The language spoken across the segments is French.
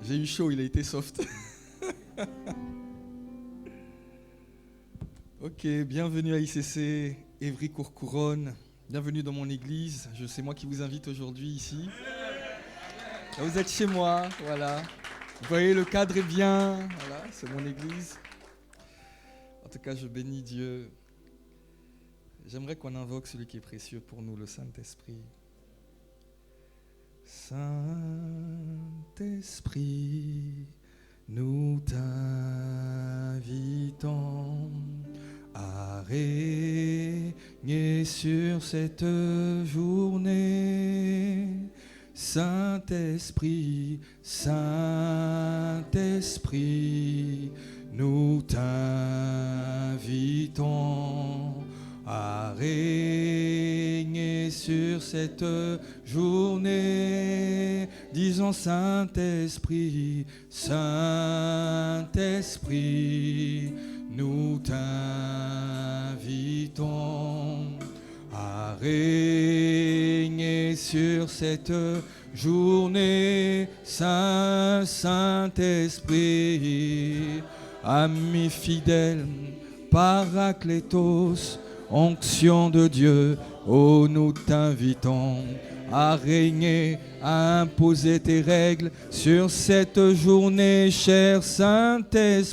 J'ai eu chaud, il a été soft. Ok, bienvenue à ICC, Évry-Courcouronnes. Bienvenue dans mon église. C'est moi qui vous invite aujourd'hui ici. Là, vous êtes chez moi, voilà. Vous voyez, le cadre est bien. Voilà, c'est mon église. En tout cas, je bénis Dieu. J'aimerais qu'on invoque celui qui est précieux pour nous, le Saint-Esprit. Saint-Esprit, nous t'invitons à régner sur cette journée. Saint-Esprit, Saint-Esprit, nous t'invitons à régner sur cette journée. Disons Saint-Esprit, Saint-Esprit, nous t'invitons à régner sur cette journée. Saint-Esprit, ami fidèle, Paraclétos, onction de Dieu, oh nous t'invitons à régner, à imposer tes règles sur cette journée, cher Saint-Esprit,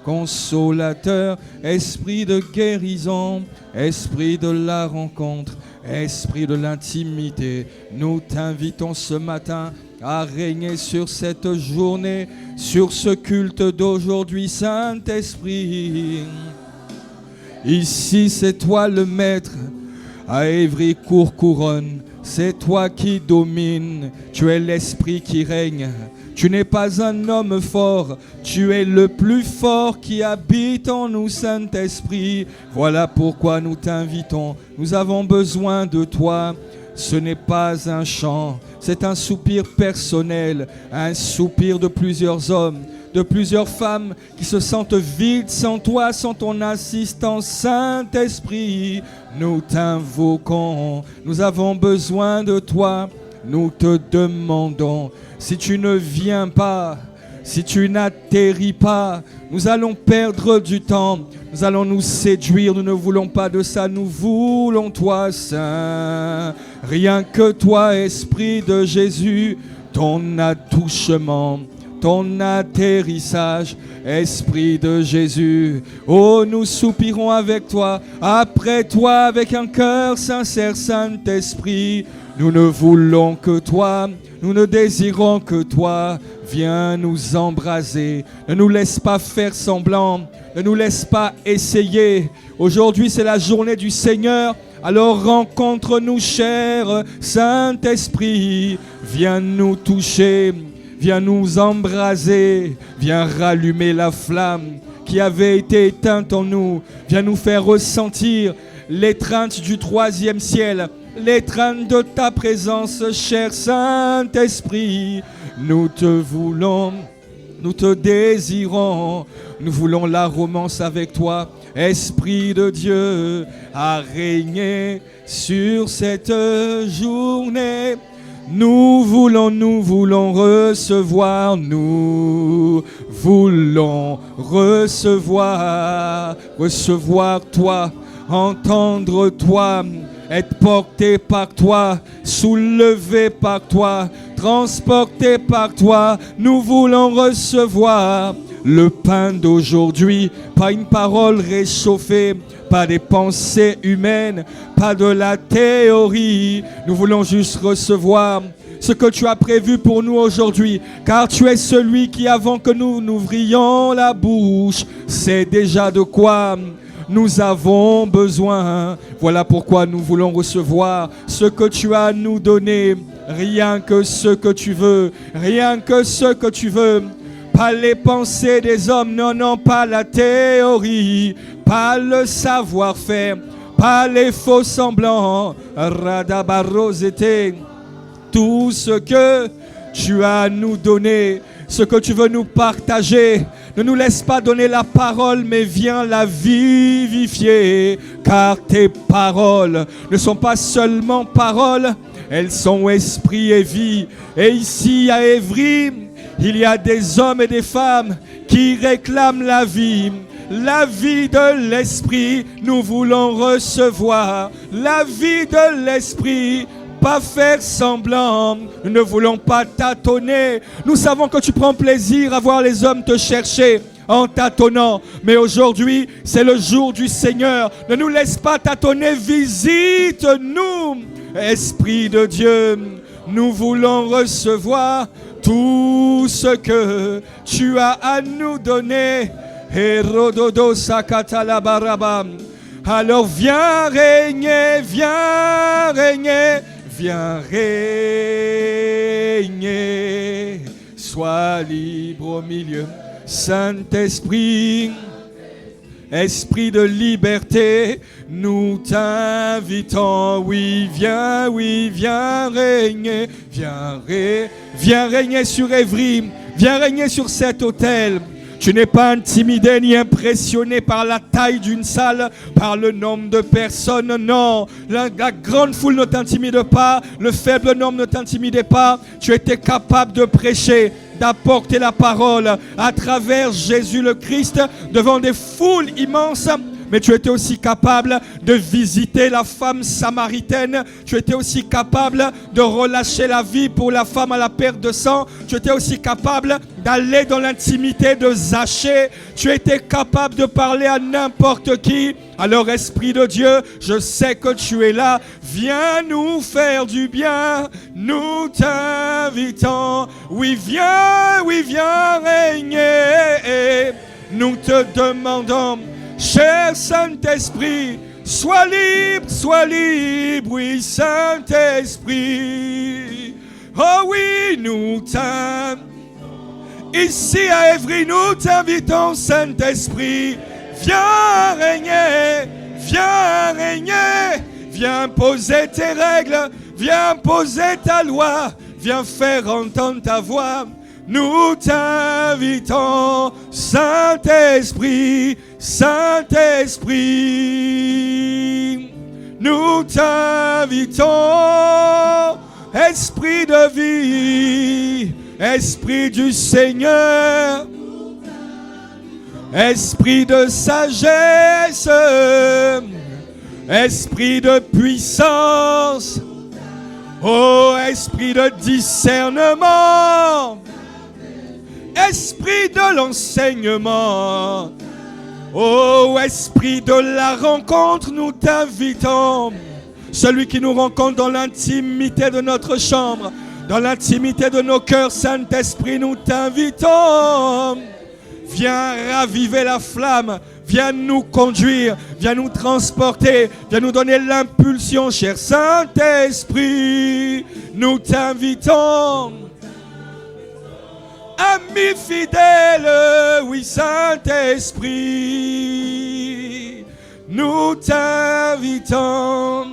consolateur, esprit de guérison, esprit de la rencontre, esprit de l'intimité, nous t'invitons ce matin à régner sur cette journée, sur ce culte d'aujourd'hui, Saint-Esprit. Ici, c'est toi le maître, à Évry-Courcouronnes, c'est toi qui domines, tu es l'esprit qui règne. Tu n'es pas un homme fort, tu es le plus fort qui habite en nous, Saint-Esprit. Voilà pourquoi nous t'invitons, nous avons besoin de toi. Ce n'est pas un chant, c'est un soupir personnel, un soupir de plusieurs hommes, de plusieurs femmes qui se sentent vides sans toi, sans ton assistance, Saint-Esprit. Nous t'invoquons, nous avons besoin de toi. Nous te demandons, si tu ne viens pas, si tu n'atterris pas, nous allons perdre du temps, nous allons nous séduire, nous ne voulons pas de ça, nous voulons toi, Saint. Rien que toi, Esprit de Jésus, ton attouchement, ton atterrissage, Esprit de Jésus. Oh, nous soupirons avec toi, après toi, avec un cœur sincère, Saint-Esprit. Nous ne voulons que toi, nous ne désirons que toi. Viens nous embraser, ne nous laisse pas faire semblant, ne nous laisse pas essayer. Aujourd'hui, c'est la journée du Seigneur. Alors rencontre-nous, cher Saint-Esprit. Viens nous toucher, viens nous embraser, viens rallumer la flamme qui avait été éteinte en nous. Viens nous faire ressentir l'étreinte du troisième ciel, l'étreinte de ta présence, cher Saint-Esprit. Nous te voulons, nous te désirons, nous voulons la romance avec toi, Esprit de Dieu, à régner sur cette journée. Nous voulons recevoir, nous voulons recevoir toi, entendre toi, être porté par toi, soulevé par toi, transporté par toi. Nous voulons recevoir le pain d'aujourd'hui, pas une parole réchauffée, pas des pensées humaines, pas de la théorie. Nous voulons juste recevoir ce que tu as prévu pour nous aujourd'hui, car tu es celui qui, avant que nous n'ouvrions la bouche, sait déjà de quoi nous avons besoin. Voilà pourquoi nous voulons recevoir ce que tu as à nous donner. Rien que ce que tu veux, rien que ce que tu veux. Pas les pensées des hommes, non, non, pas la théorie, pas le savoir-faire, pas les faux semblants. Radabarosete, tout ce que tu as à nous donner, ce que tu veux nous partager. Ne nous laisse pas donner la parole, mais viens la vivifier, car tes paroles ne sont pas seulement paroles, Elles sont esprit et vie. Et ici à Évry, il y a des hommes et des femmes qui réclament la vie de l'esprit. Nous voulons recevoir la vie de l'esprit. Pas faire semblant, nous ne voulons pas tâtonner. Nous savons que tu prends plaisir à voir les hommes te chercher en tâtonnant. Mais aujourd'hui, c'est le jour du Seigneur. Ne nous laisse pas tâtonner, visite-nous. Esprit de Dieu, nous voulons recevoir tout ce que tu as à nous donner. Herododo sakatalabaraba. Alors viens régner, viens régner. Viens régner, sois libre au milieu. Saint-Esprit, Esprit de liberté, nous t'invitons. Oui, viens régner. Viens régner sur Évry, viens régner sur cet autel. Tu n'es pas intimidé ni impressionné par la taille d'une salle, par le nombre de personnes. Non, la grande foule ne t'intimide pas, le faible nombre ne t'intimidait pas. Tu étais capable de prêcher, d'apporter la parole à travers Jésus le Christ devant des foules immenses. Mais tu étais aussi capable de visiter la femme samaritaine. Tu étais aussi capable de relâcher la vie pour la femme à la perte de sang. Tu étais aussi capable d'aller dans l'intimité de Zachée. Tu étais capable de parler à n'importe qui. Alors, Esprit de Dieu, je sais que tu es là. Viens nous faire du bien. Nous t'invitons. Oui, viens régner. Nous te demandons, cher Saint-Esprit, sois libre, oui, Saint-Esprit. Oh oui, nous t'invitons. Ici à Évry, nous t'invitons, Saint-Esprit. Viens régner, viens poser tes règles, viens poser ta loi, viens faire entendre ta voix. Nous t'invitons, Saint-Esprit, nous t'invitons, Esprit de vie, Esprit du Seigneur, Esprit de sagesse, Esprit de puissance, oh Esprit de discernement, Esprit de l'enseignement, oh Esprit de la rencontre, nous t'invitons. Celui qui nous rencontre dans l'intimité de notre chambre, dans l'intimité de nos cœurs, Saint-Esprit, nous t'invitons. Viens raviver la flamme, viens nous conduire, viens nous transporter, viens nous donner l'impulsion, cher Saint-Esprit, nous t'invitons. Ami fidèle, oui, Saint-Esprit, nous t'invitons.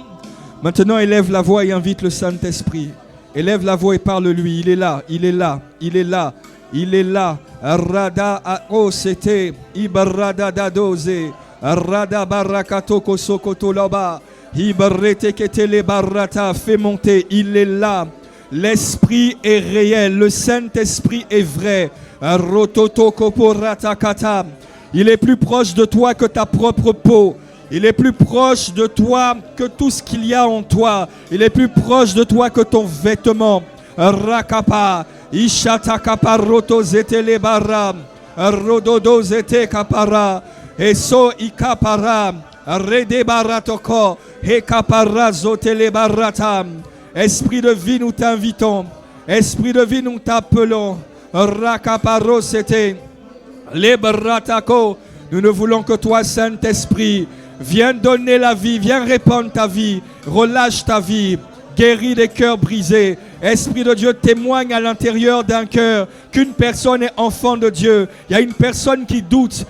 Maintenant, élève la voix et invite le Saint-Esprit. Élève la voix et parle-lui. Il est là, il est là, il est là, il est là. Rada aosete, ibarada dadoze, rada barakato kosokoto loba, ibarete ketele barata, fais monter, il est là. L'Esprit est réel, le Saint-Esprit est vrai. Il est plus proche de toi que ta propre peau. Il est plus proche de toi que tout ce qu'il y a en toi. Il est plus proche de toi que ton vêtement. Rakapa, Ishata kaparoto zetele bara, rododo zete kapara, eso ikapara, rede baratoko, he kapara zotele barata. Esprit de vie, nous t'invitons. Esprit de vie, nous t'appelons. Rakaparo c'était les baratako. Nous ne voulons que toi, Saint-Esprit. Viens donner la vie, viens répandre ta vie, relâche ta vie, guéris des cœurs brisés. Esprit de Dieu, témoigne à l'intérieur d'un cœur qu'une personne est enfant de Dieu. Il y a une personne qui doute,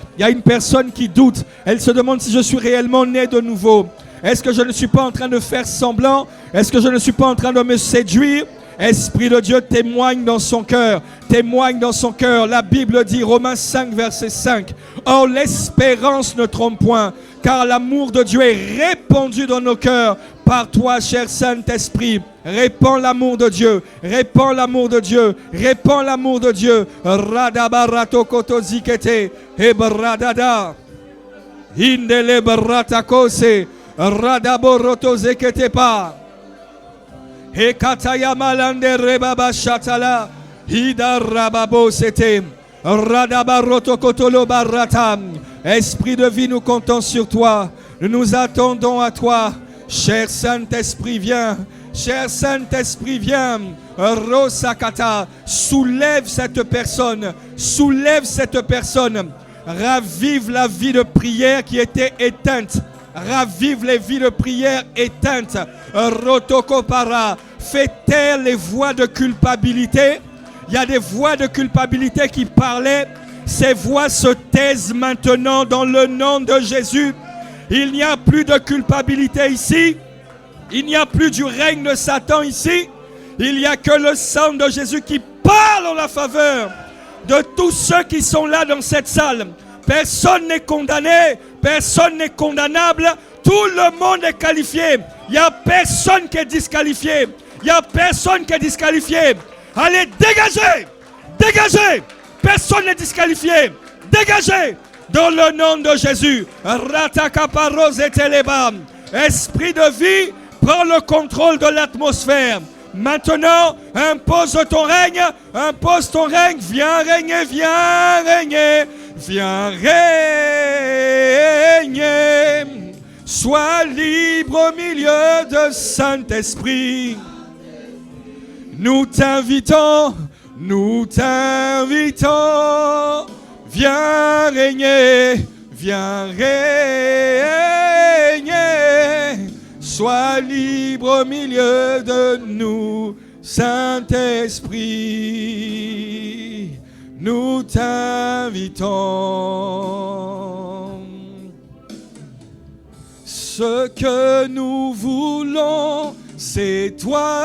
Elle se demande si je suis réellement né de nouveau. Est-ce que je ne suis pas en train de faire semblant? Est-ce que je ne suis pas en train de me séduire? Esprit de Dieu, témoigne dans son cœur. Témoigne dans son cœur. La Bible dit, Romains 5, verset 5. Or, l'espérance ne trompe point, car l'amour de Dieu est répandu dans nos cœurs par toi, cher Saint-Esprit. Répands l'amour de Dieu. Répands l'amour de Dieu. Répands l'amour de Dieu. Radabarato koto zikete. Ebradada. Indele baratakose. Radaboroto zeketepa. Hekataya malande rebaba shatala. Hida rababo sete. Radabaroto kotolo baratam. Esprit de vie, nous comptons sur toi. Nous nous attendons à toi. Cher Saint-Esprit, viens. Cher Saint-Esprit, viens. Rosakata, soulève cette personne. Soulève cette personne. Ravive la vie de prière qui était éteinte. Ravive les vies de prière éteintes. Rotokopara, fais taire les voix de culpabilité. Il y a des voix de culpabilité qui parlaient. Ces voix se taisent maintenant dans le nom de Jésus. Il n'y a plus de culpabilité ici. Il n'y a plus du règne de Satan ici. Il n'y a que le sang de Jésus qui parle en la faveur de tous ceux qui sont là dans cette salle. Personne n'est condamné. Personne n'est condamnable. Tout le monde est qualifié. Il n'y a personne qui est disqualifié. Il n'y a personne qui est disqualifié. Allez, dégagez! Dégagez! Personne n'est disqualifié. Dégagez! Dans le nom de Jésus. Esprit de vie, prends le contrôle de l'atmosphère. Maintenant, impose ton règne. Impose ton règne. Viens régner, viens régner. Viens régner. Sois libre au milieu de Saint-Esprit. Nous t'invitons, nous t'invitons. Viens régner, viens régner. Sois libre au milieu de nous, Saint-Esprit. Nous t'invitons. Ce que nous voulons, c'est toi.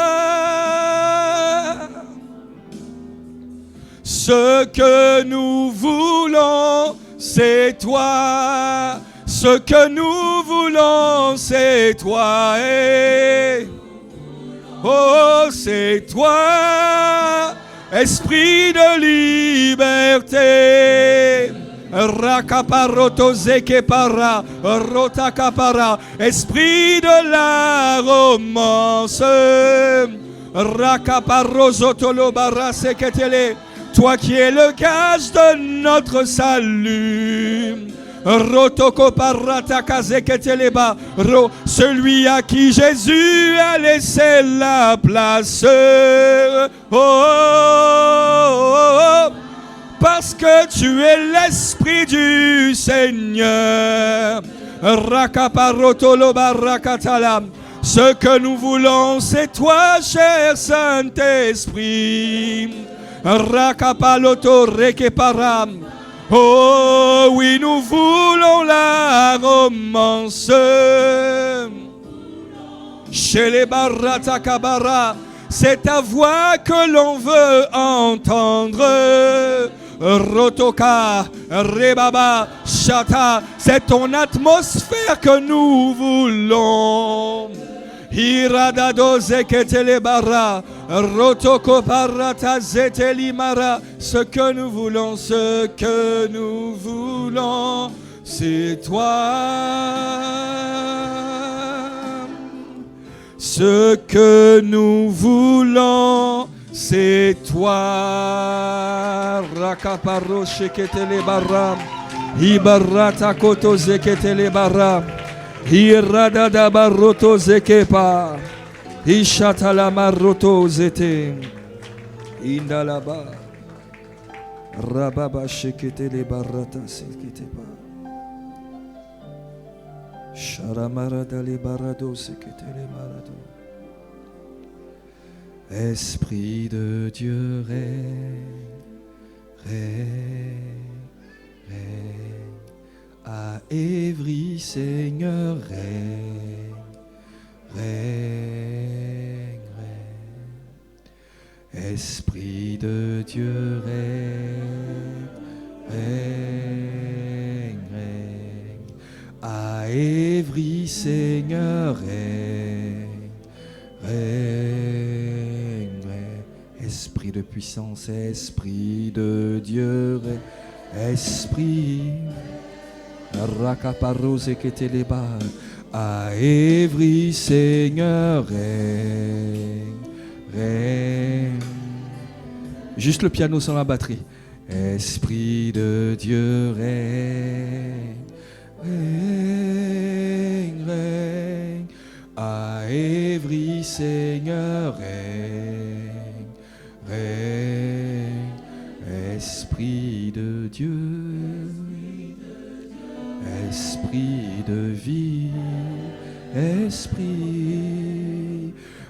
Ce que nous voulons, c'est toi. Ce que nous voulons, c'est toi. Et oh, c'est toi. Esprit de liberté. Rakaparoto zekepara, rotakapara. Esprit de la romance. Rakaparozotolobara seketele. Toi qui es le gage de notre salut. Celui à qui Jésus a laissé la place. Oh, oh, oh, parce que tu es l'Esprit du Seigneur. Ce que nous voulons, c'est toi, cher Saint-Esprit. Rakapaloto rekeparam. Oh oui, nous voulons la romance. Chez les baratakabara, c'est ta voix que l'on veut entendre. Rotoka, rebaba, chata, c'est ton atmosphère que nous voulons. Hiradado zeketele bara, rotoko parata zeteli mara. Ce que nous voulons, c'est toi. Ce que nous voulons, c'est toi. Rakaparo sheketele bara, hibarata koto zeketele bara. Hiradada baroto zekepa. Hishatala maroto zete. Indalaba. Rababa sheketele barata seketepa. Sharamarada le barado seketele marado. Esprit de Dieu règne, règne, règne. À Évry, Seigneur, règne, règne, règne. de Dieu règne, règne, règne. À Évry, Seigneur règne, règne, règne. Esprit de puissance, Esprit de Dieu règne, Esprit. Rakaparose que téléba. À Évry, Seigneur règne, règne. Juste le piano sans la batterie. Esprit de Dieu règne, règne, règne. À Évry, Seigneur règne, règne. Esprit de Dieu, Esprit de vie, Esprit.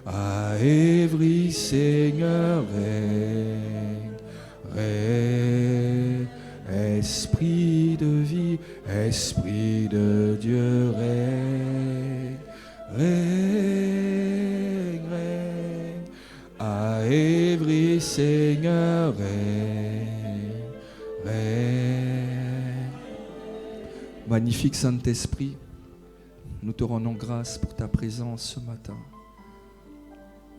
À Évry, Seigneur règne, règne. Esprit de vie, Esprit de Dieu règne, règne, règne. À Évry, Seigneur règne, règne. Magnifique Saint-Esprit, nous te rendons grâce pour ta présence ce matin.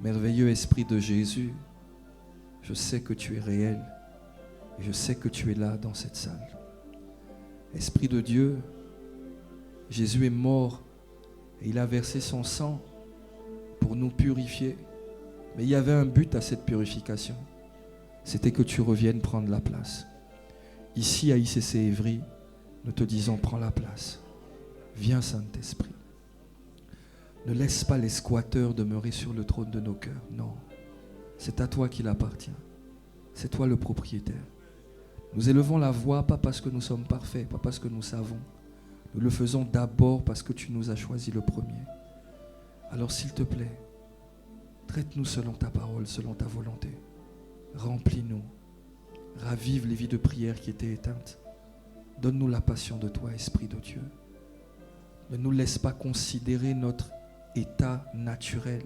Merveilleux Esprit de Jésus, je sais que tu es réel et je sais que tu es là dans cette salle. Esprit de Dieu, Jésus est mort et il a versé son sang pour nous purifier. Mais il y avait un but à cette purification, c'était que tu reviennes prendre la place. Ici à ICC Évry, nous te disons, prends la place. Viens Saint-Esprit. Ne laisse pas les squatteurs demeurer sur le trône de nos cœurs. Non, c'est à toi qu'il appartient. C'est toi le propriétaire. Nous élevons la voix, pas parce que nous sommes parfaits, pas parce que nous savons. Nous le faisons d'abord parce que tu nous as choisi le premier. Alors s'il te plaît, traite-nous selon ta parole, selon ta volonté. Remplis-nous. Ravive les vies de prière qui étaient éteintes. Donne-nous la passion de toi, Esprit de Dieu. Ne nous laisse pas considérer notre état naturel.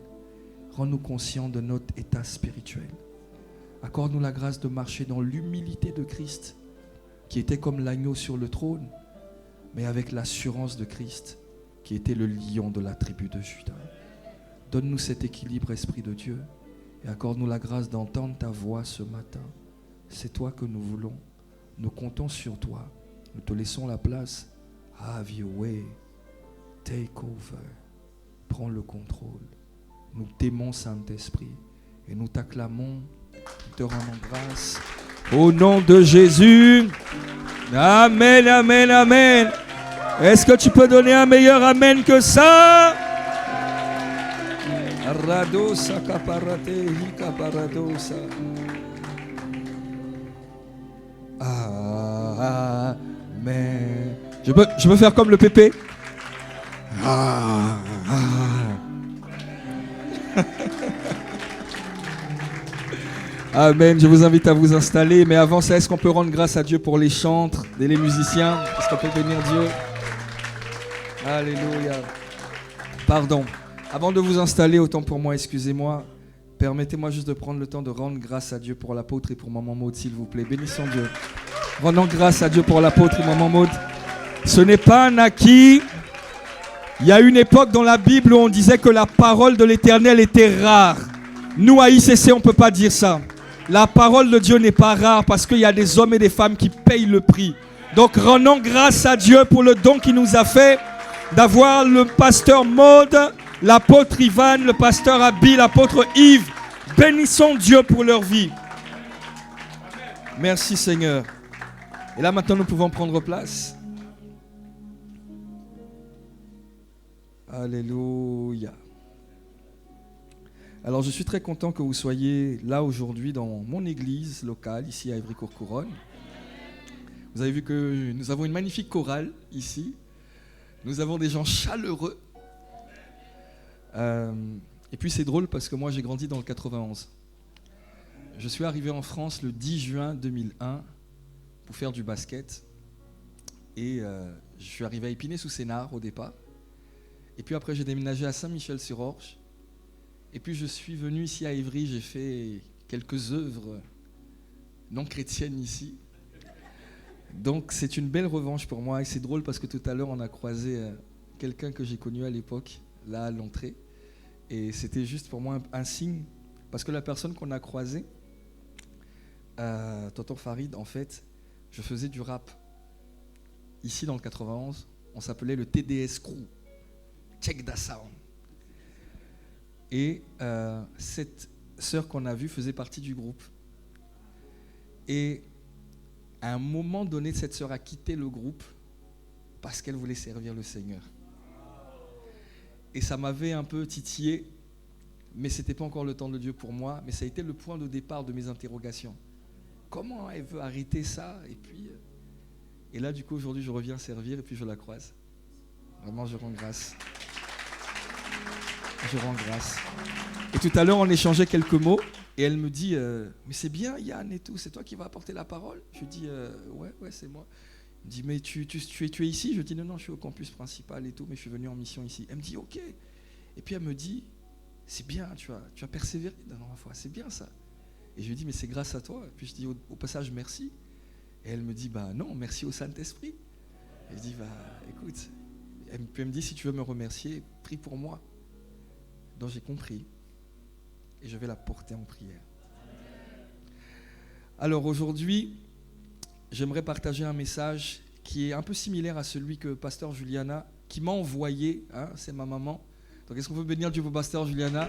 Rends-nous conscients de notre état spirituel. Accorde-nous la grâce de marcher dans l'humilité de Christ, qui était comme l'agneau sur le trône, mais avec l'assurance de Christ, qui était le lion de la tribu de Juda. Donne-nous cet équilibre, Esprit de Dieu, et accorde-nous la grâce d'entendre ta voix ce matin. C'est toi que nous voulons. Nous comptons sur toi. Nous te laissons la place. Have your way. Take over. Prends le contrôle. Nous t'aimons, Saint-Esprit, et nous t'acclamons. Nous te rendons grâce. Au nom de Jésus. Amen, amen, amen. Est-ce que tu peux donner un meilleur amen que ça? Radosa caparate, hica paradosa. Amen. Je peux faire comme le pépé. Amen. Je vous invite à vous installer. Mais avant ça, est-ce qu'on peut rendre grâce à Dieu pour les chantres et les musiciens? Est-ce qu'on peut bénir Dieu? Alléluia. Pardon. Avant de vous installer, autant pour moi, excusez-moi. Permettez-moi juste de prendre le temps de rendre grâce à Dieu pour l'apôtre et pour maman Maud, s'il vous plaît. Bénissons Dieu. Rendons grâce à Dieu pour l'apôtre et maman Maud. Ce n'est pas un acquis. Il y a une époque dans la Bible où on disait que la parole de l'Éternel était rare. Nous, à ICC, on ne peut pas dire ça. La parole de Dieu n'est pas rare parce qu'il y a des hommes et des femmes qui payent le prix. Donc, rendons grâce à Dieu pour le don qu'il nous a fait d'avoir le pasteur Maud, l'apôtre Ivan, le pasteur Abi, l'apôtre Yves. Bénissons Dieu pour leur vie. Merci Seigneur. Et là maintenant nous pouvons prendre place. Alléluia. Alors je suis très content que vous soyez là aujourd'hui dans mon église locale, ici à Évry-Courcouronnes. Vous avez vu que nous avons une magnifique chorale ici. Nous avons des gens chaleureux. Et puis c'est drôle parce que moi j'ai grandi dans le 91. Je suis arrivé en France le 10 juin 2001 pour faire du basket. Et je suis arrivé à Épinay-sous-Sénart au départ. Et puis après j'ai déménagé à Saint-Michel-sur-Orge. Et puis je suis venu ici à Évry, j'ai fait quelques œuvres non chrétienne ici. Donc c'est une belle revanche pour moi et c'est drôle parce que tout à l'heure on a croisé quelqu'un que j'ai connu à l'époque, là à l'entrée. Et c'était juste pour moi un signe parce que la personne qu'on a croisée, Tonton Farid, en fait, je faisais du rap. Ici dans le 91, on s'appelait le TDS Crew, Check the Sound. Et cette sœur qu'on a vue faisait partie du groupe. Et à un moment donné, cette sœur a quitté le groupe parce qu'elle voulait servir le Seigneur. Et ça m'avait un peu titillé, mais ce n'était pas encore le temps de Dieu pour moi, mais ça a été le point de départ de mes interrogations. Comment elle veut arrêter ça ? Et là, du coup, aujourd'hui, je reviens servir et puis je la croise. Vraiment, je rends grâce. Je rends grâce. Et tout à l'heure, on échangeait quelques mots et elle me dit mais c'est bien Yann et tout, c'est toi qui vas apporter la parole ? Je lui dis ouais, c'est moi. Elle me dit mais tu es ici ? Je dis non, je suis au campus principal et tout, mais je suis venu en mission ici. Elle me dit ok. Et puis elle me dit c'est bien, tu as persévéré la dernière fois, c'est bien ça. Et je lui dis mais c'est grâce à toi. Et puis je dis au passage merci. Et elle me dit bah non, merci au Saint-Esprit. Et je dis bah écoute. Puis elle me dit si tu veux me remercier, prie pour moi. Donc j'ai compris. Et je vais la porter en prière. Alors aujourd'hui, j'aimerais partager un message qui est un peu similaire à celui que Pasteur Juliana, qui m'a envoyé, c'est ma maman. Donc est-ce qu'on peut bénir Dieu pour Pasteur Juliana ?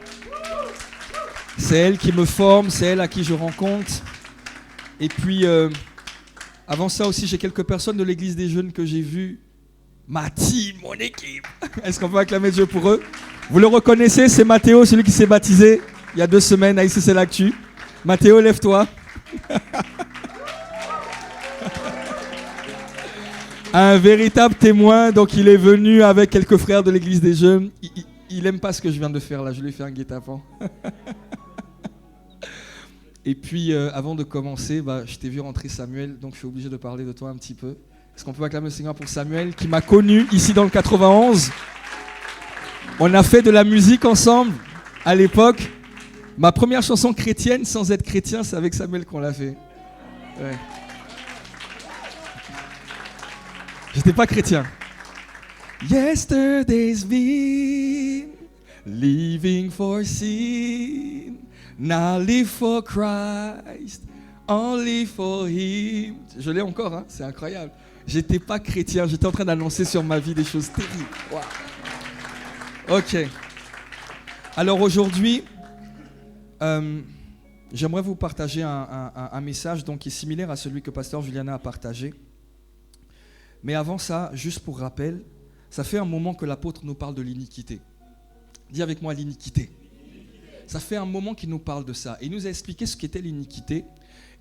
C'est elle qui me forme, c'est elle à qui je rends compte. Et puis, avant ça aussi, j'ai quelques personnes de l'église des jeunes que j'ai vues. Ma team, mon équipe. Est-ce qu'on peut acclamer Dieu pour eux ? Vous le reconnaissez, c'est Mathéo, celui qui s'est baptisé il y a 2 semaines à ICC L'Actu. Mathéo, lève-toi. Un véritable témoin, donc il est venu avec quelques frères de l'église des jeunes. Il n'aime pas ce que je viens de faire là, je lui ai fait un guet-apens. Et puis, avant de commencer, je t'ai vu rentrer Samuel, donc je suis obligé de parler de toi un petit peu. Est-ce qu'on peut acclamer le Seigneur pour Samuel, qui m'a connu ici dans le 91 ? On a fait de la musique ensemble à l'époque. Ma première chanson chrétienne, sans être chrétien, c'est avec Samuel qu'on l'a fait. Ouais. J'étais pas chrétien. Yesterday's been living for sin. Now live for Christ, only for Him. Je l'ai encore, c'est incroyable. J'étais pas chrétien, j'étais en train d'annoncer sur ma vie des choses terribles. Wow. Ok. Alors aujourd'hui, j'aimerais vous partager un message donc, qui est similaire à celui que Pasteur Juliana a partagé. Mais avant ça, juste pour rappel, ça fait un moment que l'apôtre nous parle de l'iniquité. Dis avec moi l'iniquité. Ça fait un moment qu'il nous parle de ça. Et il nous a expliqué ce qu'était l'iniquité.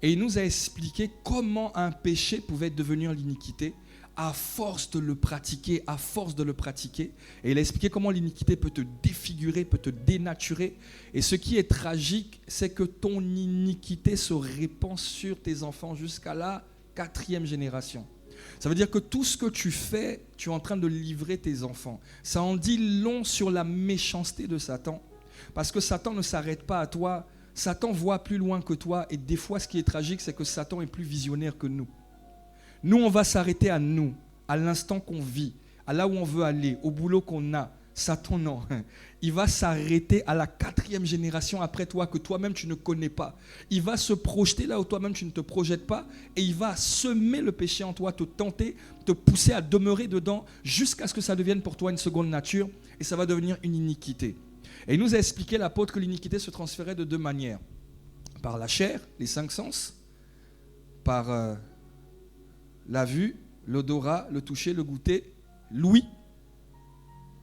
Et il nous a expliqué comment un péché pouvait devenir l'iniquité à force de le pratiquer, à force de le pratiquer. Et il a expliqué comment l'iniquité peut te défigurer, peut te dénaturer. Et ce qui est tragique, c'est que ton iniquité se répand sur tes enfants jusqu'à la 4e génération. Ça veut dire que tout ce que tu fais, tu es en train de livrer tes enfants. Ça en dit long sur la méchanceté de Satan. Parce que Satan ne s'arrête pas à toi. Satan voit plus loin que toi. Et des fois, ce qui est tragique, c'est que Satan est plus visionnaire que nous. Nous, on va s'arrêter à nous, à l'instant qu'on vit, à là où on veut aller, au boulot qu'on a. Satan, non. Il va s'arrêter à la 4e génération après toi que toi-même tu ne connais pas. Il va se projeter là où toi-même tu ne te projettes pas et il va semer le péché en toi, te tenter, te pousser à demeurer dedans jusqu'à ce que ça devienne pour toi une seconde nature et ça va devenir une iniquité. Et il nous a expliqué, l'apôtre, que l'iniquité se transférait de 2 manières. Par la chair, les 5 sens, par la vue, l'odorat, le toucher, le goûter, l'ouïe.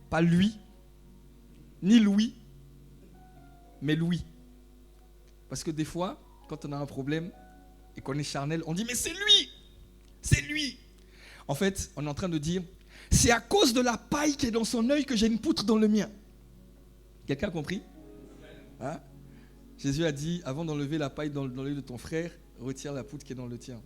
Pas lui, ni Louis, mais Louis. Parce que des fois, quand on a un problème et qu'on est charnel, on dit mais c'est lui. En fait, on est en train de dire c'est à cause de la paille qui est dans son œil que j'ai une poutre dans le mien. Quelqu'un a compris ? Jésus a dit avant d'enlever la paille dans l'œil de ton frère, retire la poutre qui est dans le tien.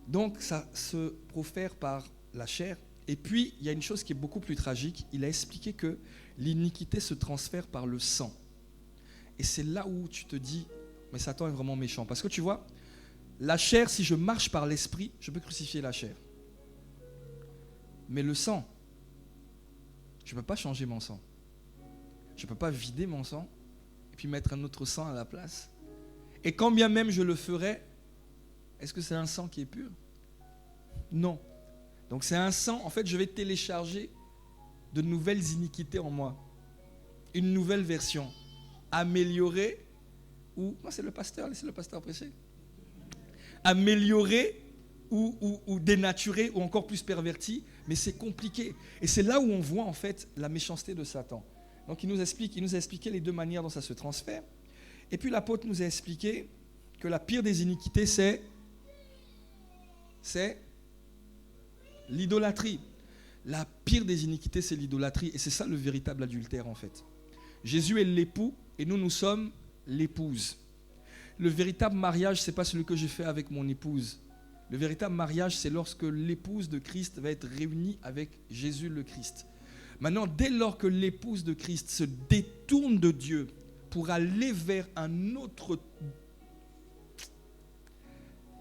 Donc ça se profère par la chair. Et puis, il y a une chose qui est beaucoup plus tragique. Il a expliqué que l'iniquité se transfère par le sang. Et c'est là où tu te dis, mais Satan est vraiment méchant. Parce que tu vois, la chair, si je marche par l'esprit, je peux crucifier la chair. Mais le sang, je ne peux pas changer mon sang. Je ne peux pas vider mon sang et puis mettre un autre sang à la place. Et quand bien même je le ferais, est-ce que c'est un sang qui est pur? Non. Donc c'est un sang, en fait, je vais télécharger de nouvelles iniquités en moi. Une nouvelle version. Améliorée ou... Moi, c'est le pasteur, laissez le pasteur prêcher. Améliorée ou dénaturée ou encore plus pervertie, mais c'est compliqué. Et c'est là où on voit en fait la méchanceté de Satan. Donc il nous a expliqué les deux manières dont ça se transfère. Et puis l'apôtre nous a expliqué que la pire des iniquités, c'est l'idolâtrie. La pire des iniquités, c'est l'idolâtrie. Et c'est ça le véritable adultère en fait. Jésus est l'époux et nous sommes l'épouse. Le véritable mariage, ce n'est pas celui que j'ai fait avec mon épouse. Le véritable mariage, c'est lorsque l'épouse de Christ va être réunie avec Jésus le Christ. Maintenant, dès lors que l'épouse de Christ se détourne de Dieu pour aller vers un autre...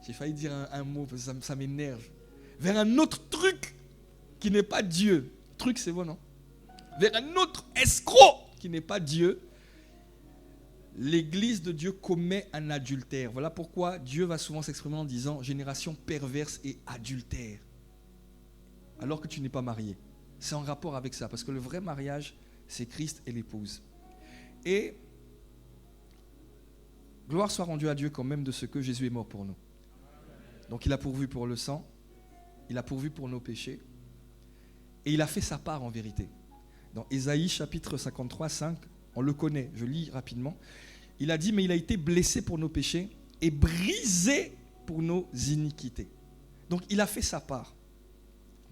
J'ai failli dire un mot, parce que ça m'énerve. Vers un autre truc qui n'est pas Dieu. Truc, c'est bon, non? Vers un autre escroc qui n'est pas Dieu. L'église de Dieu commet un adultère. Voilà pourquoi Dieu va souvent s'exprimer en disant « génération perverse et adultère ». Alors que tu n'es pas marié. C'est en rapport avec ça. Parce que le vrai mariage, c'est Christ et l'épouse. Et gloire soit rendue à Dieu quand même de ce que Jésus est mort pour nous. Donc il a pourvu pour le sang. Il a pourvu pour nos péchés. Et il a fait sa part en vérité. Dans Ésaïe chapitre 53, 5, on le connaît, je lis rapidement. Il a dit, mais il a été blessé pour nos péchés et brisé pour nos iniquités. Donc il a fait sa part.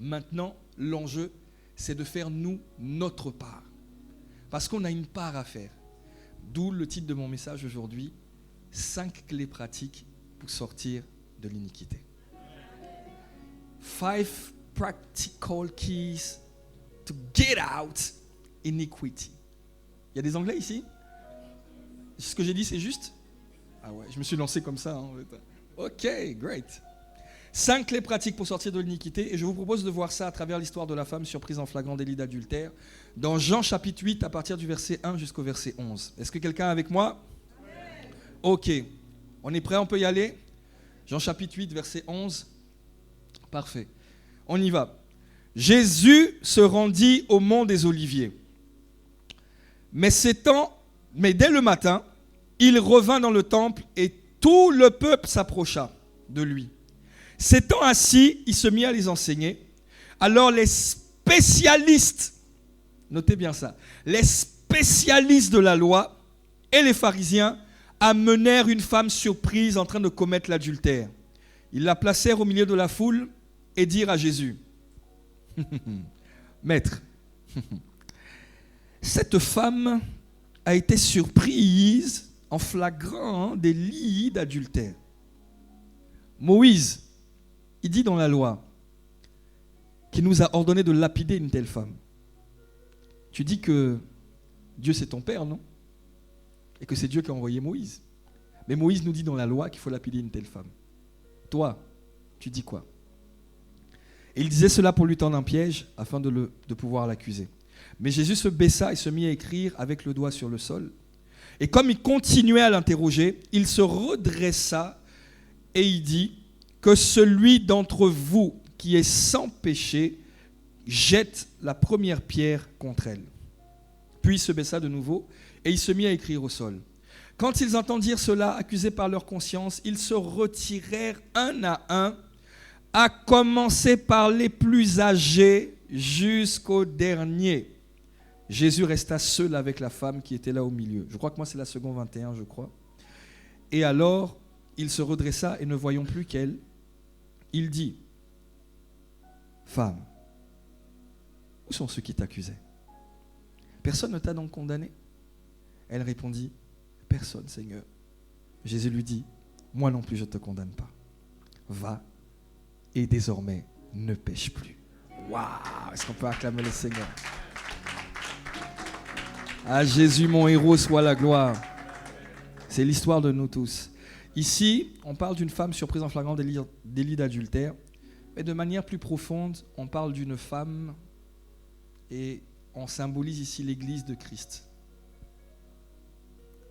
Maintenant, l'enjeu, c'est de faire nous notre part. Parce qu'on a une part à faire. D'où le titre de mon message aujourd'hui, 5 clés pratiques pour sortir de l'iniquité. 5 practical keys to get out iniquity. Il y a des Anglais ici? Ce que j'ai dit, c'est juste? Ah ouais, je me suis lancé comme ça. Hein, en fait. Ok, great. 5 clés pratiques pour sortir de l'iniquité. Et je vous propose de voir ça à travers l'histoire de la femme surprise en flagrant délit d'adultère. Dans Jean chapitre 8, à partir du verset 1 jusqu'au verset 11. Est-ce que quelqu'un est avec moi? Ok. On est prêt, on peut y aller? Jean chapitre 8, verset 11. Parfait. On y va. Jésus se rendit au mont des Oliviers. Mais dès le matin, il revint dans le temple et tout le peuple s'approcha de lui. S'étant assis, il se mit à les enseigner. Alors les spécialistes, notez bien ça, les spécialistes de la loi et les pharisiens amenèrent une femme surprise en train de commettre l'adultère. Ils la placèrent au milieu de la foule et dirent à Jésus, « Maître, cette femme a été surprise en flagrant délit d'adultère. Moïse, il dit dans la loi qu'il nous a ordonné de lapider une telle femme. Tu dis que Dieu c'est ton père, non? Et que c'est Dieu qui a envoyé Moïse. Mais Moïse nous dit dans la loi qu'il faut lapider une telle femme. Toi, tu dis quoi? Et il disait cela pour lui tendre un piège afin de pouvoir l'accuser. Mais Jésus se baissa et se mit à écrire avec le doigt sur le sol. Et comme il continuait à l'interroger, il se redressa et il dit que celui d'entre vous qui est sans péché jette la première pierre contre elle. Puis il se baissa de nouveau et il se mit à écrire au sol. Quand ils entendirent cela, accusés par leur conscience, ils se retirèrent un, à commencer par les plus âgés jusqu'au dernier. Jésus resta seul avec la femme qui était là au milieu. Je crois que moi c'est la seconde 21, je crois. Et alors, il se redressa et ne voyant plus qu'elle, il dit, « Femme, où sont ceux qui t'accusaient? Personne ne t'a donc condamné ?» Elle répondit, « Personne, Seigneur. » Jésus lui dit, « Moi non plus je ne te condamne pas. Va et désormais ne pêche plus. » Waouh! Est-ce qu'on peut acclamer le Seigneur? À Jésus, mon héros, soit la gloire. C'est l'histoire de nous tous. Ici, on parle d'une femme surprise en flagrant délit d'adultère. Mais de manière plus profonde, on parle d'une femme et on symbolise ici l'église de Christ.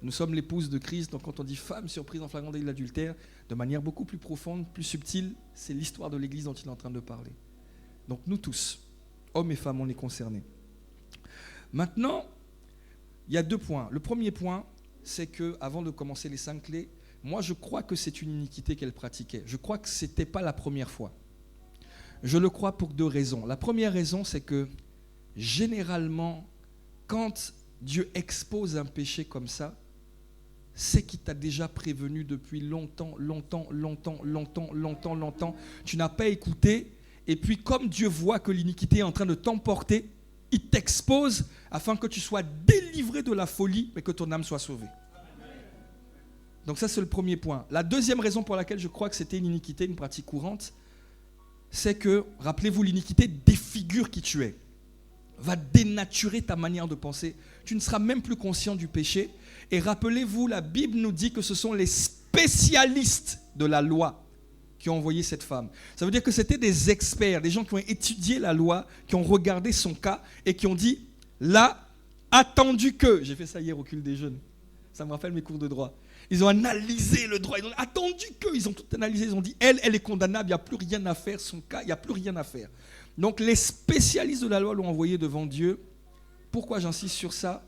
Nous sommes l'épouse de Christ, donc quand on dit femme surprise en flagrant délit d'adultère, de manière beaucoup plus profonde, plus subtile, c'est l'histoire de l'église dont il est en train de parler. Donc nous tous, hommes et femmes, on est concernés. Maintenant, il y a 2 points. Le premier point, c'est que, avant de commencer les 5 clés, moi je crois que c'est une iniquité qu'elle pratiquait. Je crois que ce n'était pas la première fois. Je le crois pour 2 raisons. La première raison, c'est que généralement, quand Dieu expose un péché comme ça, c'est qu'il t'a déjà prévenu depuis longtemps. Tu n'as pas écouté. Et puis, comme Dieu voit que l'iniquité est en train de t'emporter, il t'expose afin que tu sois délivré de la folie, mais que ton âme soit sauvée. Donc ça, c'est le premier point. La deuxième raison pour laquelle je crois que c'était une iniquité, une pratique courante, c'est que, rappelez-vous, l'iniquité défigure qui tu es, va dénaturer ta manière de penser. Tu ne seras même plus conscient du péché. Et rappelez-vous, la Bible nous dit que ce sont les spécialistes de la loi qui ont envoyé cette femme. Ça veut dire que c'était des experts, des gens qui ont étudié la loi, qui ont regardé son cas et qui ont dit, là, attendu que, j'ai fait ça hier au culte des jeunes, ça me rappelle mes cours de droit, ils ont analysé le droit, ils ont attendu que, ils ont tout analysé, ils ont dit, elle est condamnable, il n'y a plus rien à faire, son cas, il n'y a plus rien à faire. Donc les spécialistes de la loi l'ont envoyé devant Dieu. Pourquoi j'insiste sur ça ?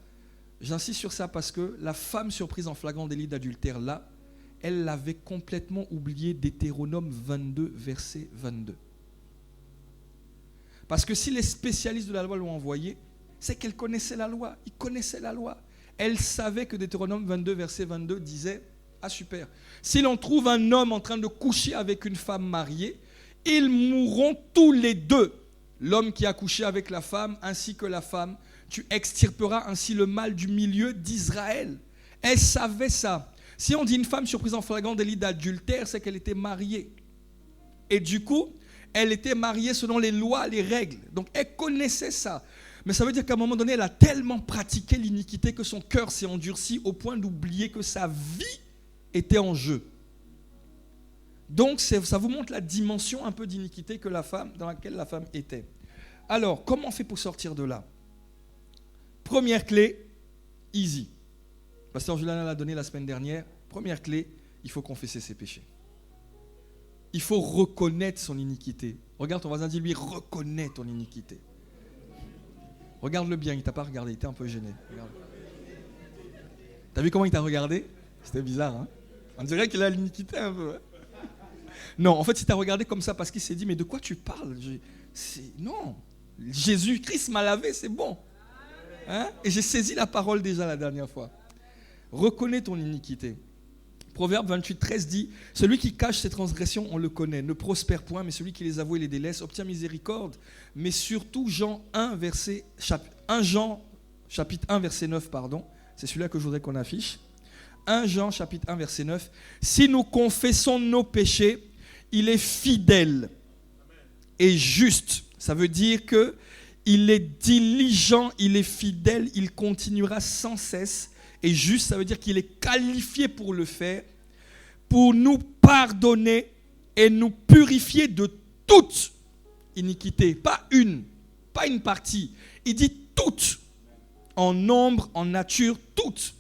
J'insiste sur ça parce que la femme surprise en flagrant délit d'adultère là, elle l'avait complètement oublié Deutéronome 22, verset 22. Parce que si les spécialistes de la loi l'ont envoyé, c'est qu'elle connaissait la loi. Ils connaissaient la loi. Elle savait que Deutéronome 22, verset 22 disait, ah super, si l'on trouve un homme en train de coucher avec une femme mariée, ils mourront tous les deux. L'homme qui a couché avec la femme ainsi que la femme. Tu extirperas ainsi le mal du milieu d'Israël. Elle savait ça. Si on dit une femme surprise en flagrant délit d'adultère, c'est qu'elle était mariée. Et du coup, elle était mariée selon les lois, les règles. Donc elle connaissait ça. Mais ça veut dire qu'à un moment donné, elle a tellement pratiqué l'iniquité que son cœur s'est endurci au point d'oublier que sa vie était en jeu. Donc ça vous montre la dimension un peu d'iniquité que dans laquelle la femme était. Alors, comment on fait pour sortir de là ? Première clé, easy. Pasteur Julien l'a donné la semaine dernière. Première clé, il faut confesser ses péchés. Il faut reconnaître son iniquité. Regarde ton voisin, dis-lui, reconnais ton iniquité. Regarde-le bien, il ne t'a pas regardé, il était un peu gêné. T'as vu comment il t'a regardé ? C'était bizarre, hein ? On dirait qu'il a l'iniquité un peu. Hein ? Non, en fait, il t'a regardé comme ça parce qu'il s'est dit, mais de quoi tu parles ? Non, Jésus-Christ m'a lavé, c'est bon. Hein? Et j'ai saisi la parole déjà la dernière fois. Reconnais ton iniquité. Proverbe 28, 13 dit, celui qui cache ses transgressions, on le connaît, ne prospère point, mais celui qui les avoue et les délaisse obtient miséricorde. Mais surtout, Jean chapitre 1, verset 9, c'est celui-là que je voudrais qu'on affiche. 1 Jean, chapitre 1, verset 9. Si nous confessons nos péchés, il est fidèle et juste. Ça veut dire que il est diligent, il est fidèle, il continuera sans cesse. Et juste, ça veut dire qu'il est qualifié pour le faire, pour nous pardonner et nous purifier de toute iniquité. Pas une partie. Il dit toute, en nombre, en nature, toute.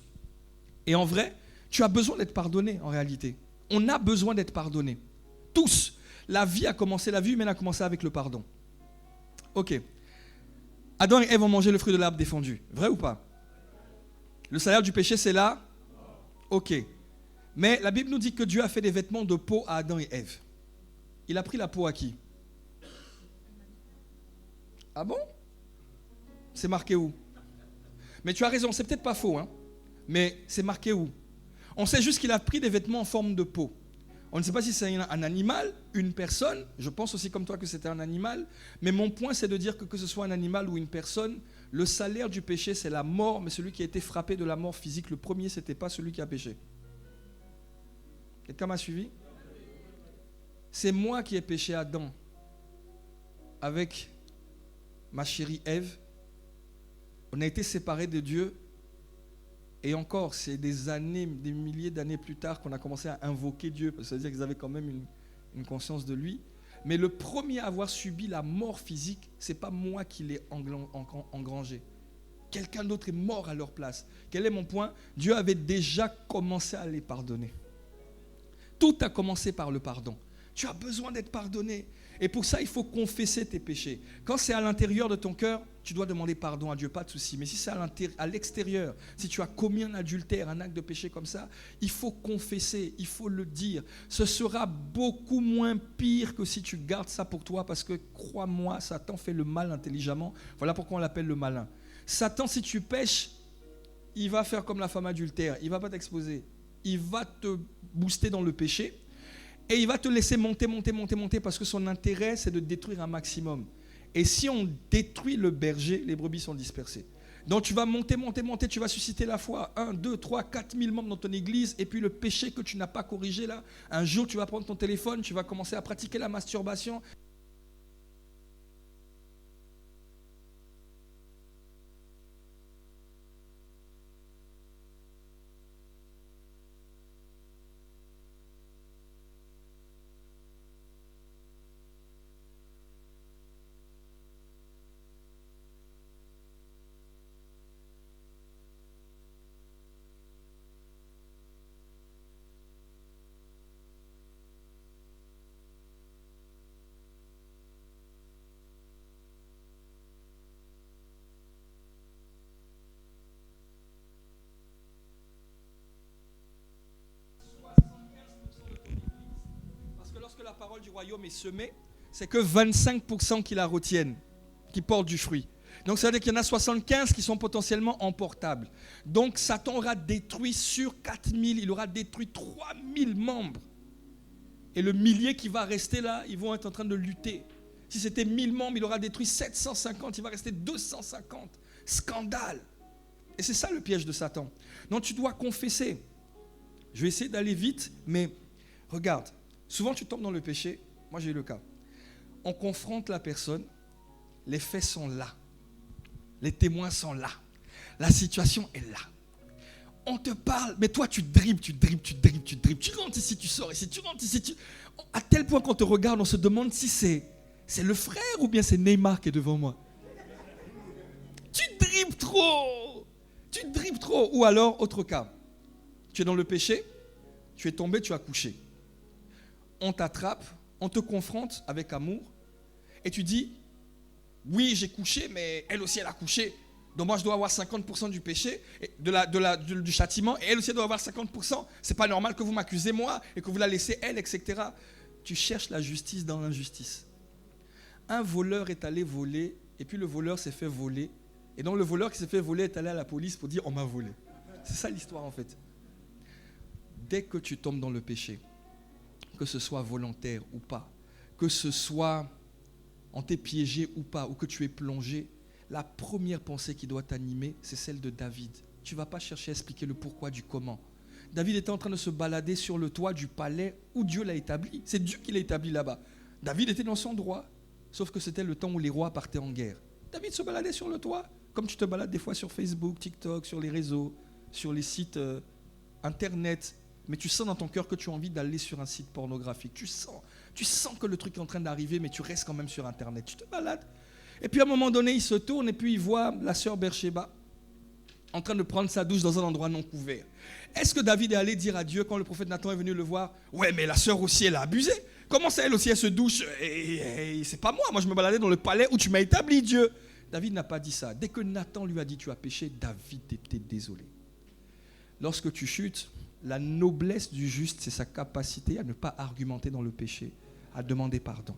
Et en vrai, tu as besoin d'être pardonné en réalité. On a besoin d'être pardonné. Tous. La vie humaine a commencé avec le pardon. Ok. Adam et Ève ont mangé le fruit de l'arbre défendu. Vrai ou pas ? Le salaire du péché, c'est là ? Ok. Mais la Bible nous dit que Dieu a fait des vêtements de peau à Adam et Ève. Il a pris la peau à qui ? Ah bon ? C'est marqué où ? Mais tu as raison, c'est peut-être pas faux, hein ? Mais c'est marqué où ? On sait juste qu'il a pris des vêtements en forme de peau. On ne sait pas si c'est un animal, une personne. Je pense aussi comme toi que c'était un animal. Mais mon point, c'est de dire que ce soit un animal ou une personne, le salaire du péché, c'est la mort. Mais celui qui a été frappé de la mort physique, le premier, ce n'était pas celui qui a péché. Quelqu'un m'a suivi ? C'est moi qui ai péché Adam avec ma chérie Ève. On a été séparés de Dieu. Et encore, c'est des années, des milliers d'années plus tard qu'on a commencé à invoquer Dieu. C'est-à-dire qu'ils avaient quand même une conscience de lui. Mais le premier à avoir subi la mort physique, ce n'est pas moi qui l'ai engrangé. Quelqu'un d'autre est mort à leur place. Quel est mon point? Dieu avait déjà commencé à les pardonner. Tout a commencé par le pardon. Tu as besoin d'être pardonné. Et pour ça, il faut confesser tes péchés. Quand c'est à l'intérieur de ton cœur, tu dois demander pardon à Dieu, pas de souci. Mais si c'est à l'extérieur, si tu as commis un adultère, un acte de péché comme ça, il faut confesser, il faut le dire. Ce sera beaucoup moins pire que si tu gardes ça pour toi, parce que crois-moi, Satan fait le mal intelligemment. Voilà pourquoi on l'appelle le malin. Satan, si tu pèches, il va faire comme la femme adultère. Il ne va pas t'exposer. Il va te booster dans le péché. Et il va te laisser monter, parce que son intérêt, c'est de détruire un maximum. Et si on détruit le berger, les brebis sont dispersées. Donc tu vas monter, tu vas susciter la foi. 1, 2, 3, 4 000 membres dans ton église. Et puis le péché que tu n'as pas corrigé là, un jour tu vas prendre ton téléphone, tu vas commencer à pratiquer la masturbation. Parce que lorsque la parole du royaume est semée, c'est que 25% qui la retiennent, qui portent du fruit. Donc ça veut dire qu'il y en a 75 qui sont potentiellement emportables. Donc Satan aura détruit sur 4000, il aura détruit 3000 membres. Et le millier qui va rester là, ils vont être en train de lutter. Si c'était 1000 membres, il aura détruit 750, il va rester 250. Scandale. Et c'est ça le piège de Satan. Donc tu dois confesser. Je vais essayer d'aller vite, mais regarde, souvent tu tombes dans le péché. Moi j'ai eu le cas. On confronte la personne, les faits sont là. Les témoins sont là. La situation est là. On te parle, mais toi tu dribbles. Tu rentres ici, tu sors ici, tu rentres ici. À tel point qu'on te regarde, on se demande si c'est le frère ou bien c'est Neymar qui est devant moi. Tu dribbles trop. Ou alors, autre cas, tu es dans le péché, tu es tombé, tu as couché. On t'attrape, on te confronte avec amour et tu dis, oui j'ai couché, mais elle aussi elle a couché. Donc moi je dois avoir 50% du péché, du châtiment, et elle aussi doit avoir 50%. C'est pas normal que vous m'accusez moi et que vous la laissez elle, etc. Tu cherches la justice dans l'injustice. Un voleur est allé voler, et puis le voleur s'est fait voler. Et donc le voleur qui s'est fait voler est allé à la police pour dire on m'a volé. C'est ça l'histoire en fait. Dès que tu tombes dans le péché, que ce soit volontaire ou pas, que ce soit on t'est piégé ou pas, ou que tu es plongé, la première pensée qui doit t'animer, c'est celle de David. Tu ne vas pas chercher à expliquer le pourquoi du comment. David était en train de se balader sur le toit du palais où Dieu l'a établi. C'est Dieu qui l'a établi là-bas. David était dans son droit, sauf que c'était le temps où les rois partaient en guerre. David se baladait sur le toit, comme tu te balades des fois sur Facebook, TikTok, sur les réseaux, sur les sites internet. Mais tu sens dans ton cœur que tu as envie d'aller sur un site pornographique. Tu sens que le truc est en train d'arriver, mais tu restes quand même sur internet. Tu te balades. Et puis à un moment donné, il se tourne et puis il voit la sœur Bersheba en train de prendre sa douche dans un endroit non couvert. Est-ce que David est allé dire à Dieu quand le prophète Nathan est venu le voir, ouais mais la sœur aussi elle a abusé. Comment ça elle aussi elle se douche et c'est pas moi je me baladais dans le palais où tu m'as établi Dieu. David n'a pas dit ça. Dès que Nathan lui a dit tu as péché, David était désolé. Lorsque tu chutes, la noblesse du juste, c'est sa capacité à ne pas argumenter dans le péché, à demander pardon.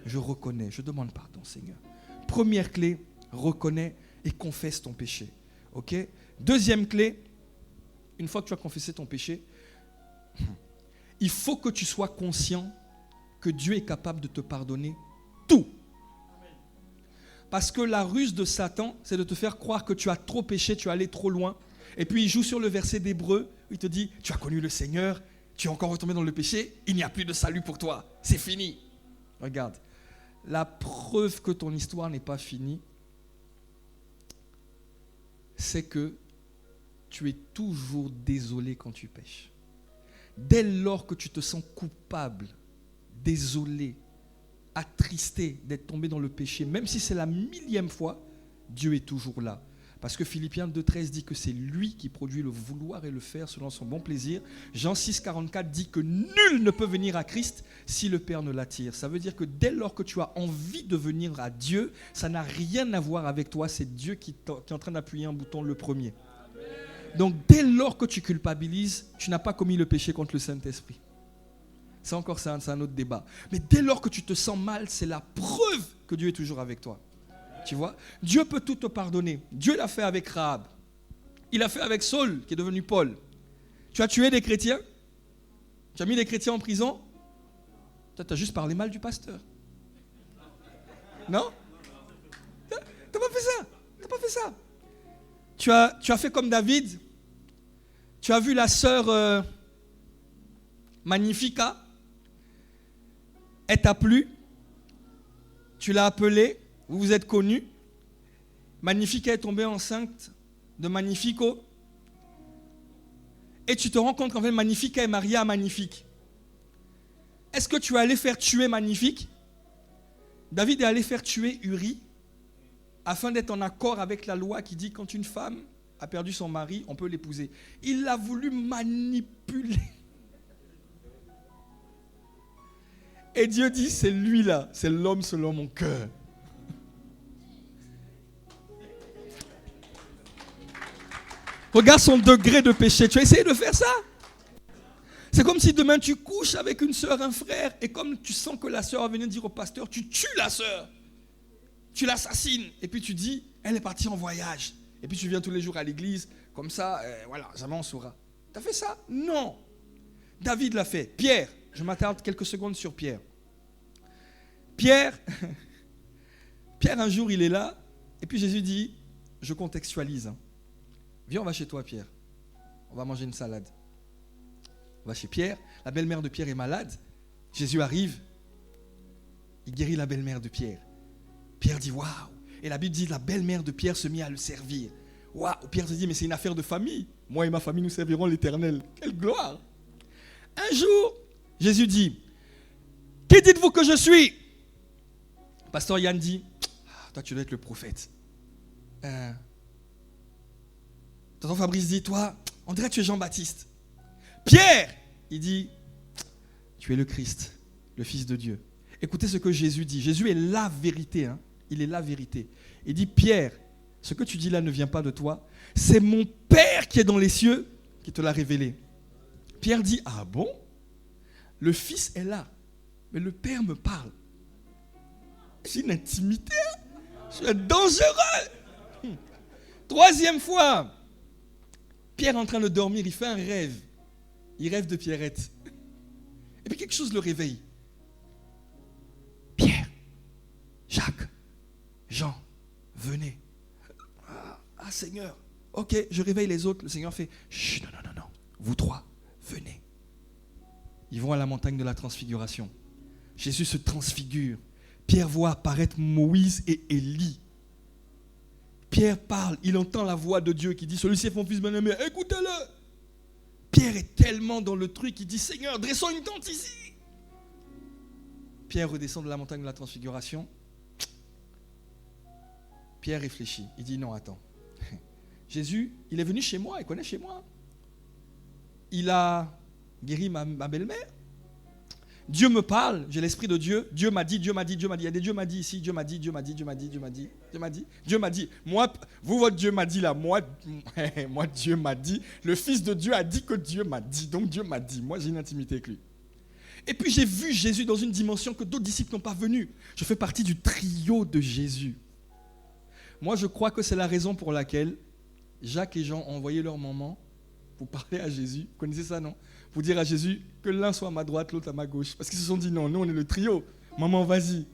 Je reconnais, je demande pardon Seigneur. Première clé, reconnais et confesse ton péché. Ok ? Deuxième clé, une fois que tu as confessé ton péché, il faut que tu sois conscient que Dieu est capable de te pardonner tout. Parce que la ruse de Satan, c'est de te faire croire que tu as trop péché, tu es allé trop loin. Et puis il joue sur le verset d'Hébreux, où il te dit, tu as connu le Seigneur, tu es encore retombé dans le péché, il n'y a plus de salut pour toi, c'est fini. Regarde, la preuve que ton histoire n'est pas finie, c'est que tu es toujours désolé quand tu pêches. Dès lors que tu te sens coupable, désolé, attristé d'être tombé dans le péché, même si c'est la 1000e fois, Dieu est toujours là. Parce que Philippiens 2,13 dit que c'est lui qui produit le vouloir et le faire selon son bon plaisir. Jean 6,44 dit que nul ne peut venir à Christ si le Père ne l'attire. Ça veut dire que dès lors que tu as envie de venir à Dieu, ça n'a rien à voir avec toi. C'est Dieu qui est en train d'appuyer un bouton le premier. Donc dès lors que tu culpabilises, tu n'as pas commis le péché contre le Saint-Esprit. C'est encore ça, c'est un autre débat. Mais dès lors que tu te sens mal, c'est la preuve que Dieu est toujours avec toi. Tu vois, Dieu peut tout te pardonner. Dieu l'a fait avec Rahab. Il l'a fait avec Saul, qui est devenu Paul. Tu as tué des chrétiens? Tu as mis des chrétiens en prison? Tu as juste parlé mal du pasteur. Non? Tu n'as pas fait ça. Tu n'as pas fait ça. Tu as fait comme David. Tu as vu la sœur Magnifica. Elle t'a plu. Tu l'as appelée. Vous vous êtes connus. Magnifica est tombée enceinte de Magnifico. Et tu te rends compte qu'en fait Magnifica est mariée à Magnifique. Est-ce que tu es allé faire tuer Magnifique? David est allé faire tuer Uri afin d'être en accord avec la loi qui dit que quand une femme a perdu son mari, on peut l'épouser. Il l'a voulu manipuler. Et Dieu dit, c'est lui là, c'est l'homme selon mon cœur. Regarde son degré de péché. Tu as essayé de faire ça? C'est comme si demain tu couches avec une soeur, un frère, et comme tu sens que la soeur va venir dire au pasteur, tu tues la soeur. Tu l'assassines. Et puis tu dis, elle est partie en voyage. Et puis tu viens tous les jours à l'église. Comme ça, voilà, jamais on saura. Tu as fait ça? Non. David l'a fait. Pierre, je m'attarde quelques secondes sur Pierre. Pierre, un jour, il est là. Et puis Jésus dit, je contextualise. Viens, on va chez toi, Pierre. On va manger une salade. On va chez Pierre. La belle-mère de Pierre est malade. Jésus arrive. Il guérit la belle-mère de Pierre. Pierre dit, waouh. Et la Bible dit, la belle-mère de Pierre se mit à le servir. Waouh. Pierre se dit, mais c'est une affaire de famille. Moi et ma famille, nous servirons l'Éternel. Quelle gloire. Un jour, Jésus dit, qui dites-vous que je suis? Pasteur Yann dit, toi, tu dois être le prophète. Tonton Fabrice dit, toi, on dirait que tu es Jean-Baptiste. Pierre, il dit, tu es le Christ, le Fils de Dieu. Écoutez ce que Jésus dit. Jésus est la vérité. Hein. Il est la vérité. Il dit, Pierre, ce que tu dis là ne vient pas de toi. C'est mon Père qui est dans les cieux qui te l'a révélé. Pierre dit, ah bon? Le Fils est là, mais le Père me parle. J'ai une intimité. Je suis dangereux. Troisième fois. Pierre est en train de dormir, il fait un rêve. Il rêve de Pierrette. Et puis quelque chose le réveille. Pierre, Jacques, Jean, venez. Ah Seigneur, ok, je réveille les autres. Le Seigneur fait, chut, non, vous trois, venez. Ils vont à la montagne de la transfiguration. Jésus se transfigure. Pierre voit apparaître Moïse et Élie. Pierre parle, il entend la voix de Dieu qui dit, celui-ci est mon fils bien-aimé, écoutez-le. Pierre est tellement dans le truc, il dit, Seigneur, dressons une tente ici. Pierre redescend de la montagne de la transfiguration. Pierre réfléchit, il dit, non, attends. Jésus, il est venu chez moi, il connaît chez moi. Il a guéri ma belle-mère. Dieu me parle, j'ai l'esprit de Dieu. Dieu m'a dit. Il y a des Dieu m'a dit ici. Dieu m'a dit. Moi, vous, votre Dieu m'a dit là. Moi, Dieu m'a dit. Le Fils de Dieu a dit que Dieu m'a dit. Donc Dieu m'a dit. Moi, j'ai une intimité avec lui. Et puis j'ai vu Jésus dans une dimension que d'autres disciples n'ont pas venue. Je fais partie du trio de Jésus. Moi, je crois que c'est la raison pour laquelle Jacques et Jean ont envoyé leur maman pour parler à Jésus. Vous connaissez ça, non? Pour dire à Jésus que l'un soit à ma droite, l'autre à ma gauche. Parce qu'ils se sont dit, non, nous on est le trio. Maman, vas-y.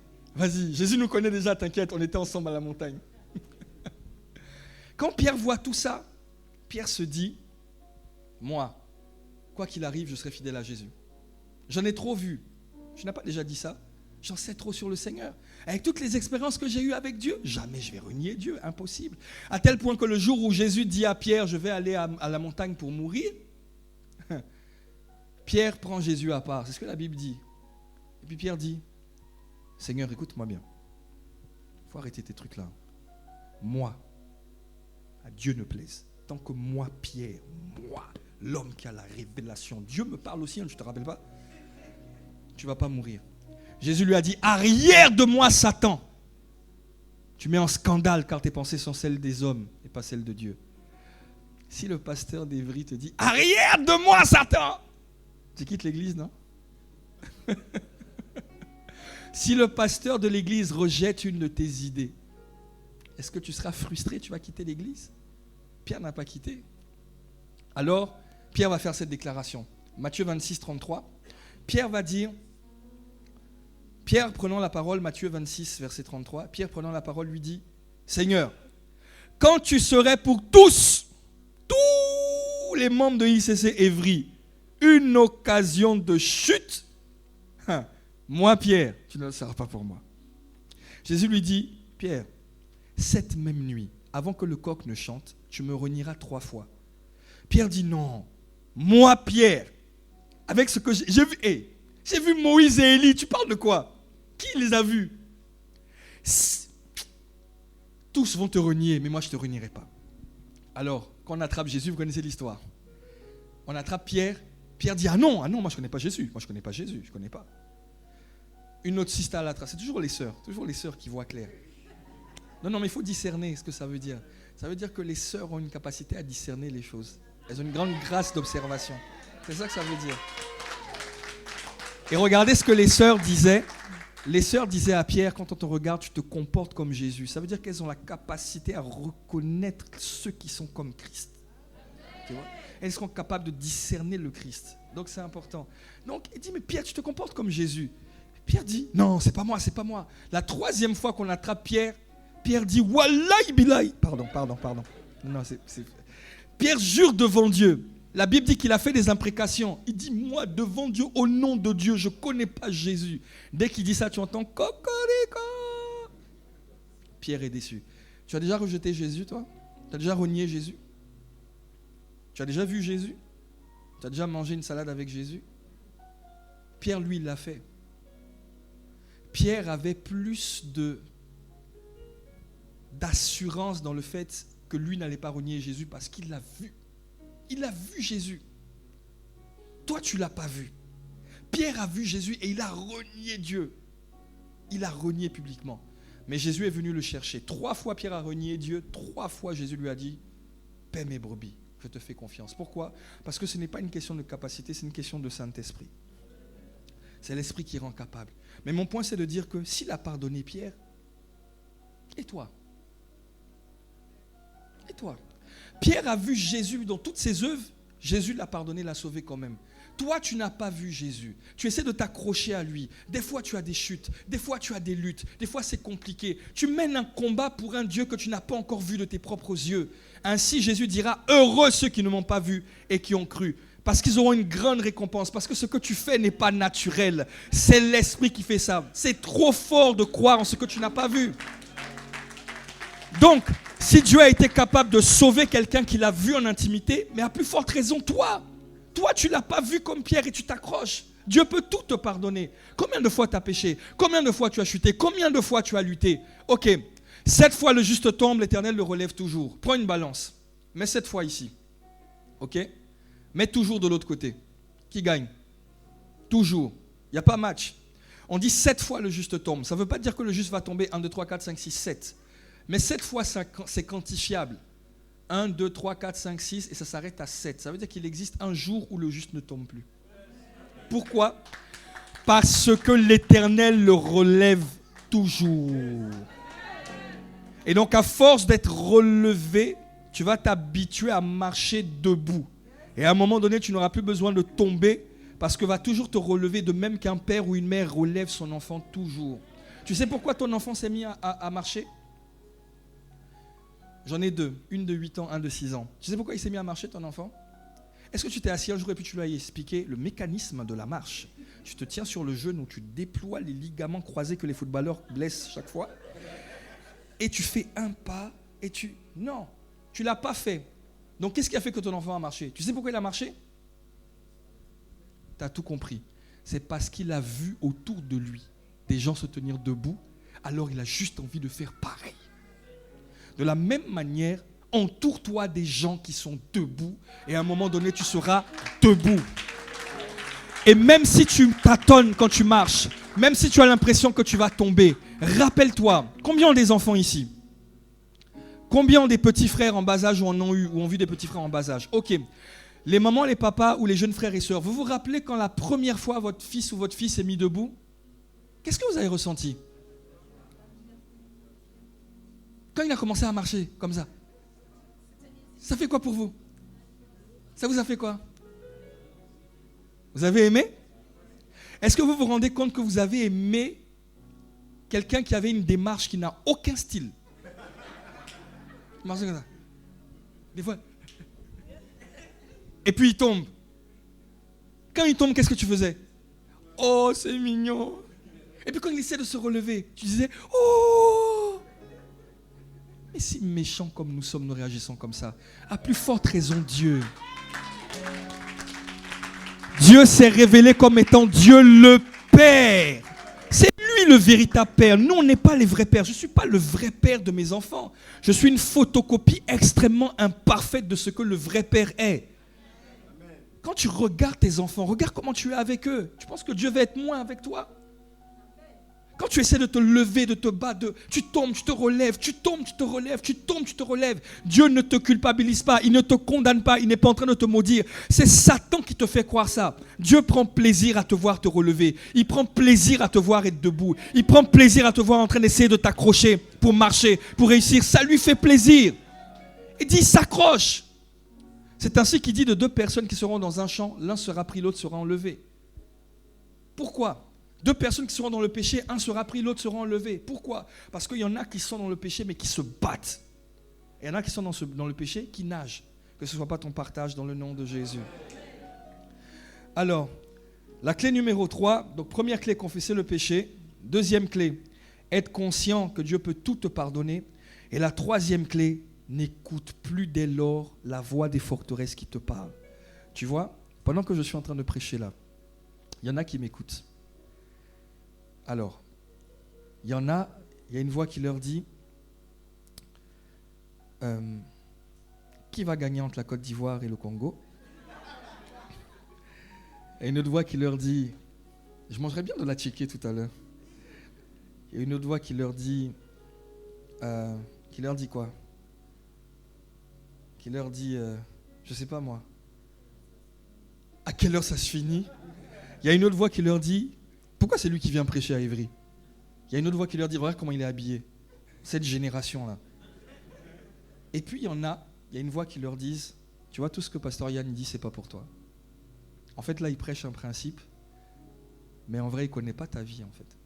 Jésus nous connaît déjà, t'inquiète, on était ensemble à la montagne. Quand Pierre voit tout ça, Pierre se dit, moi, quoi qu'il arrive, je serai fidèle à Jésus. J'en ai trop vu. Je n'ai pas déjà dit ça? J'en sais trop sur le Seigneur. Avec toutes les expériences que j'ai eues avec Dieu, jamais je vais renier Dieu, impossible. À tel point que le jour où Jésus dit à Pierre, je vais aller à la montagne pour mourir, Pierre prend Jésus à part. C'est ce que la Bible dit. Et puis Pierre dit, Seigneur, écoute-moi bien. Il faut arrêter tes trucs là. Moi, à Dieu ne plaise. Tant que moi, Pierre, moi, l'homme qui a la révélation, Dieu me parle aussi, hein, je ne te rappelle pas, tu ne vas pas mourir. Jésus lui a dit, arrière de moi, Satan. Tu mets en scandale car tes pensées sont celles des hommes et pas celles de Dieu. Si le pasteur d'Évry te dit, arrière de moi, Satan, tu quittes l'église, non? Si le pasteur de l'église rejette une de tes idées, est-ce que tu seras frustré, tu vas quitter l'église? Pierre n'a pas quitté. Alors, Pierre va faire cette déclaration. Matthieu 26, 33. Pierre va dire, Pierre prenant la parole, Matthieu 26, verset 33, Pierre prenant la parole lui dit, Seigneur, quand tu serais pour tous les membres de ICC Évry, une occasion de chute, moi Pierre, tu ne le seras pas pour moi. Jésus lui dit, Pierre, cette même nuit, avant que le coq ne chante, tu me renieras 3 fois. Pierre dit, non, moi Pierre, avec ce que j'ai vu, j'ai vu Moïse et Élie, tu parles de quoi? Qui les a vus? Tous vont te renier, mais moi je ne te renierai pas. Alors, quand on attrape Jésus, vous connaissez l'histoire. On attrape Pierre. Pierre dit, ah non, moi je ne connais pas Jésus. Moi je ne connais pas Jésus, je ne connais pas. Une autre sista à la trace. C'est toujours les sœurs qui voient clair. Non, mais il faut discerner ce que ça veut dire. Ça veut dire que les sœurs ont une capacité à discerner les choses. Elles ont une grande grâce d'observation. C'est ça que ça veut dire. Et regardez ce que les sœurs disaient. Les sœurs disaient à Pierre, quand on te regarde, tu te comportes comme Jésus. Ça veut dire qu'elles ont la capacité à reconnaître ceux qui sont comme Christ. Tu vois? Elles seront capables de discerner le Christ. Donc c'est important. Donc il dit, mais Pierre, tu te comportes comme Jésus. Pierre dit, non, c'est pas moi. La 3e fois qu'on attrape Pierre, Pierre dit, wallahi billahi. Pardon. Non, Pierre jure devant Dieu. La Bible dit qu'il a fait des imprécations. Il dit, moi, devant Dieu, au nom de Dieu, je ne connais pas Jésus. Dès qu'il dit ça, tu entends cocorico. Pierre est déçu. Tu as déjà rejeté Jésus, toi? Tu as déjà renié Jésus? Tu as déjà vu Jésus? Tu as déjà mangé une salade avec Jésus? Pierre, lui, il l'a fait. Pierre avait plus d'assurance dans le fait que lui n'allait pas renier Jésus parce qu'il l'a vu. Il a vu Jésus. Toi, tu ne l'as pas vu. Pierre a vu Jésus et il a renié Dieu. Il a renié publiquement. Mais Jésus est venu le chercher. 3 fois Pierre a renié Dieu. 3 fois Jésus lui a dit, paie mes brebis, je te fais confiance. Pourquoi? Parce que ce n'est pas une question de capacité, c'est une question de Saint-Esprit. C'est l'Esprit qui rend capable. Mais mon point, c'est de dire que s'il a pardonné Pierre, et toi? Et toi? Pierre a vu Jésus dans toutes ses œuvres. Jésus l'a pardonné, l'a sauvé quand même. Toi, tu n'as pas vu Jésus. Tu essaies de t'accrocher à lui. Des fois, tu as des chutes. Des fois, tu as des luttes. Des fois, c'est compliqué. Tu mènes un combat pour un Dieu que tu n'as pas encore vu de tes propres yeux. Ainsi, Jésus dira, heureux ceux qui ne m'ont pas vu et qui ont cru. Parce qu'ils auront une grande récompense. Parce que ce que tu fais n'est pas naturel. C'est l'Esprit qui fait ça. C'est trop fort de croire en ce que tu n'as pas vu. Donc, si Dieu a été capable de sauver quelqu'un qu'il a vu en intimité, mais à plus forte raison, toi, tu ne l'as pas vu comme Pierre et tu t'accroches. Dieu peut tout te pardonner. Combien de fois tu as péché? Combien de fois tu as chuté? Combien de fois tu as lutté? Ok, 7 fois le juste tombe, l'Éternel le relève toujours. Prends une balance, mets 7 fois ici. Ok, mets toujours de l'autre côté. Qui gagne? Toujours. Il n'y a pas match. On dit 7 fois le juste tombe. Ça ne veut pas dire que le juste va tomber 1, 2, 3, 4, 5, 6, 7. Mais 7 fois, c'est quantifiable. 1, 2, 3, 4, 5, 6, et ça s'arrête à 7. Ça veut dire qu'il existe un jour où le juste ne tombe plus. Pourquoi? Parce que l'Éternel le relève toujours. Et donc, à force d'être relevé, tu vas t'habituer à marcher debout. Et à un moment donné, tu n'auras plus besoin de tomber, parce que va toujours te relever, de même qu'un père ou une mère relève son enfant toujours. Tu sais pourquoi ton enfant s'est mis à marcher? J'en ai 2, une de 8 ans, un de 6 ans. Tu sais pourquoi il s'est mis à marcher, ton enfant? Est-ce que tu t'es assis un jour et puis tu lui as expliqué le mécanisme de la marche? tu te tiens sur le genou, tu déploies les ligaments croisés que les footballeurs blessent chaque fois, et tu fais un pas, et tu... Non, tu ne l'as pas fait. Donc qu'est-ce qui a fait que ton enfant a marché? Tu sais pourquoi il a marché? Tu as tout compris. C'est parce qu'il a vu autour de lui des gens se tenir debout, alors il a juste envie de faire pareil. De la même manière, entoure-toi des gens qui sont debout et à un moment donné, tu seras debout. Et même si tu tâtonnes quand tu marches, même si tu as l'impression que tu vas tomber, rappelle-toi, combien ont des enfants ici? Combien ont des petits frères en bas âge ou en ont eu ou ont vu des petits frères en bas âge? Ok. Les mamans, les papas ou les jeunes frères et sœurs, vous vous rappelez quand la première fois votre fils ou votre fille s'est mis debout? Qu'est-ce que vous avez ressenti? Quand il a commencé à marcher comme ça, ça fait quoi pour vous? Ça vous a fait quoi? Vous avez aimé? Est-ce que vous vous rendez compte que vous avez aimé quelqu'un qui avait une démarche qui n'a aucun style? Marcher comme ça. Des fois. Et puis il tombe. Quand il tombe, qu'est-ce que tu faisais? Oh, c'est mignon. Et puis quand il essaie de se relever, tu disais, oh. Mais si méchants comme nous sommes, nous réagissons comme ça. À plus forte raison, Dieu. Dieu s'est révélé comme étant Dieu le Père. C'est lui le véritable Père. Nous, on n'est pas les vrais pères. Je ne suis pas le vrai père de mes enfants. Je suis une photocopie extrêmement imparfaite de ce que le vrai Père est. Quand tu regardes tes enfants, regarde comment tu es avec eux. Tu penses que Dieu va être moins avec toi? Quand tu essaies de te lever, de te battre, tu tombes, tu te relèves, tu tombes, tu te relèves, tu tombes, tu te relèves. Dieu ne te culpabilise pas, il ne te condamne pas, il n'est pas en train de te maudire. C'est Satan qui te fait croire ça. Dieu prend plaisir à te voir te relever. Il prend plaisir à te voir être debout. Il prend plaisir à te voir en train d'essayer de t'accrocher pour marcher, pour réussir. Ça lui fait plaisir. Il dit, s'accroche. C'est ainsi qu'il dit de deux personnes qui seront dans un champ, l'un sera pris, l'autre sera enlevé. Pourquoi? Deux personnes qui seront dans le péché, un sera pris, l'autre sera enlevé. Pourquoi? Parce qu'il y en a qui sont dans le péché mais qui se battent. Et il y en a qui sont dans le péché qui nagent. Que ce ne soit pas ton partage dans le nom de Jésus. Alors, la clé numéro 3, donc première clé, confesser le péché. Deuxième clé, être conscient que Dieu peut tout te pardonner. Et la troisième clé, n'écoute plus dès lors la voix des forteresses qui te parlent. Tu vois, pendant que je suis en train de prêcher là, il y en a qui m'écoutent. Alors, il y a une voix qui leur dit qui va gagner entre la Côte d'Ivoire et le Congo? Et une autre voix qui leur dit je mangerais bien de la tchéké tout à l'heure. Il y a une autre voix qui leur dit quoi? Qui leur dit je sais pas moi, à quelle heure ça se finit? Il y a une autre voix qui leur dit pourquoi c'est lui qui vient prêcher à Évry? Il y a une autre voix qui leur dit regarde comment il est habillé. Cette génération-là. Et puis il y a une voix qui leur dit tu vois tout ce que Pasteur Yann dit, c'est pas pour toi. En fait là il prêche un principe, mais en vrai il ne connaît pas ta vie en fait.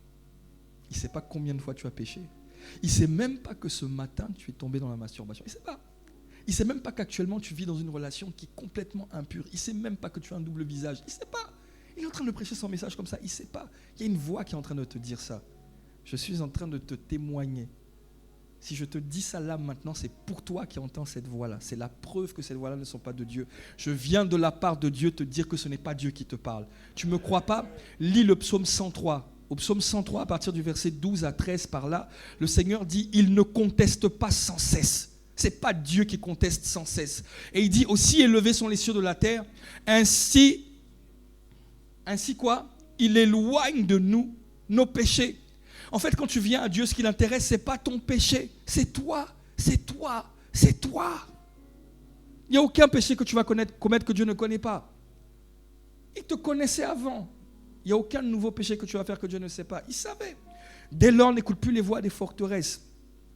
Il ne sait pas combien de fois tu as péché. Il ne sait même pas que ce matin tu es tombé dans la masturbation. Il ne sait pas. Il ne sait même pas qu'actuellement tu vis dans une relation qui est complètement impure. Il ne sait même pas que tu as un double visage. Il ne sait pas. Il est en train de prêcher son message comme ça, il ne sait pas. Il y a une voix qui est en train de te dire ça. Je suis en train de te témoigner. Si je te dis ça là maintenant, c'est pour toi qui entends cette voix-là. C'est la preuve que cette voix-là ne sont pas de Dieu. Je viens de la part de Dieu te dire que ce n'est pas Dieu qui te parle. Tu ne me crois pas? Lis le psaume 103. Au psaume 103, à partir du verset 12 à 13 par là, le Seigneur dit « Il ne conteste pas sans cesse ». Ce n'est pas Dieu qui conteste sans cesse. Et il dit « Aussi élevés sont les cieux de la terre, ainsi quoi? Il éloigne de nous nos péchés. » En fait, quand tu viens à Dieu, ce qui l'intéresse, ce n'est pas ton péché. C'est toi, c'est toi, c'est toi. Il n'y a aucun péché que tu vas commettre que Dieu ne connaît pas. Il te connaissait avant. Il n'y a aucun nouveau péché que tu vas faire que Dieu ne sait pas. Il savait. Dès lors, n'écoute plus les voix des forteresses.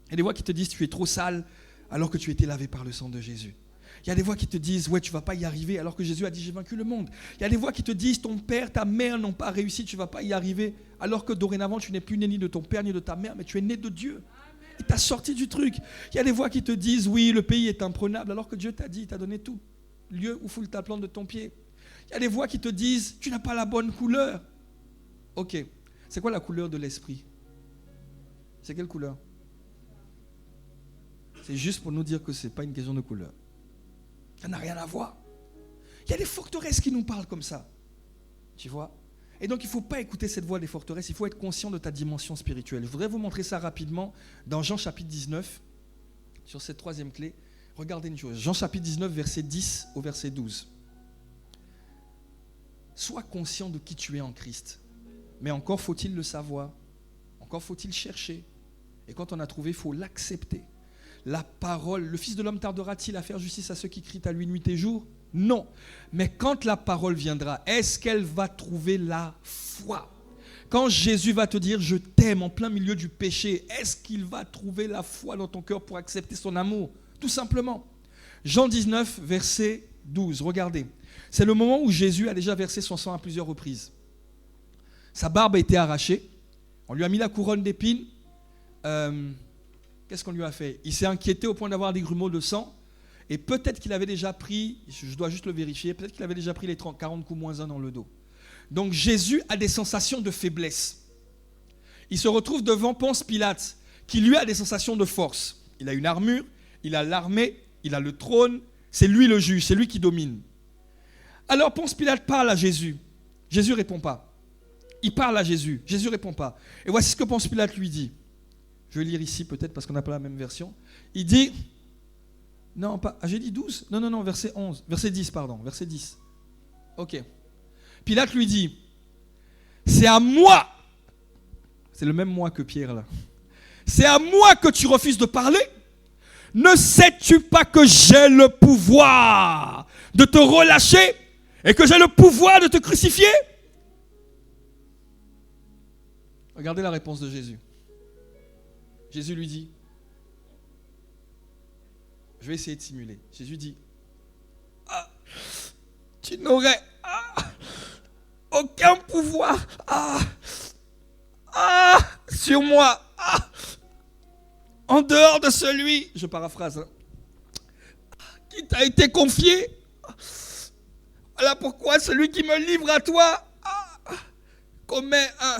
Il y a des voix qui te disent tu es trop sale alors que tu étais lavé par le sang de Jésus. Il y a des voix qui te disent ouais, tu ne vas pas y arriver alors que Jésus a dit j'ai vaincu le monde. Il y a des voix qui te disent ton père, ta mère n'ont pas réussi, tu ne vas pas y arriver alors que dorénavant tu n'es plus né ni de ton père ni de ta mère, mais tu es né de Dieu. Il t'a sorti du truc. Il y a des voix qui te disent oui, le pays est imprenable alors que Dieu t'a dit, il t'a donné tout. Lieu où foule ta plante de ton pied. Il y a des voix qui te disent tu n'as pas la bonne couleur. Ok. C'est quoi la couleur de l'esprit? C'est quelle couleur? C'est juste pour nous dire que ce n'est pas une question de couleur. Ça n'a rien à voir. Il y a des forteresses qui nous parlent comme ça. Tu vois? Et donc il ne faut pas écouter cette voix des forteresses, il faut être conscient de ta dimension spirituelle. Je voudrais vous montrer ça rapidement dans Jean chapitre 19, sur cette troisième clé. Regardez une chose, Jean chapitre 19, verset 10 au verset 12. Sois conscient de qui tu es en Christ. Mais encore faut-il le savoir, encore faut-il chercher. Et quand on a trouvé, il faut l'accepter. La parole, le Fils de l'homme tardera-t-il à faire justice à ceux qui crient à lui nuit et jour? Non. Mais quand la parole viendra, est-ce qu'elle va trouver la foi? Quand Jésus va te dire « je t'aime » en plein milieu du péché, est-ce qu'il va trouver la foi dans ton cœur pour accepter son amour? Tout simplement. Jean 19, verset 12, regardez. C'est le moment où Jésus a déjà versé son sang à plusieurs reprises. Sa barbe a été arrachée. On lui a mis la couronne d'épines. Qu'est-ce qu'on lui a fait? Il s'est inquiété au point d'avoir des grumeaux de sang. Et peut-être qu'il avait déjà pris, je dois juste le vérifier, peut-être qu'il avait déjà pris les 40 coups moins 1 dans le dos. Donc Jésus a des sensations de faiblesse. Il se retrouve devant Ponce Pilate, qui lui a des sensations de force. Il a une armure, il a l'armée, il a le trône, c'est lui le juge, c'est lui qui domine. Alors Ponce Pilate parle à Jésus. Jésus ne répond pas. Il parle à Jésus. Jésus ne répond pas. Et voici ce que Ponce Pilate lui dit. Je vais lire ici peut-être parce qu'on n'a pas la même version. Il dit... Non, pas. J'ai dit 12? Non, verset 11. Verset 10, pardon. Verset 10. Ok. Pilate lui dit, c'est à moi. C'est le même moi que Pierre là. C'est à moi que tu refuses de parler? Ne sais-tu pas que j'ai le pouvoir de te relâcher et que j'ai le pouvoir de te crucifier? Regardez la réponse de Jésus. Jésus lui dit, je vais essayer de simuler. Jésus dit, tu n'aurais aucun pouvoir sur moi en dehors de celui, je paraphrase, qui t'a été confié. Voilà pourquoi celui qui me livre à toi commet un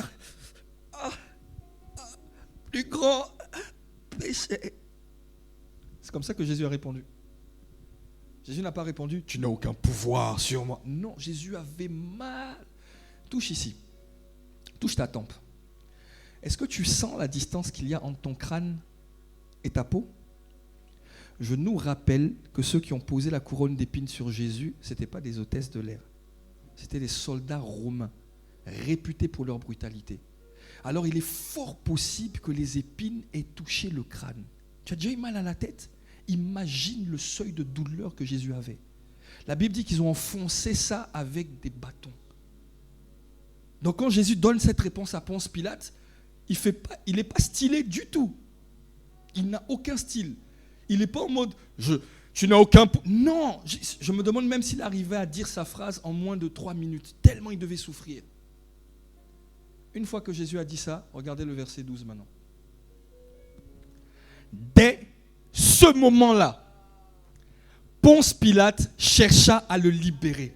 plus grand péché. C'est comme ça que Jésus a répondu. Jésus n'a pas répondu, tu n'as aucun pouvoir sur moi. Non, Jésus avait mal. Touche ici. Touche ta tempe. Est-ce que tu sens la distance qu'il y a entre ton crâne et ta peau? Je nous rappelle que ceux qui ont posé la couronne d'épines sur Jésus, ce n'étaient pas des hôtesses de l'air. C'était des soldats romains, réputés pour leur brutalité. Alors il est fort possible que les épines aient touché le crâne. Tu as déjà eu mal à la tête? Imagine le seuil de douleur que Jésus avait. La Bible dit qu'ils ont enfoncé ça avec des bâtons. Donc quand Jésus donne cette réponse à Ponce Pilate, il n'est pas stylé du tout. Il n'a aucun style. Il n'est pas en mode tu n'as aucun... Non, je me demande même s'il arrivait à dire sa phrase en moins de 3 minutes, tellement il devait souffrir. Une fois que Jésus a dit ça, regardez le verset 12 maintenant. Dès ce moment-là, Ponce Pilate chercha à le libérer.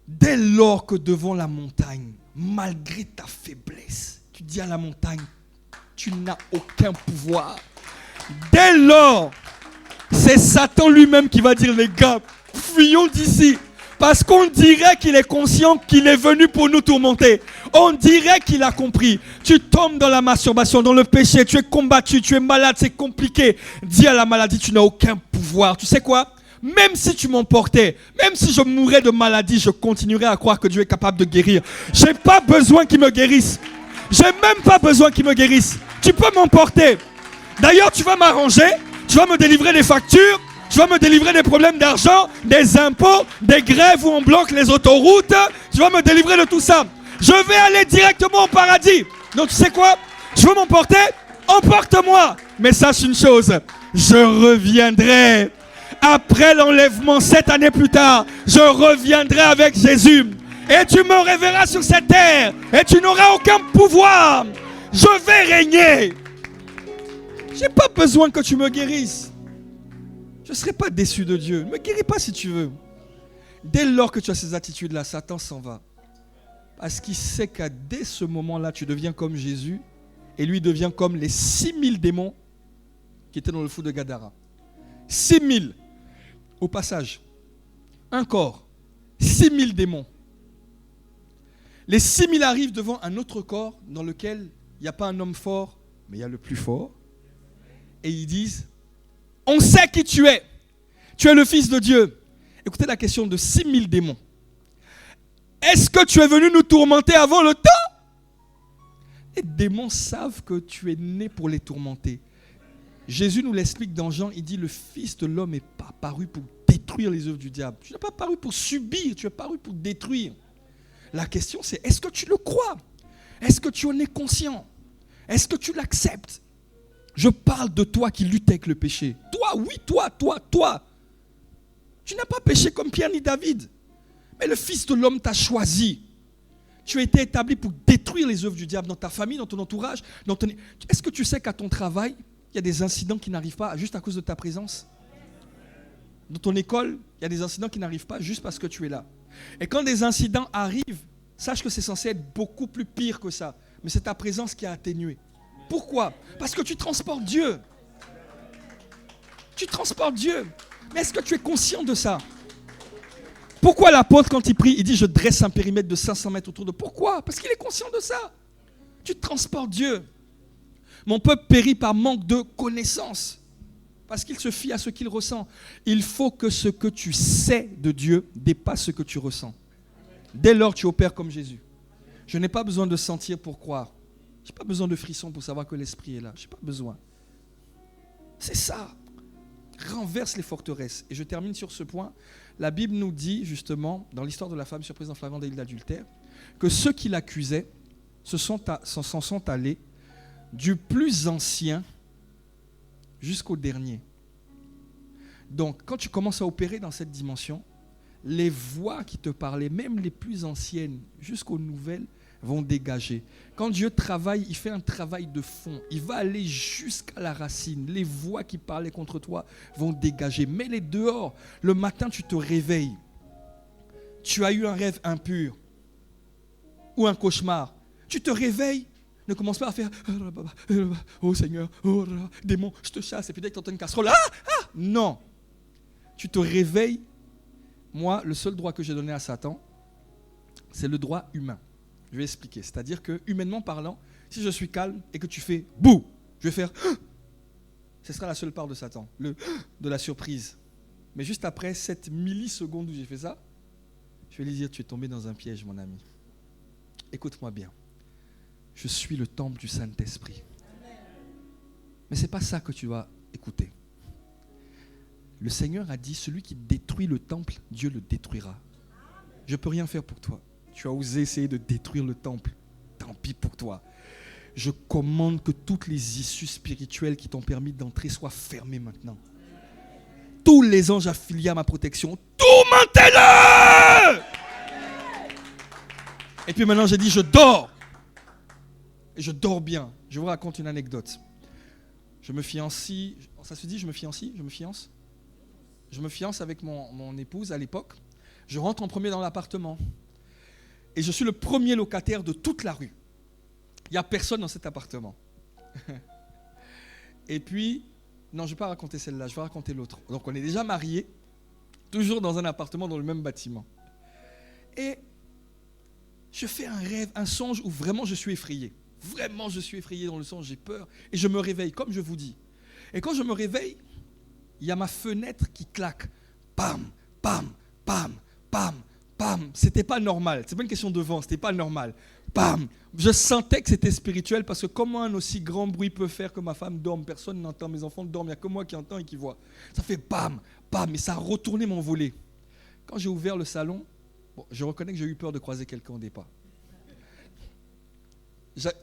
Dès lors que devant la montagne, malgré ta faiblesse, tu dis à la montagne, tu n'as aucun pouvoir. Dès lors, c'est Satan lui-même qui va dire, les gars, fuyons d'ici. Parce qu'on dirait qu'il est conscient qu'il est venu pour nous tourmenter. On dirait qu'il a compris. Tu tombes dans la masturbation, dans le péché, tu es combattu, tu es malade, c'est compliqué. Dis à la maladie, tu n'as aucun pouvoir. Tu sais quoi? Même si tu m'emportais, même si je mourais de maladie, je continuerai à croire que Dieu est capable de guérir. Je n'ai pas besoin qu'il me guérisse. Je n'ai même pas besoin qu'il me guérisse. Tu peux m'emporter. D'ailleurs, tu vas m'arranger, tu vas me délivrer des factures, tu vas me délivrer des problèmes d'argent, des impôts, des grèves où on bloque les autoroutes. Tu vas me délivrer de tout ça. Je vais aller directement au paradis. Donc tu sais quoi? Tu veux m'emporter? Emporte-moi. Mais sache une chose, je reviendrai. Après l'enlèvement, 7 années plus tard, je reviendrai avec Jésus. Et tu me reverras sur cette terre. Et tu n'auras aucun pouvoir. Je vais régner. Je n'ai pas besoin que tu me guérisses. Je ne serai pas déçu de Dieu. Ne me guéris pas si tu veux. Dès lors que tu as ces attitudes-là, Satan s'en va. Parce qu'il sait qu'à dès ce moment-là, tu deviens comme Jésus et lui devient comme les 6000 démons qui étaient dans le fou de Gadara. 6000. Au passage, un corps, 6000 démons. Les 6000 arrivent devant un autre corps dans lequel il n'y a pas un homme fort, mais il y a le plus fort. Et ils disent, on sait qui tu es. Tu es le Fils de Dieu. Écoutez la question de 6000 démons. Est-ce que tu es venu nous tourmenter avant le temps? Les démons savent que tu es né pour les tourmenter. Jésus nous l'explique dans Jean, il dit, le Fils de l'homme n'est pas paru pour détruire les œuvres du diable. Tu n'es pas paru pour subir, tu es paru pour détruire. La question c'est, est-ce que tu le crois? Est-ce que tu en es conscient? Est-ce que tu l'acceptes? Je parle de toi qui lutte avec le péché. Toi, oui, toi. Tu n'as pas péché comme Pierre ni David. Mais le Fils de l'homme t'a choisi. Tu as été établi pour détruire les œuvres du diable dans ta famille, dans ton entourage. Est-ce que tu sais qu'à ton travail, il y a des incidents qui n'arrivent pas juste à cause de ta présence? Dans ton école, il y a des incidents qui n'arrivent pas juste parce que tu es là. Et quand des incidents arrivent, sache que c'est censé être beaucoup plus pire que ça. Mais c'est ta présence qui a atténué. Pourquoi? Parce que tu transportes Dieu. Tu transportes Dieu. Mais est-ce que tu es conscient de ça? Pourquoi l'apôtre, quand il prie, il dit « Je dresse un périmètre de 500 mètres autour de... » Pourquoi? Parce qu'il est conscient de ça. Tu transportes Dieu. Mon peuple périt par manque de connaissance. Parce qu'il se fie à ce qu'il ressent. Il faut que ce que tu sais de Dieu dépasse ce que tu ressens. Dès lors, tu opères comme Jésus. Je n'ai pas besoin de sentir pour croire. Je n'ai pas besoin de frissons pour savoir que l'Esprit est là. Je n'ai pas besoin. C'est ça. Renverse les forteresses. Et je termine sur ce point. La Bible nous dit justement, dans l'histoire de la femme surprise en flagrant délit d'adultère, que ceux qui l'accusaient s'en sont allés du plus ancien jusqu'au dernier. Donc, quand tu commences à opérer dans cette dimension, les voix qui te parlaient, même les plus anciennes jusqu'aux nouvelles, vont dégager. Quand Dieu travaille, il fait un travail de fond. Il va aller jusqu'à la racine. Les voix qui parlaient contre toi vont dégager. Mets-les dehors. Le matin, tu te réveilles. Tu as eu un rêve impur ou un cauchemar. Tu te réveilles. Ne commence pas à faire « Oh Seigneur, oh démon, je te chasse. » Et puis dès que tu entends une casserole, non. Tu te réveilles. Moi, le seul droit que j'ai donné à Satan, c'est le droit humain. Je vais expliquer. C'est-à-dire que, humainement parlant, si je suis calme et que tu fais « bouh », je vais faire « ce sera la seule part de Satan, de la surprise. » Mais juste après 7 millisecondes où j'ai fait ça, je vais lui dire « tu es tombé dans un piège, mon ami. Écoute-moi bien. Je suis le temple du Saint-Esprit. » Mais ce n'est pas ça que tu dois écouter. Le Seigneur a dit, celui qui détruit le temple, Dieu le détruira. Je ne peux rien faire pour toi. Tu as osé essayer de détruire le temple. Tant pis pour toi. Je commande que toutes les issues spirituelles qui t'ont permis d'entrer soient fermées maintenant. Tous les anges affiliés à ma protection, tourmentez-le! Et puis maintenant j'ai dit, je dors. Et je dors bien. Je vous raconte une anecdote. Je me fiancie. Ça se dit, je me fiancie? Je me fiance? Je me fiance avec mon épouse à l'époque. Je rentre en premier dans l'appartement. Et je suis le premier locataire de toute la rue. Il n'y a personne dans cet appartement. Et puis, non, je ne vais pas raconter celle-là, je vais raconter l'autre. Donc on est déjà mariés, toujours dans un appartement dans le même bâtiment. Et je fais un rêve, un songe où vraiment je suis effrayé. Vraiment je suis effrayé dans le songe, j'ai peur. Et je me réveille, comme je vous dis. Et quand je me réveille, il y a ma fenêtre qui claque. Pam, pam, pam, pam. Pam, c'était pas normal. C'est pas une question de vent, c'était pas normal. Pam, je sentais que c'était spirituel parce que comment un aussi grand bruit peut faire que ma femme dorme? Personne n'entend, mes enfants dorment, il n'y a que moi qui entends et qui vois. Ça fait pam, pam, et ça a retourné mon volet. Quand j'ai ouvert le salon, je reconnais que j'ai eu peur de croiser quelqu'un au départ.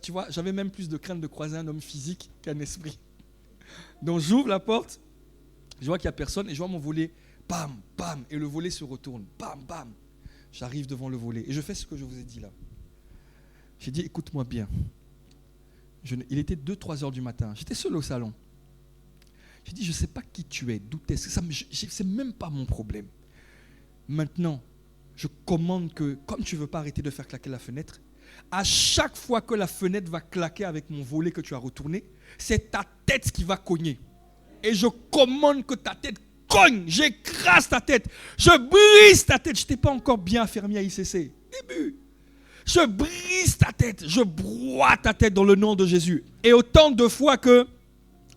Tu vois, j'avais même plus de crainte de croiser un homme physique qu'un esprit. Donc j'ouvre la porte, je vois qu'il n'y a personne et je vois mon volet, pam, pam, et le volet se retourne, pam, pam. J'arrive devant le volet et je fais ce que je vous ai dit là. J'ai dit, écoute-moi bien. Il était 2-3 heures du matin. J'étais seul au salon. J'ai dit, je ne sais pas qui tu es, d'où est-ce que ça, c'est même pas mon problème. Maintenant, je commande que, comme tu ne veux pas arrêter de faire claquer la fenêtre, à chaque fois que la fenêtre va claquer avec mon volet que tu as retourné, c'est ta tête qui va cogner. Et je commande que ta tête cogne, j'écrase ta tête, je brise ta tête. Je ne t'ai pas encore bien affermi à ICC. Début. Je brise ta tête, je broie ta tête dans le nom de Jésus. Et autant de fois que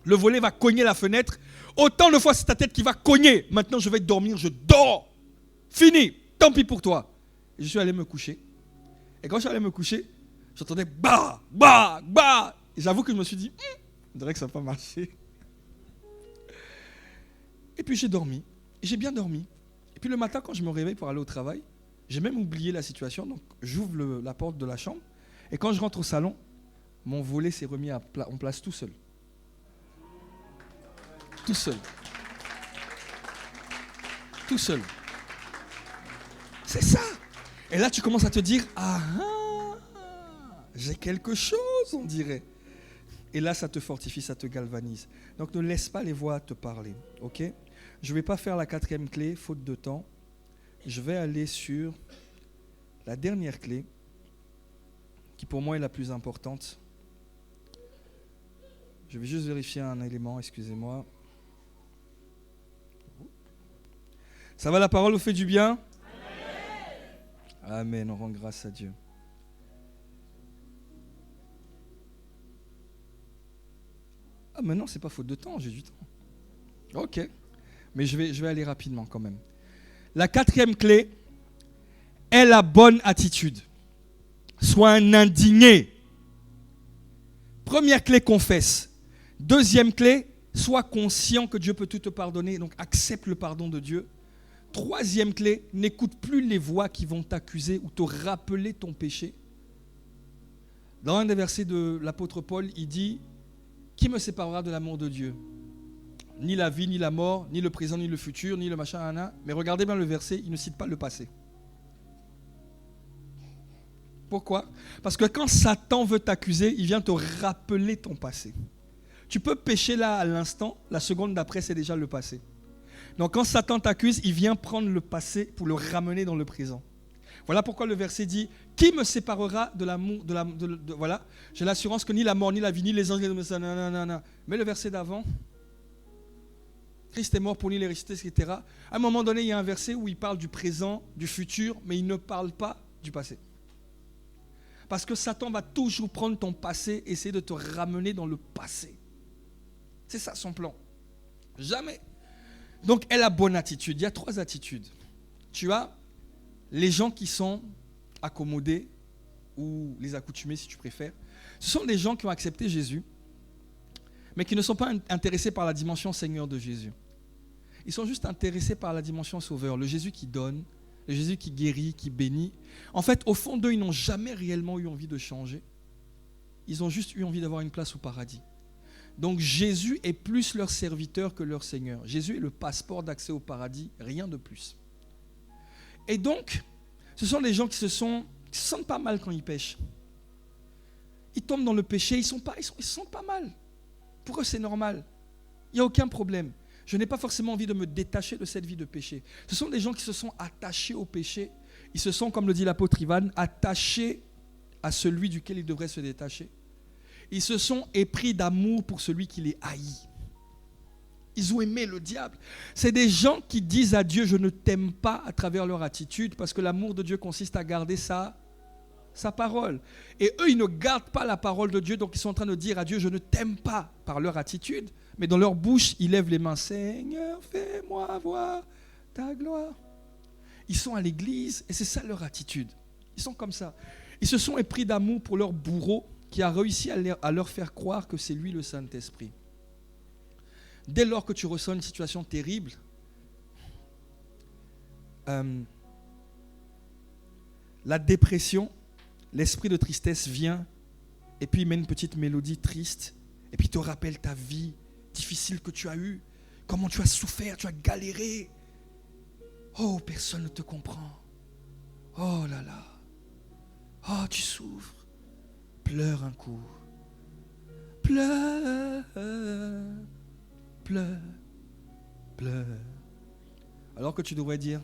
le volet va cogner la fenêtre, autant de fois c'est ta tête qui va cogner. Maintenant je vais dormir, je dors. Fini, tant pis pour toi. Et je suis allé me coucher. Et quand je suis allé me coucher, j'entendais bah, bah, bah. Et j'avoue que je me suis dit, on dirait que ça n'a pas marché. Et puis j'ai dormi. Et j'ai bien dormi. Et puis le matin, quand je me réveille pour aller au travail, j'ai même oublié la situation. Donc j'ouvre la porte de la chambre. Et quand je rentre au salon, mon volet s'est remis en place tout seul. Tout seul. Tout seul. C'est ça. Et là, tu commences à te dire, j'ai quelque chose, on dirait. Et là, ça te fortifie, ça te galvanise. Donc, ne laisse pas les voix te parler, ok? Je ne vais pas faire la 4e clé, faute de temps. Je vais aller sur la dernière clé, qui pour moi est la plus importante. Je vais juste vérifier un élément, excusez-moi. Ça va, la parole vous fait du bien? Amen, on rend grâce à Dieu. Ah, mais non, c'est pas faute de temps, j'ai du temps. Ok, mais je vais aller rapidement quand même. La 4e clé est la bonne attitude. Sois un indigné. Première clé, confesse. 2e clé, sois conscient que Dieu peut tout te pardonner, donc accepte le pardon de Dieu. 3e clé, n'écoute plus les voix qui vont t'accuser ou te rappeler ton péché. Dans un des versets de l'apôtre Paul, il dit « Qui me séparera de l'amour de Dieu ? Ni la vie, ni la mort, ni le présent, ni le futur, ni le machin, ». Mais regardez bien le verset, il ne cite pas le passé. Pourquoi ? Parce que quand Satan veut t'accuser, il vient te rappeler ton passé. Tu peux pécher là à l'instant, la seconde d'après, c'est déjà le passé. Donc quand Satan t'accuse, il vient prendre le passé pour le ramener dans le présent. Voilà pourquoi le verset dit « Qui me séparera de l'amour voilà, j'ai l'assurance que ni la mort, ni la vie, ni les anges, mais le verset d'avant, Christ est mort pour nous, il est ressuscité, etc. À un moment donné, il y a un verset où il parle du présent, du futur, mais il ne parle pas du passé. Parce que Satan va toujours prendre ton passé, essayer de te ramener dans le passé. C'est ça son plan. Jamais. Donc, aie la bonne attitude. Il y a 3 attitudes. Tu as les gens qui sont accommodés ou les accoutumés, si tu préfères. Ce sont des gens qui ont accepté Jésus, mais qui ne sont pas intéressés par la dimension Seigneur de Jésus. Ils sont juste intéressés par la dimension Sauveur, le Jésus qui donne, le Jésus qui guérit, qui bénit. En fait, au fond d'eux, ils n'ont jamais réellement eu envie de changer. Ils ont juste eu envie d'avoir une place au paradis. Donc Jésus est plus leur serviteur que leur Seigneur. Jésus est le passeport d'accès au paradis, rien de plus. Et donc, ce sont des gens qui se sentent pas mal quand ils pêchent. Ils tombent dans le péché, ils se sentent pas mal. Pour eux, c'est normal. Il n'y a aucun problème. Je n'ai pas forcément envie de me détacher de cette vie de péché. Ce sont des gens qui se sont attachés au péché. Ils se sont, comme le dit l'apôtre Ivan, attachés à celui duquel ils devraient se détacher. Ils se sont épris d'amour pour celui qui les haït. Ils ont aimé le diable. C'est des gens qui disent à Dieu, je ne t'aime pas à travers leur attitude, parce que l'amour de Dieu consiste à garder sa parole. Et eux, ils ne gardent pas la parole de Dieu, donc ils sont en train de dire à Dieu, je ne t'aime pas par leur attitude, mais dans leur bouche, ils lèvent les mains, Seigneur, fais-moi voir ta gloire. Ils sont à l'église et c'est ça leur attitude. Ils sont comme ça. Ils se sont épris d'amour pour leur bourreau qui a réussi à leur faire croire que c'est lui le Saint-Esprit. Dès lors que tu ressens une situation terrible, la dépression, l'esprit de tristesse vient et puis il met une petite mélodie triste et puis il te rappelle ta vie difficile que tu as eue, comment tu as souffert, tu as galéré. Oh, personne ne te comprend. Oh là là. Oh, tu souffres. Pleure un coup. Pleure. Pleure. Pleure. Alors que tu devrais dire,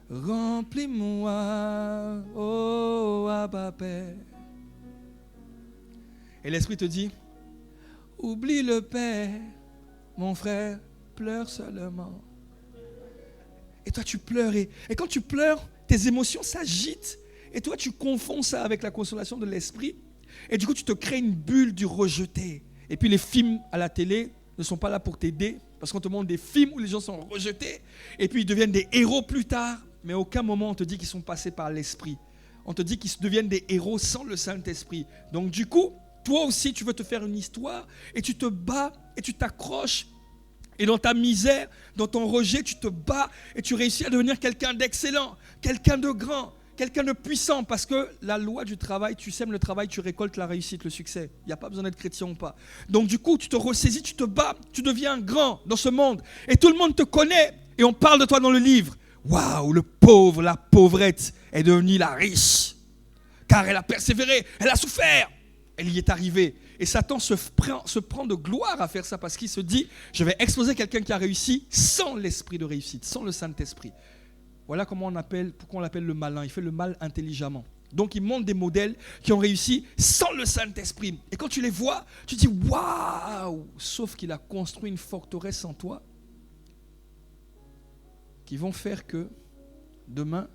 Remplis-moi, oh Abba Père. Et l'Esprit te dit, oublie le Père, mon frère, pleure seulement. Et toi tu pleures, et quand tu pleures, tes émotions s'agitent, et toi tu confonds ça avec la consolation de l'Esprit, et du coup tu te crées une bulle du rejeté. Et puis les films à la télé ne sont pas là pour t'aider, parce qu'on te montre des films où les gens sont rejetés, et puis ils deviennent des héros plus tard, mais à aucun moment on te dit qu'ils sont passés par l'Esprit. On te dit qu'ils deviennent des héros sans le Saint-Esprit. Donc du coup, toi aussi tu veux te faire une histoire, et tu te bats, et tu t'accroches, et dans ta misère, dans ton rejet, tu te bats, et tu réussis à devenir quelqu'un d'excellent, quelqu'un de grand, quelqu'un de puissant, parce que la loi du travail, tu sèmes le travail, tu récoltes la réussite, le succès. Il n'y a pas besoin d'être chrétien ou pas. Donc du coup, tu te ressaisis, tu te bats, tu deviens grand dans ce monde. Et tout le monde te connaît, et on parle de toi dans le livre. Waouh, le pauvre, la pauvrette est devenue la riche. Car elle a persévéré, elle a souffert, elle y est arrivée. Et Satan se prend de gloire à faire ça, parce qu'il se dit, je vais exposer quelqu'un qui a réussi sans l'esprit de réussite, sans le Saint-Esprit. Voilà pourquoi on l'appelle le malin. Il fait le mal intelligemment. Donc il montre des modèles qui ont réussi sans le Saint-Esprit. Et quand tu les vois, tu te dis waouh! Sauf qu'il a construit une forteresse en toi qui vont faire que demain,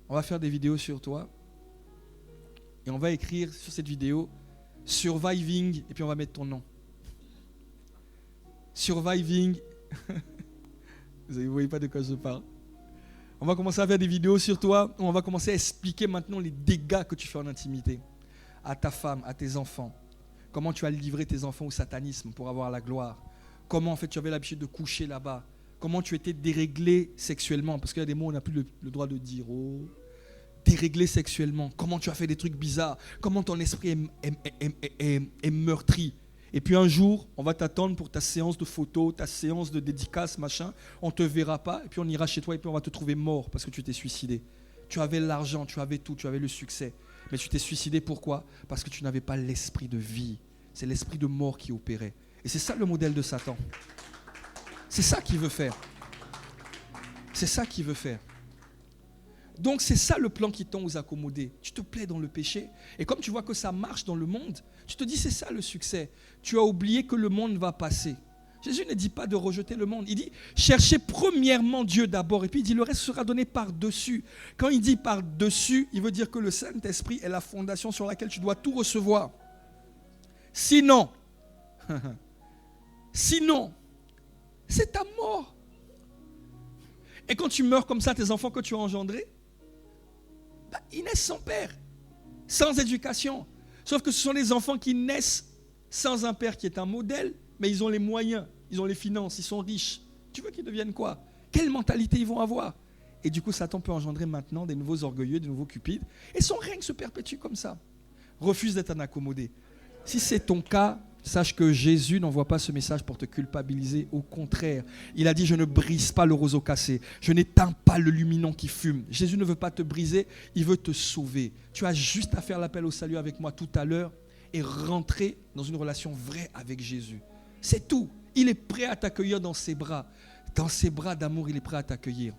on va faire des vidéos sur toi et on va écrire sur cette vidéo Surviving et puis on va mettre ton nom. Surviving. Vous ne voyez pas de quoi je parle. On va commencer à faire des vidéos sur toi. On va commencer à expliquer maintenant les dégâts que tu fais en intimité. À ta femme, à tes enfants. Comment tu as livré tes enfants au satanisme pour avoir la gloire. Comment en fait tu avais l'habitude de coucher là-bas. Comment tu étais déréglé sexuellement. Parce qu'il y a des mots on n'a plus le droit de dire. Oh, déréglé sexuellement. Comment tu as fait des trucs bizarres. Comment ton esprit est meurtri. Et puis un jour, on va t'attendre pour ta séance de photos, ta séance de dédicace, machin. On ne te verra pas, et puis on ira chez toi, et puis on va te trouver mort parce que tu t'es suicidé. Tu avais l'argent, tu avais tout, tu avais le succès. Mais tu t'es suicidé pourquoi ? Parce que tu n'avais pas l'esprit de vie. C'est l'esprit de mort qui opérait. Et c'est ça le modèle de Satan. C'est ça qu'il veut faire. C'est ça qu'il veut faire. Donc c'est ça le plan qui tend aux accommodés. Tu te plais dans le péché. Et comme tu vois que ça marche dans le monde, tu te dis c'est ça le succès. Tu as oublié que le monde va passer. Jésus ne dit pas de rejeter le monde. Il dit cherchez premièrement Dieu d'abord. Et puis il dit le reste sera donné par-dessus. Quand il dit par-dessus, il veut dire que le Saint-Esprit est la fondation sur laquelle tu dois tout recevoir. Sinon, c'est ta mort. Et quand tu meurs comme ça, tes enfants que tu as engendrés, ils naissent sans père, sans éducation. Sauf que ce sont les enfants qui naissent sans un père qui est un modèle, mais ils ont les moyens, ils ont les finances, ils sont riches. Tu veux qu'ils deviennent quoi ? Quelle mentalité ils vont avoir ? Et du coup, Satan peut engendrer maintenant des nouveaux orgueilleux, des nouveaux cupides, et son règne se perpétue comme ça. Refuse d'être un accommodé. Si c'est ton cas, sache que Jésus n'envoie pas ce message pour te culpabiliser. Au contraire, il a dit, je ne brise pas le roseau cassé. Je n'éteins pas le luminon qui fume. Jésus ne veut pas te briser, il veut te sauver. Tu as juste à faire l'appel au salut avec moi tout à l'heure et rentrer dans une relation vraie avec Jésus. C'est tout. Il est prêt à t'accueillir dans ses bras. Dans ses bras d'amour, il est prêt à t'accueillir.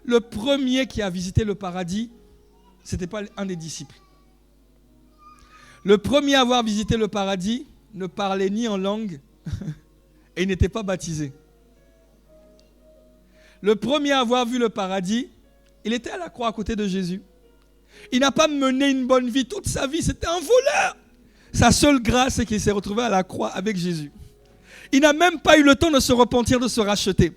Le premier qui a visité le paradis, ce n'était pas un des disciples. Le premier à avoir visité le paradis ne parlait ni en langue et il n'était pas baptisé. Le premier à avoir vu le paradis, il était à la croix à côté de Jésus. Il n'a pas mené une bonne vie toute sa vie, c'était un voleur. Sa seule grâce, c'est qu'il s'est retrouvé à la croix avec Jésus. Il n'a même pas eu le temps de se repentir, de se racheter.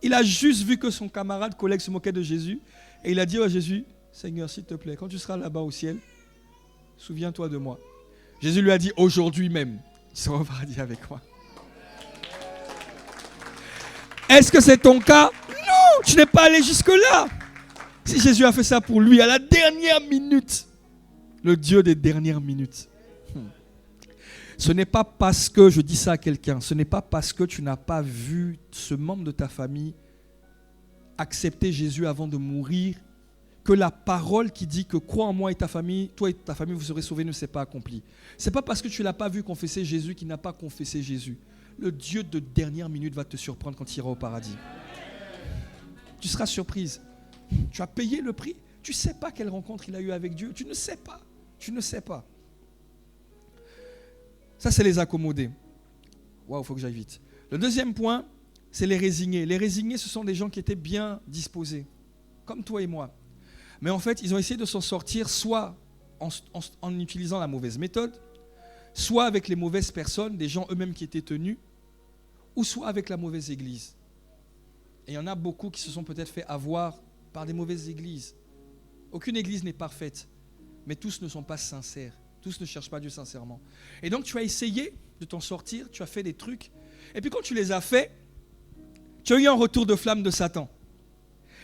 Il a juste vu que son camarade, collègue se moquait de Jésus et il a dit à Jésus, Seigneur, s'il te plaît, quand tu seras là-bas au ciel, souviens-toi de moi. Jésus lui a dit, aujourd'hui même, tu seras au paradis avec moi. Est-ce que c'est ton cas ? Non, tu n'es pas allé jusque-là. Si Jésus a fait ça pour lui à la dernière minute, le Dieu des dernières minutes. Ce n'est pas parce que, je dis ça à quelqu'un, ce n'est pas parce que tu n'as pas vu ce membre de ta famille accepter Jésus avant de mourir que la parole qui dit que crois en moi et ta famille, toi et ta famille vous serez sauvés ne s'est pas accomplie. Ce n'est pas parce que tu ne l'as pas vu confesser Jésus qu'il n'a pas confessé Jésus. Le Dieu de dernière minute va te surprendre quand tu iras au paradis. Tu seras surprise. Tu as payé le prix. Tu ne sais pas quelle rencontre il a eu avec Dieu. Tu ne sais pas. Tu ne sais pas. Ça, c'est les accommodés. Waouh, il faut que j'aille vite. Le deuxième point, c'est les résignés. Les résignés, ce sont des gens qui étaient bien disposés, comme toi et moi. Mais en fait, ils ont essayé de s'en sortir soit en utilisant la mauvaise méthode, soit avec les mauvaises personnes, des gens eux-mêmes qui étaient tenus, ou soit avec la mauvaise église. Et il y en a beaucoup qui se sont peut-être fait avoir par des mauvaises églises. Aucune église n'est parfaite, mais tous ne sont pas sincères. Tous ne cherchent pas Dieu sincèrement. Et donc tu as essayé de t'en sortir, tu as fait des trucs, et puis quand tu les as faits, tu as eu un retour de flamme de Satan.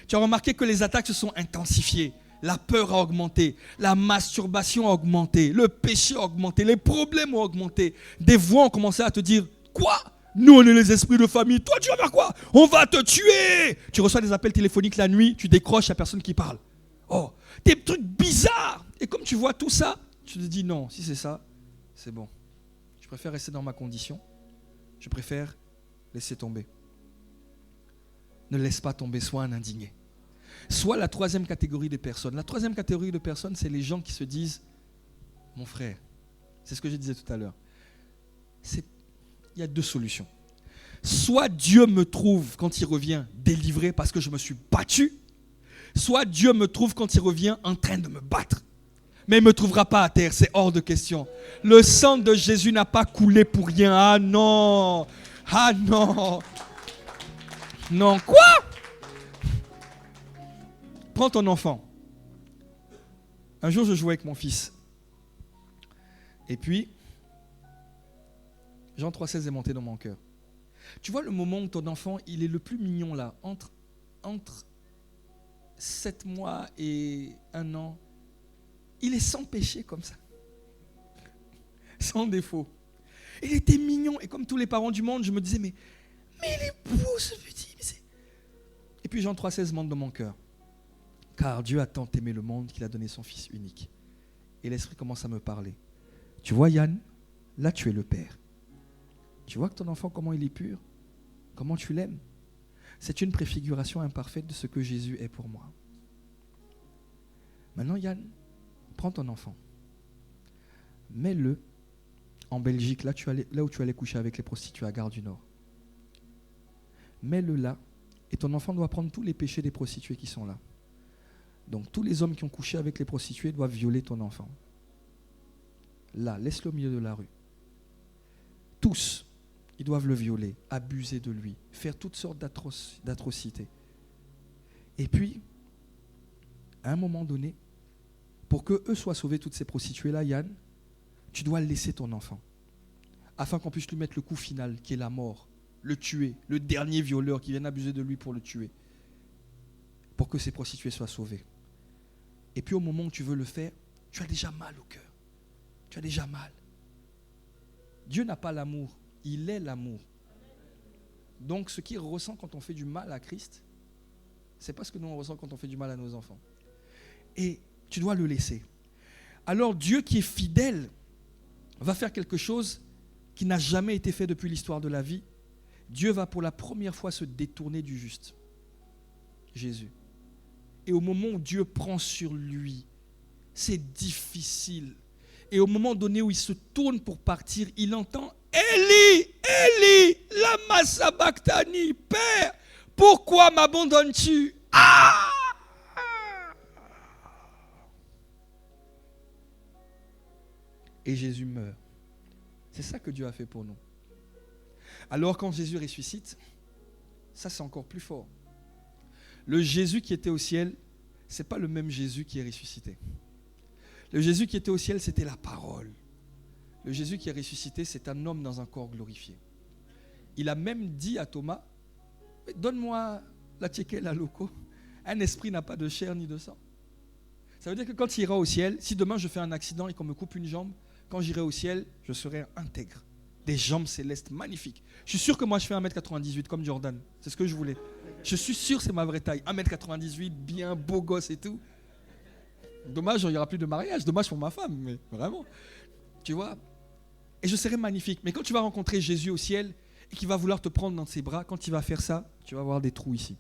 Tu as remarqué que les attaques se sont intensifiées, la peur a augmenté, la masturbation a augmenté, le péché a augmenté, les problèmes ont augmenté. Des voix ont commencé à te dire, quoi ? Nous, on est les esprits de famille. Toi, tu vas faire quoi ? On va te tuer. Tu reçois des appels téléphoniques la nuit, tu décroches, il n'y a personne qui parle. Oh, des trucs bizarres. Et comme tu vois tout ça, tu te dis non, si c'est ça, c'est bon. Je préfère rester dans ma condition. Je préfère laisser tomber. Ne laisse pas tomber, sois un indigné. Sois la troisième catégorie des personnes. La troisième catégorie de personnes, c'est les gens qui se disent, mon frère, c'est ce que je disais tout à l'heure. Il y a deux solutions. Soit Dieu me trouve quand il revient délivré parce que je me suis battu, soit Dieu me trouve quand il revient en train de me battre. Mais il ne me trouvera pas à terre, c'est hors de question. Le sang de Jésus n'a pas coulé pour rien. Ah non, ah non. Non, quoi ? Prends ton enfant. Un jour, je jouais avec mon fils. Et puis, Jean 3,16 est monté dans mon cœur. Tu vois le moment où ton enfant, il est le plus mignon là, entre 7 mois et 1 an, il est sans péché comme ça, sans défaut. Il était mignon et comme tous les parents du monde, je me disais, mais il est beau ce petit. Et puis Jean 3,16 monte dans mon cœur. Car Dieu a tant aimé le monde qu'il a donné son Fils unique. Et l'Esprit commence à me parler. Tu vois Yann, là tu es le Père. Tu vois que ton enfant, comment il est pur, comment tu l'aimes. C'est une préfiguration imparfaite de ce que Jésus est pour moi. Maintenant Yann, prends ton enfant, mets-le en Belgique, là où tu allais coucher avec les prostituées à Gare du Nord. Mets-le là, et ton enfant doit prendre tous les péchés des prostituées qui sont là. Donc tous les hommes qui ont couché avec les prostituées doivent violer ton enfant. Là, laisse-le au milieu de la rue. Tous, ils doivent le violer, abuser de lui, faire toutes sortes d'atrocités. Et puis, à un moment donné, pour qu'eux soient sauvés, toutes ces prostituées-là, Yann, tu dois laisser ton enfant, afin qu'on puisse lui mettre le coup final, qui est la mort, le tuer, le dernier violeur qui vient abuser de lui pour le tuer, pour que ces prostituées soient sauvées. Et puis au moment où tu veux le faire, tu as déjà mal au cœur. Tu as déjà mal. Dieu n'a pas l'amour, il est l'amour. Donc ce qu'il ressent quand on fait du mal à Christ, c'est pas ce que nous on ressent quand on fait du mal à nos enfants. Et tu dois le laisser. Alors Dieu qui est fidèle va faire quelque chose qui n'a jamais été fait depuis l'histoire de la vie. Dieu va pour la première fois se détourner du juste. Jésus. Et au moment où Dieu prend sur lui, c'est difficile. Et au moment donné où il se tourne pour partir, il entend Eli, Eli, lama sabachthani, Père, pourquoi m'abandonnes-tu? Ah! Et Jésus meurt. C'est ça que Dieu a fait pour nous. Alors quand Jésus ressuscite, ça c'est encore plus fort. Le Jésus qui était au ciel, ce n'est pas le même Jésus qui est ressuscité. Le Jésus qui était au ciel, c'était la parole. Le Jésus qui est ressuscité, c'est un homme dans un corps glorifié. Il a même dit à Thomas, donne-moi la tchéké, la loco. Un esprit n'a pas de chair ni de sang. Ça veut dire que quand il ira au ciel, si demain je fais un accident et qu'on me coupe une jambe, quand j'irai au ciel, je serai intègre. Des jambes célestes magnifiques. Je suis sûr que moi je fais 1m98 comme Jordan. C'est ce que je voulais. Je suis sûr que c'est ma vraie taille. 1m98, bien beau gosse et tout. Dommage, il n'y aura plus de mariage. Dommage pour ma femme, mais vraiment. Tu vois? Et je serai magnifique. Mais quand tu vas rencontrer Jésus au ciel et qu'il va vouloir te prendre dans ses bras, quand il va faire ça, tu vas avoir des trous ici.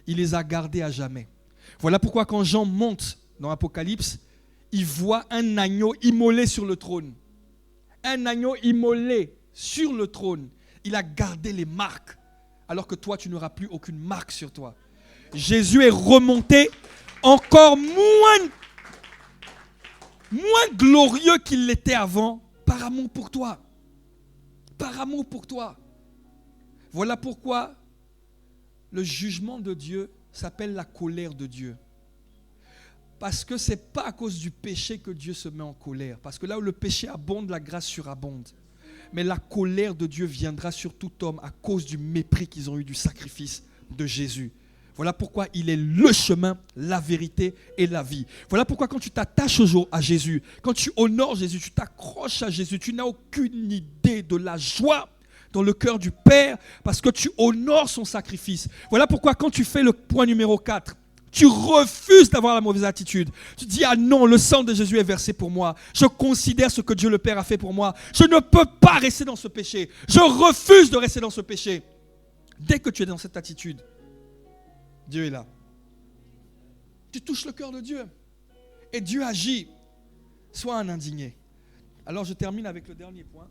il les a gardés à jamais. Voilà pourquoi quand Jean monte dans l'Apocalypse, il voit un agneau immolé sur le trône. Un agneau immolé sur le trône. Il a gardé les marques, alors que toi, tu n'auras plus aucune marque sur toi. Jésus est remonté encore moins glorieux qu'il l'était avant, par amour pour toi. Par amour pour toi. Voilà pourquoi le jugement de Dieu s'appelle la colère de Dieu. Parce que ce n'est pas à cause du péché que Dieu se met en colère. Parce que là où le péché abonde, la grâce surabonde. Mais la colère de Dieu viendra sur tout homme à cause du mépris qu'ils ont eu du sacrifice de Jésus. Voilà pourquoi il est le chemin, la vérité et la vie. Voilà pourquoi quand tu t'attaches à Jésus, quand tu honores Jésus, tu t'accroches à Jésus, tu n'as aucune idée de la joie dans le cœur du Père parce que tu honores son sacrifice. Voilà pourquoi quand tu fais le point numéro 4, tu refuses d'avoir la mauvaise attitude. Tu dis, ah non, le sang de Jésus est versé pour moi. Je considère ce que Dieu le Père a fait pour moi. Je ne peux pas rester dans ce péché. Je refuse de rester dans ce péché. Dès que tu es dans cette attitude, Dieu est là. Tu touches le cœur de Dieu. Et Dieu agit. Sois un indigné. Alors je termine avec le dernier point.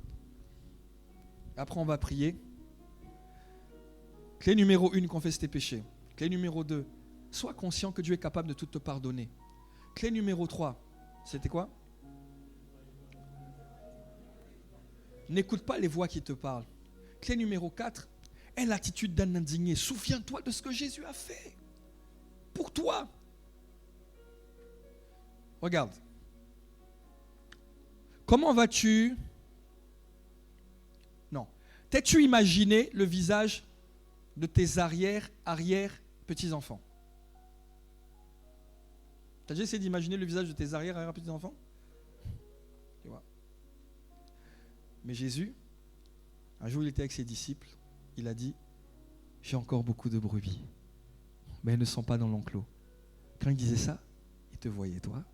Après on va prier. Clé numéro 1, confesse tes péchés. Clé numéro 2, sois conscient que Dieu est capable de tout te pardonner. Clé numéro 3, c'était quoi? N'écoute pas les voix qui te parlent. Clé numéro 4, aie l'attitude d'un indigné. Souviens-toi de ce que Jésus a fait pour toi. Regarde. Comment vas-tu? Non. T'as-tu imaginé le visage de tes arrière-petits-enfants? Tu as déjà essayé d'imaginer le visage de tes arrière-petits-enfants? Tu vois. Mais Jésus, un jour il était avec ses disciples, il a dit, j'ai encore beaucoup de brebis, mais elles ne sont pas dans l'enclos. Quand il disait ça, il te voyait, toi.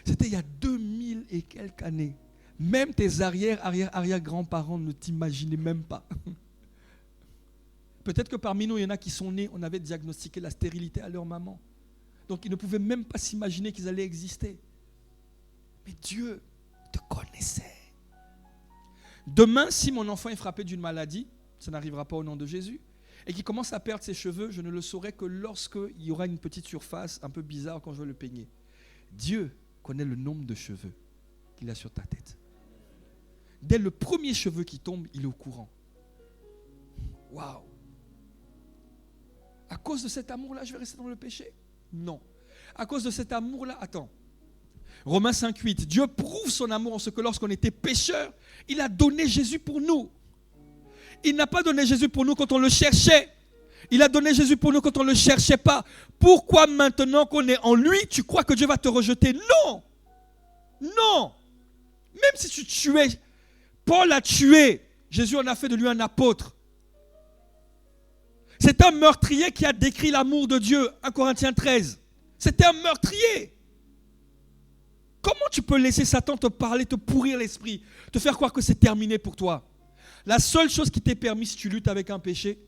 C'était il y a 2000 et quelques années. Même tes arrière-grands-parents ne t'imaginaient même pas. Peut-être que parmi nous, il y en a qui sont nés, on avait diagnostiqué la stérilité à leur maman. Donc ils ne pouvaient même pas s'imaginer qu'ils allaient exister. Mais Dieu te connaissait. Demain, si mon enfant est frappé d'une maladie, ça n'arrivera pas au nom de Jésus, et qu'il commence à perdre ses cheveux, je ne le saurai que lorsqu'il y aura une petite surface un peu bizarre quand je vais le peigner. Dieu connaît le nombre de cheveux qu'il a sur ta tête. Dès le premier cheveu qui tombe, il est au courant. Waouh! À cause de cet amour-là, je vais rester dans le péché? Non. À cause de cet amour-là, attends. Romains 5,8. Dieu prouve son amour en ce que lorsqu'on était pécheurs, il a donné Jésus pour nous. Il n'a pas donné Jésus pour nous quand on le cherchait. Il a donné Jésus pour nous quand on ne le cherchait pas. Pourquoi maintenant qu'on est en lui, tu crois que Dieu va te rejeter? Non. Non. Même si tu tuais, Paul a tué. Jésus en a fait de lui un apôtre. C'est un meurtrier qui a décrit l'amour de Dieu. 1 Corinthiens 13. C'était un meurtrier. Comment tu peux laisser Satan te parler, te pourrir l'esprit, te faire croire que c'est terminé pour toi? La seule chose qui t'est permis si tu luttes avec un péché,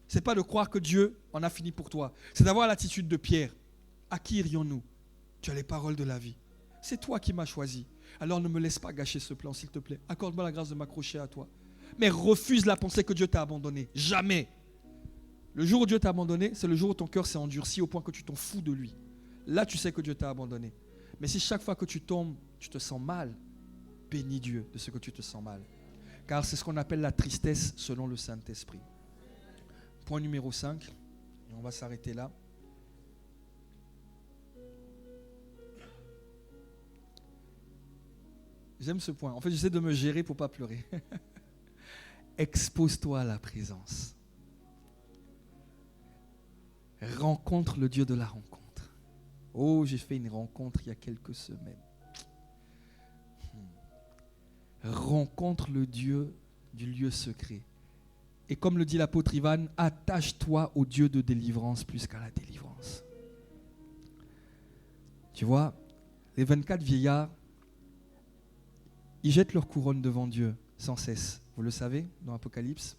c'est pas de croire que Dieu en a fini pour toi. C'est d'avoir l'attitude de Pierre. À qui irions-nous? Tu as les paroles de la vie. C'est toi qui m'as choisi. Alors ne me laisse pas gâcher ce plan, s'il te plaît. Accorde-moi la grâce de m'accrocher à toi. Mais refuse la pensée que Dieu t'a abandonné. Jamais. Le jour où Dieu t'a abandonné, c'est le jour où ton cœur s'est endurci au point que tu t'en fous de lui. Là, tu sais que Dieu t'a abandonné. Mais si chaque fois que tu tombes, tu te sens mal, bénis Dieu de ce que tu te sens mal. Car c'est ce qu'on appelle la tristesse selon le Saint-Esprit. Point numéro 5, et on va s'arrêter là. J'aime ce point. En fait, j'essaie de me gérer pour ne pas pleurer. Expose-toi à la présence. Rencontre le Dieu de la rencontre. Oh, j'ai fait une rencontre il y a quelques semaines. Rencontre le Dieu du lieu secret. Et comme le dit l'apôtre Ivan, attache-toi au Dieu de délivrance plus qu'à la délivrance. Tu vois, les 24 vieillards, ils jettent leur couronne devant Dieu sans cesse. Vous le savez, dans l'Apocalypse.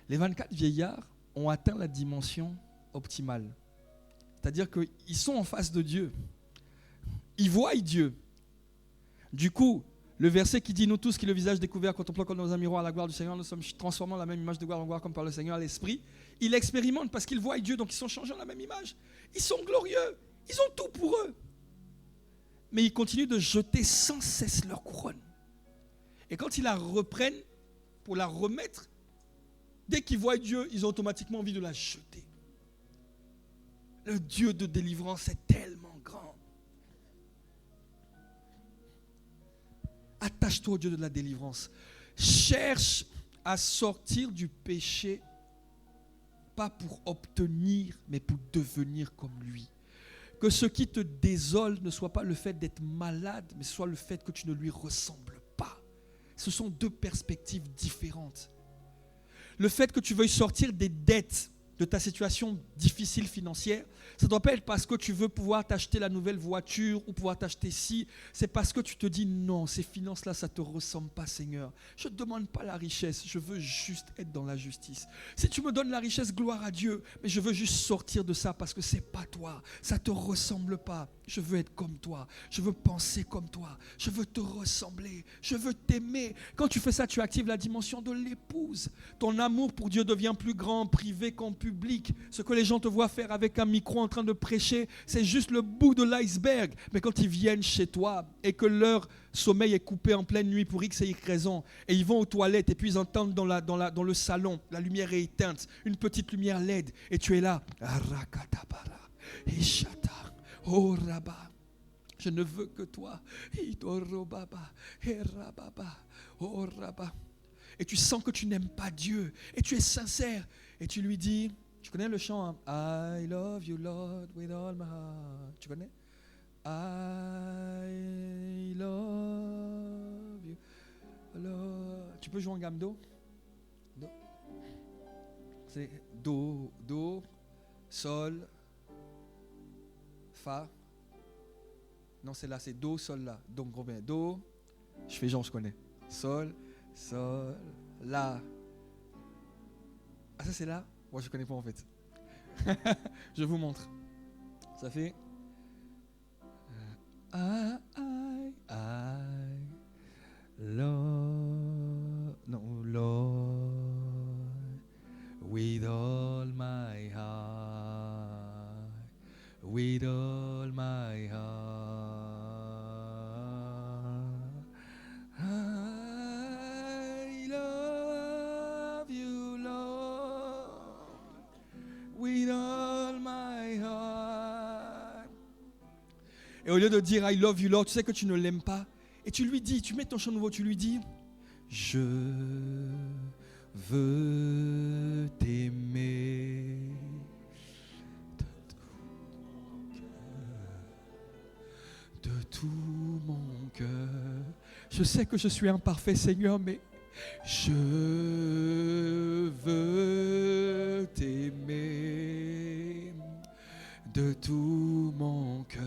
Les 24 vieillards ont atteint la dimension optimale. C'est-à-dire qu'ils sont en face de Dieu. Ils voient Dieu. Du coup, le verset qui dit « Nous tous qui le visage découvert contemplant comme dans un miroir la gloire du Seigneur, nous sommes transformés en la même image de gloire en gloire comme par le Seigneur à l'Esprit. » Ils l'expérimentent parce qu'ils voient Dieu, donc ils sont changés en la même image. Ils sont glorieux. Ils ont tout pour eux. Mais ils continuent de jeter sans cesse leur couronne. Et quand ils la reprennent pour la remettre, dès qu'ils voient Dieu, ils ont automatiquement envie de la jeter. Le Dieu de délivrance est tellement grand. Attache-toi au Dieu de la délivrance. Cherche à sortir du péché, pas pour obtenir, mais pour devenir comme lui. Que ce qui te désole ne soit pas le fait d'être malade, mais soit le fait que tu ne lui ressembles pas. Ce sont deux perspectives différentes. Le fait que tu veuilles sortir des dettes de ta situation difficile financière, ça ne doit pas être parce que tu veux pouvoir t'acheter la nouvelle voiture ou pouvoir t'acheter ci. C'est parce que tu te dis non, ces finances-là, ça ne te ressemble pas, Seigneur. Je ne demande pas la richesse, je veux juste être dans la justice. Si tu me donnes la richesse, gloire à Dieu, mais je veux juste sortir de ça parce que ce n'est pas toi, ça ne te ressemble pas. Je veux être comme toi, je veux penser comme toi, je veux te ressembler, je veux t'aimer. Quand tu fais ça, tu actives la dimension de l'épouse. Ton amour pour Dieu devient plus grand en privé qu'en public. Ce que les gens te voient faire avec un micro en train de prêcher, c'est juste le bout de l'iceberg. Mais quand ils viennent chez toi et que leur sommeil est coupé en pleine nuit pour X et Y raison, et ils vont aux toilettes et puis ils entendent dans le salon, la lumière est éteinte, une petite lumière LED, et tu es là. Oh Rabba, je ne veux que toi. Oh Rabba. Et tu sens que tu n'aimes pas Dieu. Et tu es sincère. Et tu lui dis, tu connais le chant, hein? I love you Lord with all my heart. Tu connais? I love you Lord. Tu peux jouer en gamme Do? Do. C'est Do, Do, Sol, Fa. Non, c'est là, c'est Do, Sol, La. Donc, gros bien. Do, je fais genre, je connais. Sol, Sol, La. Ah, ça c'est là? Moi, je connais pas en fait. Je vous montre. Ça fait. I love. Non, Lord, with all my heart. With all my heart, I love you, Lord, with all my heart. Et au lieu de dire I love you, Lord, tu sais que tu ne l'aimes pas. Et tu lui dis, tu mets ton chant nouveau, tu lui dis, je veux t'aimer. De tout mon cœur. Je sais que je suis imparfait, Seigneur, mais je veux t'aimer de tout mon cœur.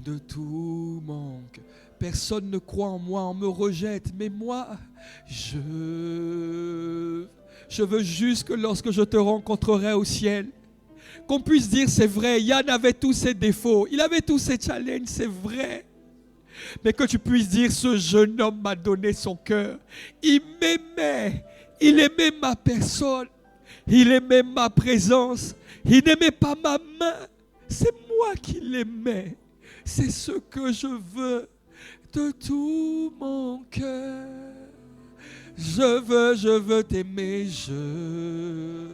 De tout mon cœur. Personne ne croit en moi, on me rejette, mais moi, je veux juste que lorsque je te rencontrerai au ciel, qu'on puisse dire c'est vrai, Yann avait tous ses défauts, il avait tous ses challenges, c'est vrai. Mais que tu puisses dire ce jeune homme m'a donné son cœur. Il m'aimait, il aimait ma personne, il aimait ma présence, il n'aimait pas ma main. C'est moi qui l'aimais. C'est ce que je veux de tout mon cœur. Je veux t'aimer, je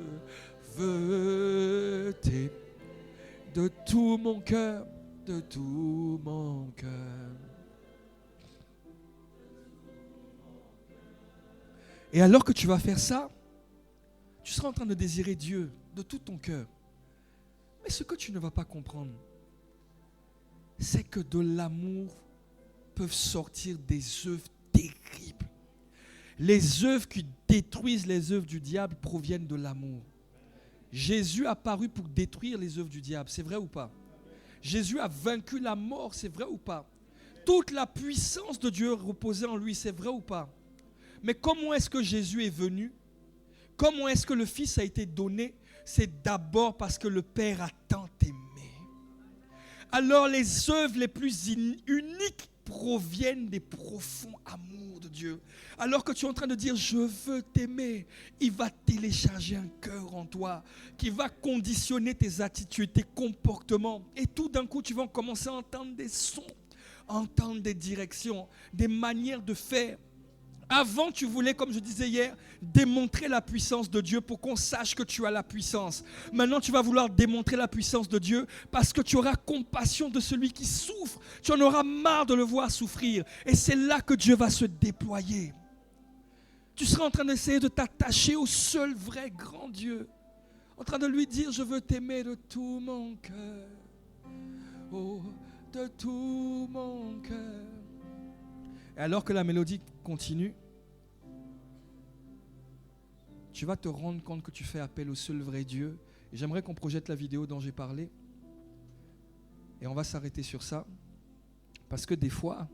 veux t'aimer de tout mon cœur, de tout mon cœur. Et alors que tu vas faire ça, tu seras en train de désirer Dieu de tout ton cœur. Mais ce que tu ne vas pas comprendre, c'est que de l'amour peuvent sortir des œuvres terribles. Les œuvres qui détruisent les œuvres du diable proviennent de l'amour. Jésus a paru pour détruire les œuvres du diable, c'est vrai ou pas? Jésus a vaincu la mort, c'est vrai ou pas? Toute la puissance de Dieu reposait en lui, c'est vrai ou pas? Mais comment est-ce que Jésus est venu Comment est-ce que le Fils a été donné? C'est d'abord parce que le Père a tant aimé. Alors les œuvres les plus uniques proviennent des profonds amours de Dieu. Alors que tu es en train de dire je veux t'aimer, il va télécharger un cœur en toi qui va conditionner tes attitudes, tes comportements. Et tout d'un coup, tu vas commencer à entendre des sons, entendre des directions, des manières de faire. Avant, tu voulais, comme je disais hier, démontrer la puissance de Dieu pour qu'on sache que tu as la puissance. Maintenant, tu vas vouloir démontrer la puissance de Dieu parce que tu auras compassion de celui qui souffre. Tu en auras marre de le voir souffrir. Et c'est là que Dieu va se déployer. Tu seras en train d'essayer de t'attacher au seul vrai grand Dieu. En train de lui dire, je veux t'aimer de tout mon cœur. Oh, de tout mon cœur. Et alors que la mélodie continue, tu vas te rendre compte que tu fais appel au seul vrai Dieu. Et j'aimerais qu'on projette la vidéo dont j'ai parlé. Et on va s'arrêter sur ça. Parce que des fois,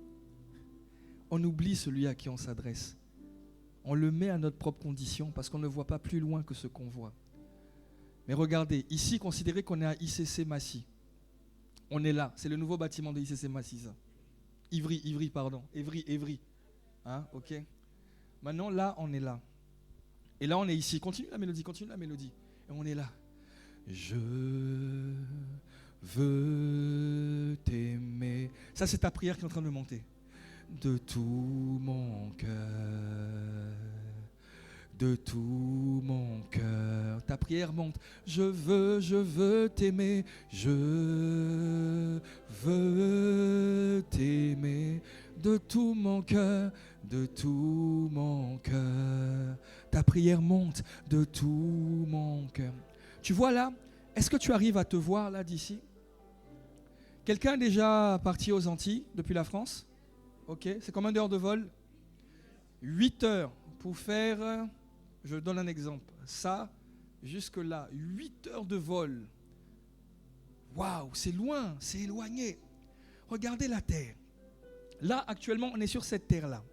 on oublie celui à qui on s'adresse. On le met à notre propre condition parce qu'on ne voit pas plus loin que ce qu'on voit. Mais regardez, ici, considérez qu'on est à ICC Massy. On est là. C'est le nouveau bâtiment de ICC Massy, ça. Évry. Hein, ok. Maintenant, là, on est là. Et là, on est ici. Continue la mélodie. Et on est là. Je veux t'aimer. Ça, c'est ta prière qui est en train de monter. De tout mon cœur. De tout mon cœur. Ta prière monte. Je veux t'aimer. Je veux t'aimer. De tout mon cœur. De tout mon cœur. Ta prière monte. De tout mon cœur. Tu vois là? Est-ce que tu arrives à te voir là d'ici? Quelqu'un est déjà parti aux Antilles depuis la France? Ok. C'est combien d'heures de vol? 8 heures pour faire... Je donne un exemple. Ça, jusque-là, 8 heures de vol. Waouh, c'est loin, c'est éloigné. Regardez la terre. Là, actuellement, on est sur cette terre-là.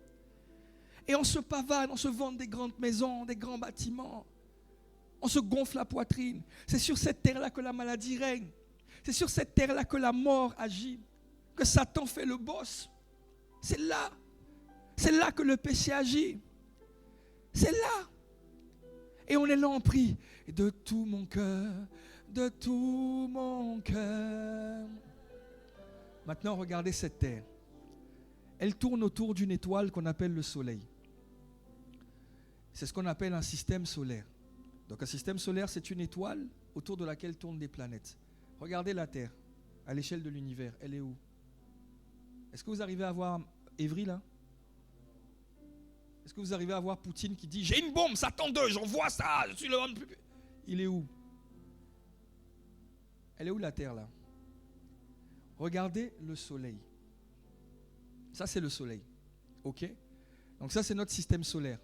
Et on se pavane, on se vante des grandes maisons, des grands bâtiments. On se gonfle la poitrine. C'est sur cette terre-là que la maladie règne. C'est sur cette terre-là que la mort agit. Que Satan fait le boss. C'est là. C'est là que le péché agit. C'est là. Et on est là en prie. De tout mon cœur, de tout mon cœur. Maintenant, regardez cette terre. Elle tourne autour d'une étoile qu'on appelle le soleil. C'est ce qu'on appelle un système solaire. Donc un système solaire, c'est une étoile autour de laquelle tournent des planètes. Regardez la Terre, à l'échelle de l'univers. Elle est où? Est-ce que vous arrivez à voir Évry là? Est-ce que vous arrivez à voir Poutine qui dit « J'ai une bombe, Satan 2, j'envoie ça, je suis le homme plus... » Il est où? Elle est où la Terre là? Regardez le Soleil. Ça c'est le Soleil. Ok? Donc ça c'est notre système solaire,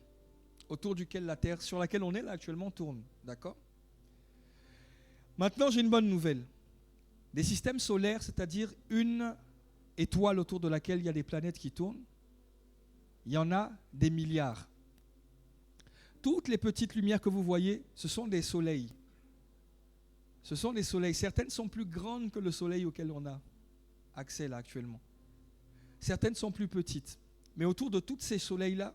autour duquel la Terre, sur laquelle on est là actuellement, tourne. D'accord? Maintenant j'ai une bonne nouvelle. Des systèmes solaires, c'est-à-dire une étoile autour de laquelle il y a des planètes qui tournent, il y en a des milliards. Toutes les petites lumières que vous voyez, ce sont des soleils. Ce sont des soleils. Certaines sont plus grandes que le soleil auquel on a accès là actuellement. Certaines sont plus petites. Mais autour de tous ces soleils-là,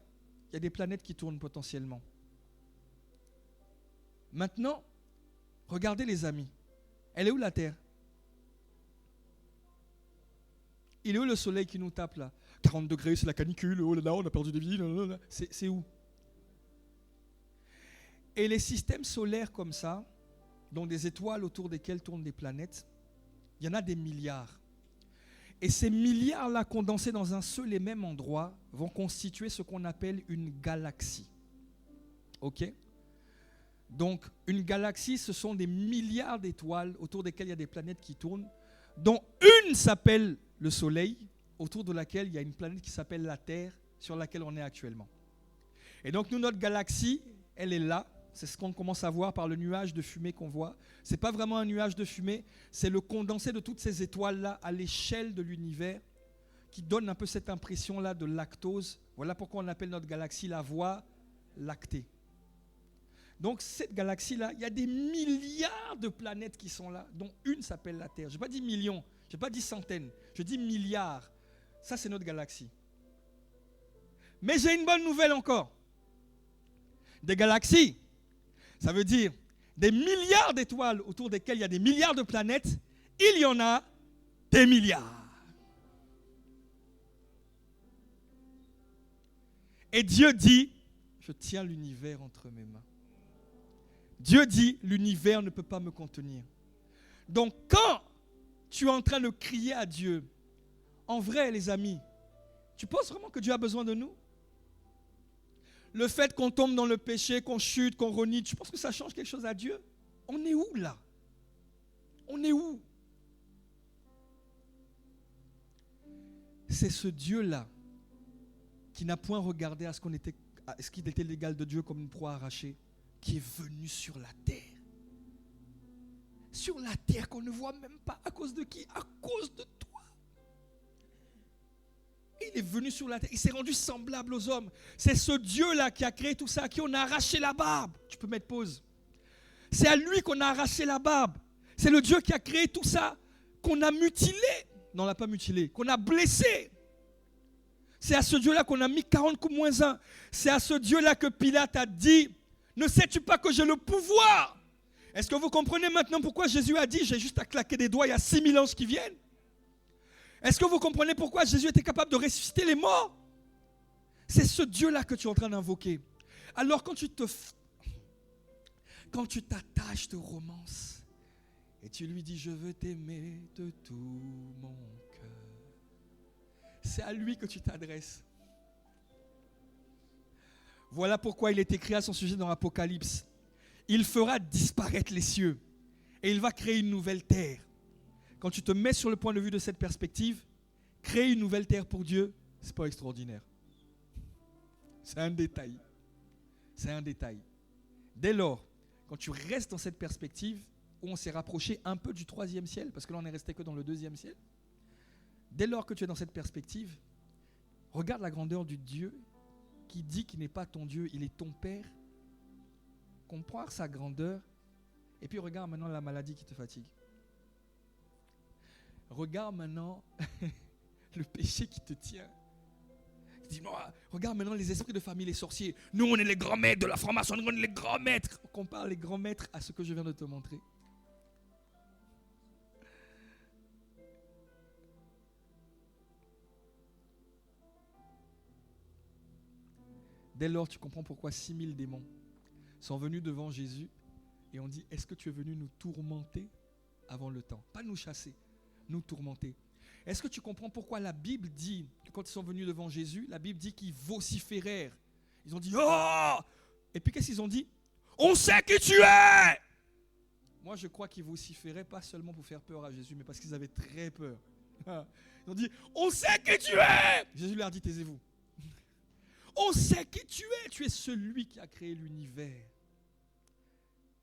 il y a des planètes qui tournent potentiellement. Maintenant, regardez les amis. Elle est où la Terre? Il est où le soleil qui nous tape là? 40 degrés, c'est la canicule, oh là là, on a perdu des vies. C'est où? Et les systèmes solaires comme ça, donc des étoiles autour desquelles tournent des planètes, il y en a des milliards. Et ces milliards-là, condensés dans un seul et même endroit, vont constituer ce qu'on appelle une galaxie. Ok? Donc, une galaxie, ce sont des milliards d'étoiles autour desquelles il y a des planètes qui tournent, dont une s'appelle le Soleil, autour de laquelle il y a une planète qui s'appelle la Terre, sur laquelle on est actuellement. Et donc, nous, notre galaxie, elle est là. C'est ce qu'on commence à voir par le nuage de fumée qu'on voit. Ce n'est pas vraiment un nuage de fumée, c'est le condensé de toutes ces étoiles-là à l'échelle de l'univers qui donne un peu cette impression-là de lactose. Voilà pourquoi on appelle notre galaxie la Voie lactée. Donc cette galaxie-là, il y a des milliards de planètes qui sont là, dont une s'appelle la Terre. Je n'ai pas dit millions, je n'ai pas dit centaines, je dis milliards. Ça, c'est notre galaxie. Mais j'ai une bonne nouvelle encore. Des galaxies, ça veut dire des milliards d'étoiles autour desquelles il y a des milliards de planètes, il y en a des milliards. Et Dieu dit, je tiens l'univers entre mes mains. Dieu dit, l'univers ne peut pas me contenir. Donc quand tu es en train de crier à Dieu, en vrai les amis, tu penses vraiment que Dieu a besoin de nous? Le fait qu'on tombe dans le péché, qu'on chute, qu'on renie, tu penses que ça change quelque chose à Dieu? On est où là? On est où? C'est ce Dieu-là qui n'a point regardé à ce qu'il était l'égal de Dieu comme une proie arrachée, qui est venu sur la terre. Sur la terre qu'on ne voit même pas. À cause de qui? À cause de toi. Il est venu sur la terre. Il s'est rendu semblable aux hommes. C'est ce Dieu-là qui a créé tout ça, à qui on a arraché la barbe. Tu peux mettre pause. C'est à lui qu'on a arraché la barbe. C'est le Dieu qui a créé tout ça, qu'on a mutilé. Non, on ne l'a pas mutilé. Qu'on a blessé. C'est à ce Dieu-là qu'on a mis 40 coups moins 1. C'est à ce Dieu-là que Pilate a dit, ne sais-tu pas que j'ai le pouvoir? Est-ce que vous comprenez maintenant pourquoi Jésus a dit, j'ai juste à claquer des doigts, il y a 6000 anges qui viennent? Est-ce que vous comprenez pourquoi Jésus était capable de ressusciter les morts? C'est ce Dieu-là que tu es en train d'invoquer. Alors quand tu t'attaches de romance et tu lui dis, je veux t'aimer de tout mon cœur, c'est à lui que tu t'adresses. Voilà pourquoi il est écrit à son sujet dans l'Apocalypse. Il fera disparaître les cieux et il va créer une nouvelle terre. Quand tu te mets sur le point de vue de cette perspective, créer une nouvelle terre pour Dieu, c'est pas extraordinaire. C'est un détail. C'est un détail. Dès lors, quand tu restes dans cette perspective, où on s'est rapproché un peu du 3e ciel, parce que là on n'est resté que dans le 2e ciel, dès lors que tu es dans cette perspective, regarde la grandeur du Dieu qui dit qu'il n'est pas ton Dieu, il est ton Père. Comprends sa grandeur. Et puis regarde maintenant la maladie qui te fatigue. Regarde maintenant le péché qui te tient. Dis-moi, regarde maintenant les esprits de famille, les sorciers. Nous, on est les grands maîtres de la franc-maçonnerie, on est les grands maîtres. On compare les grands maîtres à ce que je viens de te montrer. Dès lors, tu comprends pourquoi 6000 démons sont venus devant Jésus et ont dit, est-ce que tu es venu nous tourmenter avant le temps? Pas nous chasser, nous tourmenter. Est-ce que tu comprends pourquoi la Bible dit que quand ils sont venus devant Jésus, la Bible dit qu'ils vociférèrent. Ils ont dit, oh! Et puis qu'est-ce qu'ils ont dit? On sait qui tu es! Moi, je crois qu'ils vociféraient pas seulement pour faire peur à Jésus, mais parce qu'ils avaient très peur. Ils ont dit, on sait qui tu es! Jésus leur dit, taisez-vous. On sait qui tu es celui qui a créé l'univers.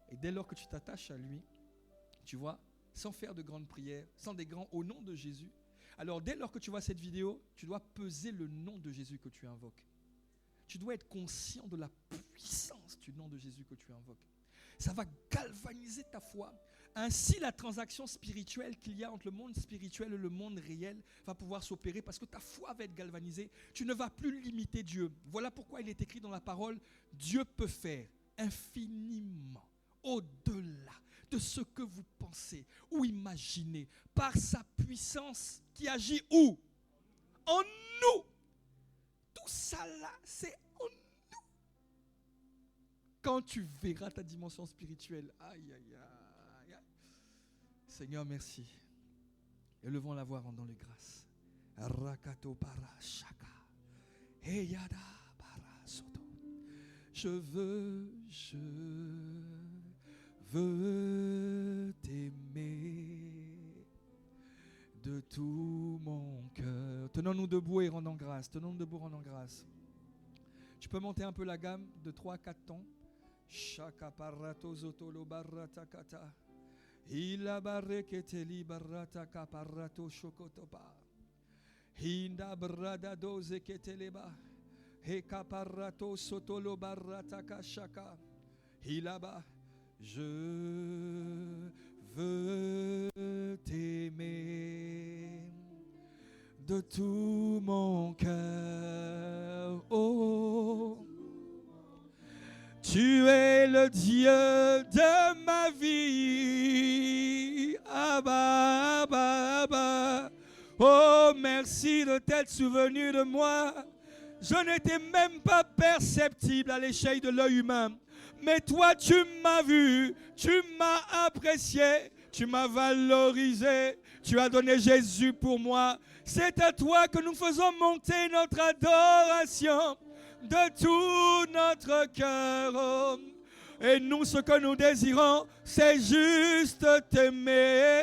Et dès lors que tu t'attaches à lui, tu vois, sans faire de grandes prières, sans des grands au nom de Jésus, alors dès lors que tu vois cette vidéo, tu dois peser le nom de Jésus que tu invoques. Tu dois être conscient de la puissance du nom de Jésus que tu invoques. Ça va galvaniser ta foi. Ainsi, la transaction spirituelle qu'il y a entre le monde spirituel et le monde réel va pouvoir s'opérer parce que ta foi va être galvanisée. Tu ne vas plus limiter Dieu. Voilà pourquoi il est écrit dans la parole, Dieu peut faire infiniment au-delà de ce que vous pensez ou imaginez par sa puissance qui agit où? En nous. Tout ça là, c'est en nous. Quand tu verras ta dimension spirituelle, aïe, aïe, aïe. Seigneur, merci. Élevons la voix, rendons les grâces. Rakato para shaka. Eyada para soto. Je veux t'aimer de tout mon cœur. Tenons-nous debout et rendons grâce. Tenons-nous debout, rendons grâce. Tu peux monter un peu la gamme de 3 à 4 tons. Shaka parato zotolo barata kata. Ila barekete li barata kaparato shokotoba. Hinda brada doze keteleba. He kaparato sotolo barata kashaka. Là-bas, je veux t'aimer de tout mon cœur. Oh, tu es le Dieu de ma vie. Abba, Abba, Abba. Oh, merci de t'être souvenu de moi. Je n'étais même pas perceptible à l'échelle de l'œil humain. Mais toi, tu m'as vu, tu m'as apprécié, tu m'as valorisé, tu as donné Jésus pour moi. C'est à toi que nous faisons monter notre adoration de tout notre cœur. Et nous, ce que nous désirons, c'est juste t'aimer.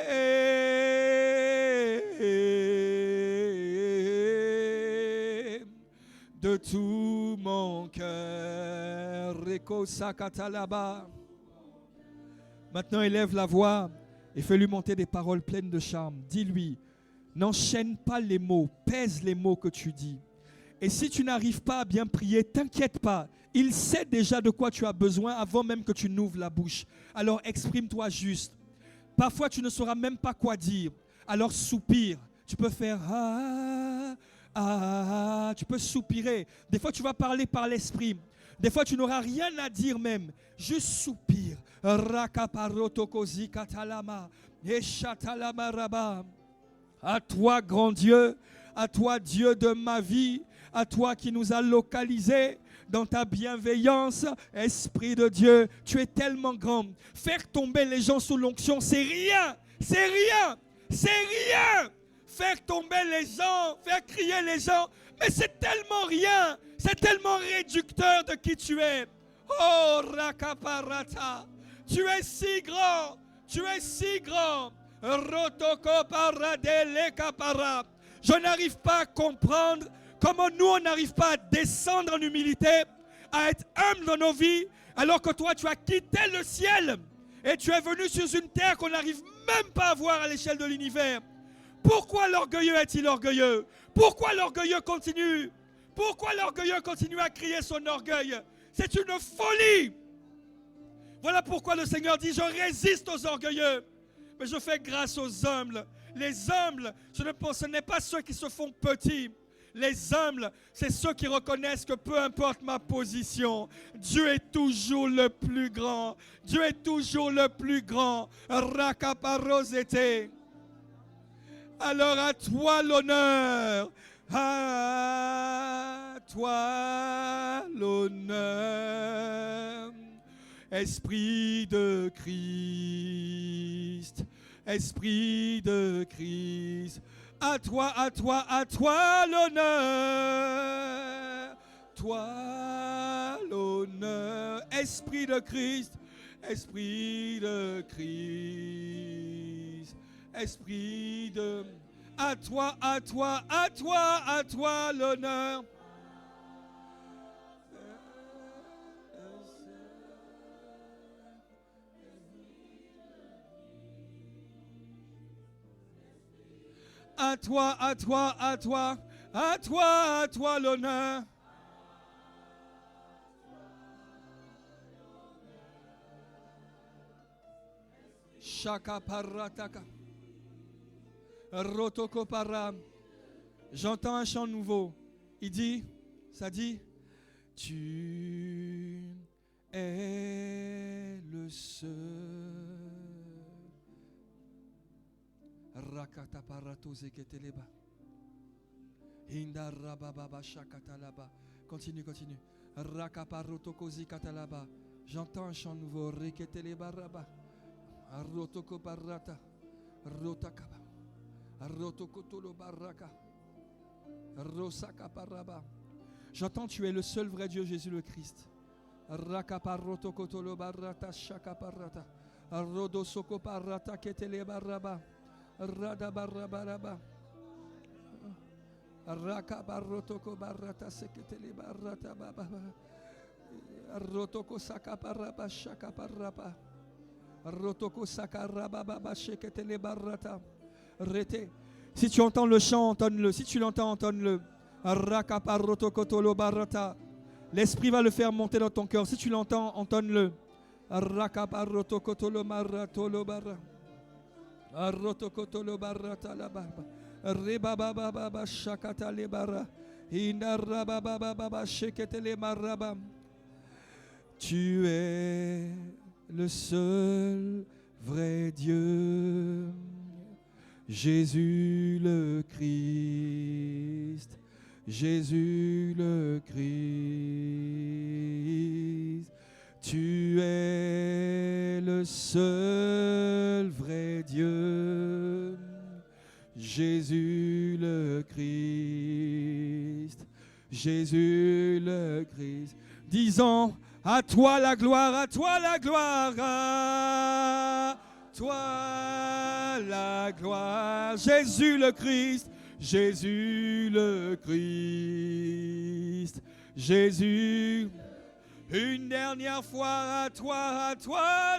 De tout mon cœur. Maintenant, élève la voix et fais-lui monter des paroles pleines de charme. Dis-lui, n'enchaîne pas les mots, pèse les mots que tu dis. Et si tu n'arrives pas à bien prier, t'inquiète pas. Il sait déjà de quoi tu as besoin avant même que tu n'ouvres la bouche. Alors exprime-toi juste. Parfois, tu ne sauras même pas quoi dire. Alors soupire. Tu peux faire ah. Ah, tu peux soupirer. Des fois, tu vas parler par l'esprit. Des fois, tu n'auras rien à dire même. Juste soupire. À toi, grand Dieu. À toi, Dieu de ma vie. À toi qui nous a localisés dans ta bienveillance. Esprit de Dieu, tu es tellement grand. Faire tomber les gens sous l'onction, c'est rien. C'est rien. C'est rien. Faire tomber les gens, faire crier les gens, mais c'est tellement rien, c'est tellement réducteur de qui tu es. Oh, Rakaparata, tu es si grand, tu es si grand. Rotoko paradele kapara. Je n'arrive pas à comprendre comment nous, on n'arrive pas à descendre en humilité, à être humble dans nos vies, alors que toi, tu as quitté le ciel et tu es venu sur une terre qu'on n'arrive même pas à voir à l'échelle de l'univers. Pourquoi l'orgueilleux est-il orgueilleux? Pourquoi l'orgueilleux continue? Pourquoi l'orgueilleux continue à crier son orgueil? C'est une folie. Voilà pourquoi le Seigneur dit, je résiste aux orgueilleux, mais je fais grâce aux humbles. Les humbles, ce n'est pas ceux qui se font petits. Les humbles, c'est ceux qui reconnaissent que peu importe ma position, Dieu est toujours le plus grand. Dieu est toujours le plus grand. Rakaparosete. Alors à toi l'honneur, à toi l'honneur, Esprit de Christ, Esprit de Christ, à toi l'honneur, toi l'honneur, Esprit de Christ, Esprit de Christ. Esprit de... À toi l'honneur. À toi l'honneur. Shaka parataka. Rotoko para. J'entends un chant nouveau. Il dit, ça dit, tu es le seul. Rakata parato zeketeleba. Hinda rababa shakatalaba. Continue. Rakaparotoko zikatalaba. J'entends un chant nouveau. Reketeleba raba. Rotoko parata. Rotakaba. J'entends tu es le seul vrai Dieu Jésus le Christ. Si tu entends le chant, entonne-le. Si tu l'entends, entonne-le. L'Esprit va le faire monter dans ton cœur. Si tu l'entends, entonne-le. Arrakabarotokotolo maratolo bara. Arrotokotolo barata la barba. Rebababa shakata le bara. Inarabababa shekete le maraba. Tu es le seul vrai Dieu, Jésus le Christ, Jésus le Christ. Tu es le seul vrai Dieu, Jésus le Christ, Jésus le Christ. Disons, à toi la gloire, à toi la gloire, à toi la gloire. Jésus le Christ, Jésus le Christ, Jésus. Une dernière fois, à toi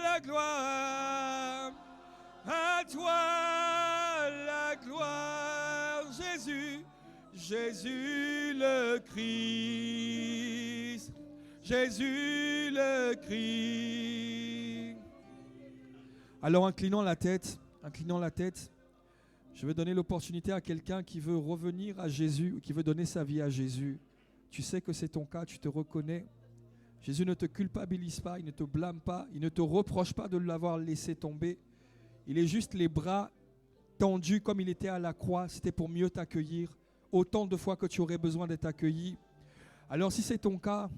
la gloire, à toi la gloire. Jésus, Jésus le Christ, Jésus le Christ. Alors inclinons la tête, je vais donner l'opportunité à quelqu'un qui veut revenir à Jésus, ou qui veut donner sa vie à Jésus. Tu sais que c'est ton cas, tu te reconnais. Jésus ne te culpabilise pas, il ne te blâme pas, il ne te reproche pas de l'avoir laissé tomber. Il est juste les bras tendus comme il était à la croix, c'était pour mieux t'accueillir, autant de fois que tu aurais besoin d'être accueilli. Alors si c'est ton cas,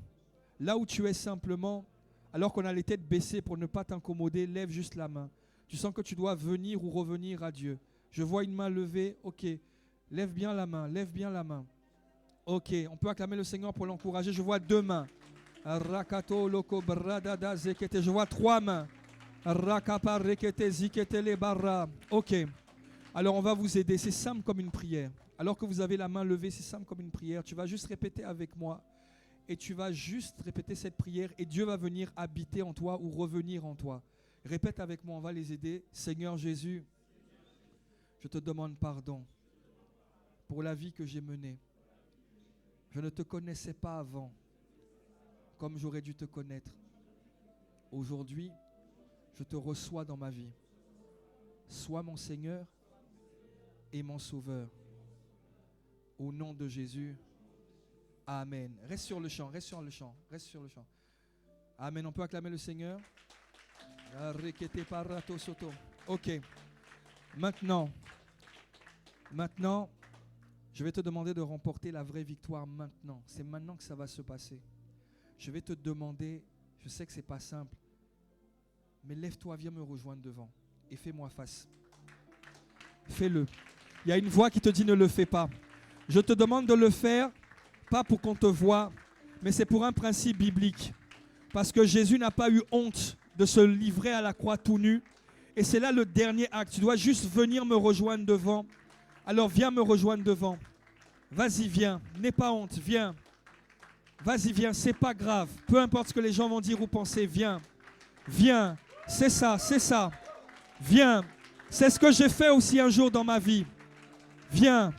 là où tu es simplement, alors qu'on a les têtes baissées pour ne pas t'incommoder, lève juste la main. Tu sens que tu dois venir ou revenir à Dieu. Je vois une main levée, ok. Lève bien la main, lève bien la main. Ok, on peut acclamer le Seigneur pour l'encourager. Je vois 2 mains. Je vois 3 mains. Ok. Alors on va vous aider. C'est simple comme une prière. Alors que vous avez la main levée, c'est simple comme une prière. Tu vas juste répéter avec moi. Et tu vas juste répéter cette prière. Et Dieu va venir habiter en toi ou revenir en toi. Répète avec moi, on va les aider. Seigneur Jésus, je te demande pardon pour la vie que j'ai menée. Je ne te connaissais pas avant comme j'aurais dû te connaître. Aujourd'hui, je te reçois dans ma vie. Sois mon Seigneur et mon Sauveur. Au nom de Jésus, Amen. Reste sur le chant, reste sur le chant, reste sur le chant. Amen. On peut acclamer le Seigneur. Ok. Maintenant, je vais te demander de remporter la vraie victoire maintenant. C'est maintenant que ça va se passer. Je vais te demander, je sais que ce n'est pas simple, mais lève-toi, viens me rejoindre devant et fais-moi face. Fais-le. Il y a une voix qui te dit ne le fais pas. Je te demande de le faire, pas pour qu'on te voie, mais c'est pour un principe biblique. Parce que Jésus n'a pas eu honte de se livrer à la croix tout nu. Et c'est là le dernier acte. Tu dois juste venir me rejoindre devant. Alors viens me rejoindre devant. Vas-y, viens. N'aie pas honte, viens. Vas-y, viens, c'est pas grave. Peu importe ce que les gens vont dire ou penser, viens. Viens. C'est ça, c'est ça. Viens. C'est ce que j'ai fait aussi un jour dans ma vie. Viens.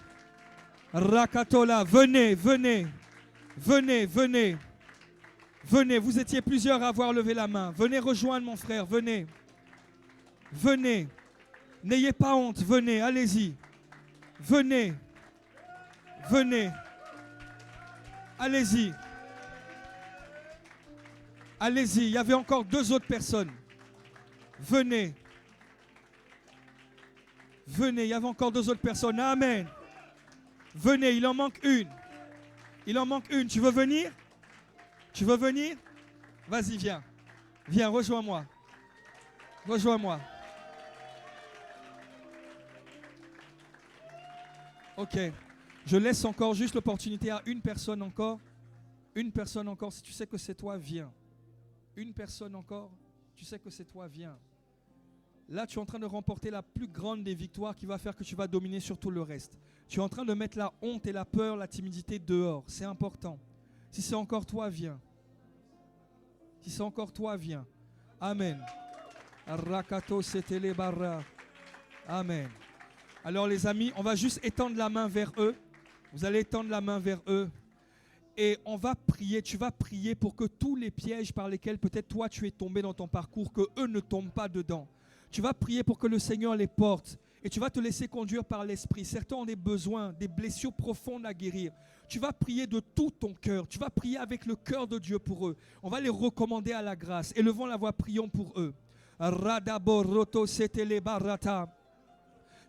Rakatola, venez, venez. Venez, venez. Venez, vous étiez plusieurs à avoir levé la main. Venez rejoindre mon frère, venez. Venez. N'ayez pas honte, venez, allez-y. Venez. Venez. Allez-y. Allez-y, il y avait encore 2 autres personnes. Venez. Venez, il y avait encore 2 autres personnes. Amen. Venez, il en manque une. Il en manque une. Tu veux venir? Tu veux venir? Vas-y, viens. Viens, rejoins-moi. Rejoins-moi. Ok. Je laisse encore juste l'opportunité à une personne encore. Une personne encore. Si tu sais que c'est toi, viens. Une personne encore. Tu sais que c'est toi, viens. Là, tu es en train de remporter la plus grande des victoires qui va faire que tu vas dominer sur tout le reste. Tu es en train de mettre la honte et la peur, la timidité dehors. C'est important. Si c'est encore toi, viens. Si c'est encore toi, viens. Amen. Rakato setele barra. Amen. Alors les amis, on va juste étendre la main vers eux. Vous allez étendre la main vers eux. Et on va prier. prier pour que tous les pièges par lesquels peut-être toi tu es tombé dans ton parcours, que eux ne tombent pas dedans. Tu vas prier pour que le Seigneur les porte et tu vas te laisser conduire par l'Esprit. Certains ont des besoins, des blessures profondes à guérir. Tu vas prier de tout ton cœur. Tu vas prier avec le cœur de Dieu pour eux. On va les recommander à la grâce. Élevons la voix, prions pour eux.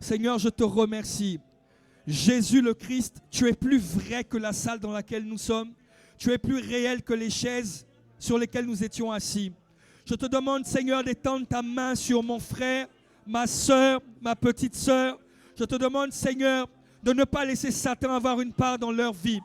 Seigneur, je te remercie. Jésus le Christ, tu es plus vrai que la salle dans laquelle nous sommes. Tu es plus réel que les chaises sur lesquelles nous étions assis. Je te demande, Seigneur, d'étendre ta main sur mon frère, ma soeur, ma petite soeur. Je te demande, Seigneur, de ne pas laisser Satan avoir une part dans leur vie.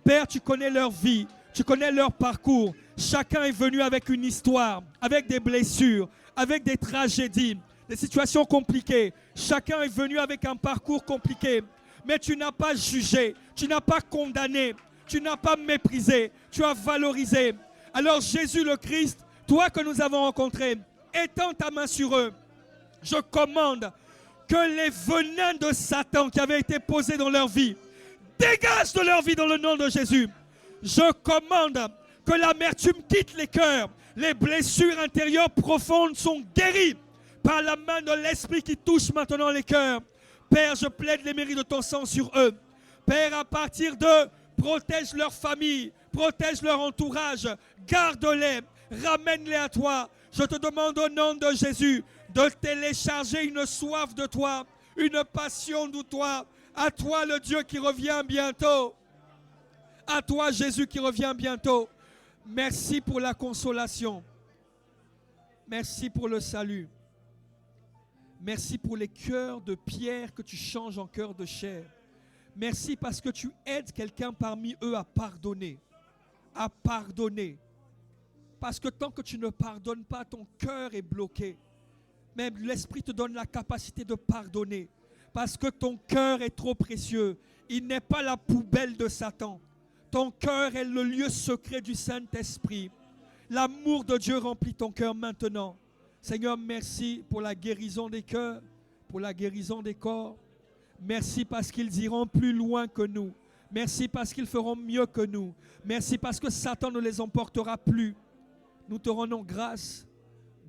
Père, tu connais leur vie, tu connais leur parcours. Chacun est venu avec une histoire, avec des blessures, avec des tragédies, des situations compliquées. Chacun est venu avec un parcours compliqué. Mais tu n'as pas jugé, tu n'as pas condamné, tu n'as pas méprisé, tu as valorisé. Alors Jésus le Christ, toi que nous avons rencontré, étends ta main sur eux. Je commande que les venins de Satan qui avaient été posés dans leur vie dégagent de leur vie dans le nom de Jésus. Je commande que l'amertume quitte les cœurs. Les blessures intérieures profondes sont guéries par la main de l'Esprit qui touche maintenant les cœurs. Père, je plaide les mérites de ton sang sur eux. Père, à partir d'eux, protège leur famille, protège leur entourage, garde-les, ramène-les à toi. Je te demande au nom de Jésus de télécharger une soif de toi, une passion de toi. À toi le Dieu qui revient bientôt. À toi Jésus qui revient bientôt. Merci pour la consolation. Merci pour le salut. Merci pour les cœurs de pierre que tu changes en cœurs de chair. Merci parce que tu aides quelqu'un parmi eux à pardonner. À pardonner. Parce que tant que tu ne pardonnes pas, ton cœur est bloqué. Mais l'Esprit te donne la capacité de pardonner. Parce que ton cœur est trop précieux. Il n'est pas la poubelle de Satan. Ton cœur est le lieu secret du Saint-Esprit. L'amour de Dieu remplit ton cœur maintenant. Seigneur, merci pour la guérison des cœurs, pour la guérison des corps. Merci parce qu'ils iront plus loin que nous. Merci parce qu'ils feront mieux que nous. Merci parce que Satan ne les emportera plus. Nous te rendons grâce.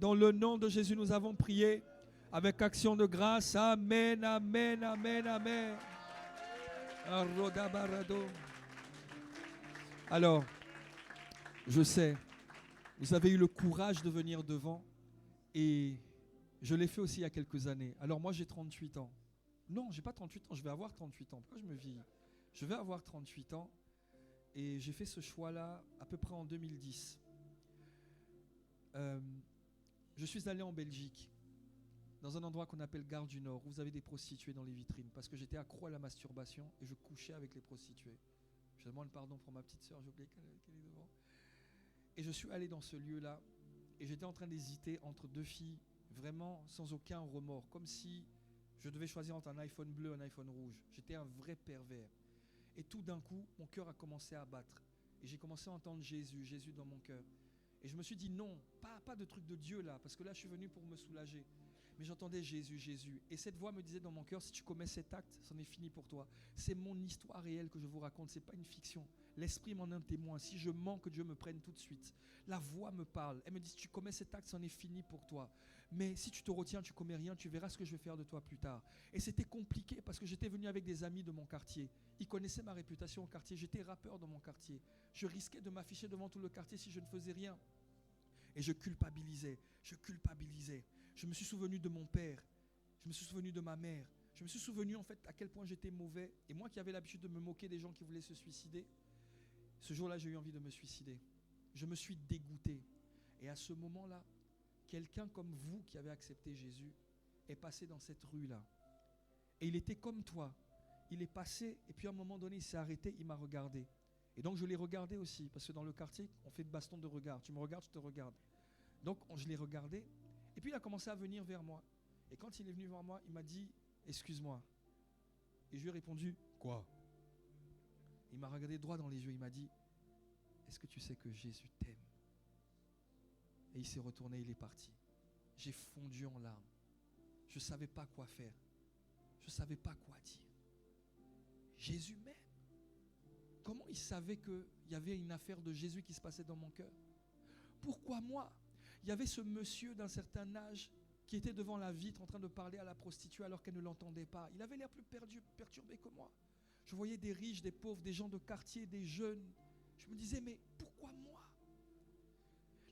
Dans le nom de Jésus, nous avons prié avec action de grâce. Amen, amen, amen, amen. Alors, je sais, vous avez eu le courage de venir devant. Et je l'ai fait aussi il y a quelques années. Alors moi j'ai 38 ans. Non, j'ai pas 38 ans, je vais avoir 38 ans. Pourquoi je me vis? Je vais avoir 38 ans et j'ai fait ce choix-là à peu près en 2010. Je suis allé en Belgique, dans un endroit qu'on appelle Gare du Nord, où vous avez des prostituées dans les vitrines, parce que j'étais accro à la masturbation et je couchais avec les prostituées. Je demande pardon pour ma petite sœur, j'ai oublié qu'elle est devant. Et je suis allé dans ce lieu-là. Et j'étais en train d'hésiter entre deux filles, vraiment sans aucun remords, comme si je devais choisir entre un iPhone bleu et un iPhone rouge. J'étais un vrai pervers. Et tout d'un coup, mon cœur a commencé à battre. Et j'ai commencé à entendre Jésus, Jésus dans mon cœur. Et je me suis dit non, pas de truc de Dieu là, parce que là je suis venu pour me soulager. Mais j'entendais Jésus, Jésus. Et cette voix me disait dans mon cœur, si tu commets cet acte, c'en est fini pour toi. C'est mon histoire réelle que je vous raconte, ce n'est pas une fiction. L'Esprit m'en est un témoin. Si je mens, que Dieu me prenne tout de suite. La voix me parle. Elle me dit, si tu commets cet acte, c'en est fini pour toi. Mais si tu te retiens, tu ne commets rien, tu verras ce que je vais faire de toi plus tard. Et c'était compliqué parce que j'étais venu avec des amis de mon quartier. Ils connaissaient ma réputation au quartier. J'étais rappeur dans mon quartier. Je risquais de m'afficher devant tout le quartier si je ne faisais rien. Et je culpabilisais. Je me suis souvenu de mon père. Je me suis souvenu de ma mère. Je me suis souvenu en fait à quel point j'étais mauvais. Et moi qui avais l'habitude de me moquer des gens qui voulaient se suicider, ce jour-là j'ai eu envie de me suicider. Je me suis dégoûté. Et à ce moment-là, quelqu'un comme vous qui avez accepté Jésus est passé dans cette rue-là. Et il était comme toi. Il est passé et puis à un moment donné il s'est arrêté, il m'a regardé. Et donc je l'ai regardé aussi, parce que dans le quartier, on fait de baston de regard. Tu me regardes, je te regarde. Donc je l'ai regardé, et puis il a commencé à venir vers moi. Et quand il est venu vers moi, il m'a dit, excuse-moi. Et je lui ai répondu, quoi? Il m'a regardé droit dans les yeux, il m'a dit, est-ce que tu sais que Jésus t'aime? Et il s'est retourné, il est parti. J'ai fondu en larmes. Je ne savais pas quoi faire. Je ne savais pas quoi dire. Jésus m'aime. Comment il savait qu'il y avait une affaire de Jésus qui se passait dans mon cœur? Pourquoi moi? Il y avait ce monsieur d'un certain âge qui était devant la vitre en train de parler à la prostituée alors qu'elle ne l'entendait pas. Il avait l'air plus perturbé que moi. Je voyais des riches, des pauvres, des gens de quartier, des jeunes. Je me disais, mais pourquoi moi?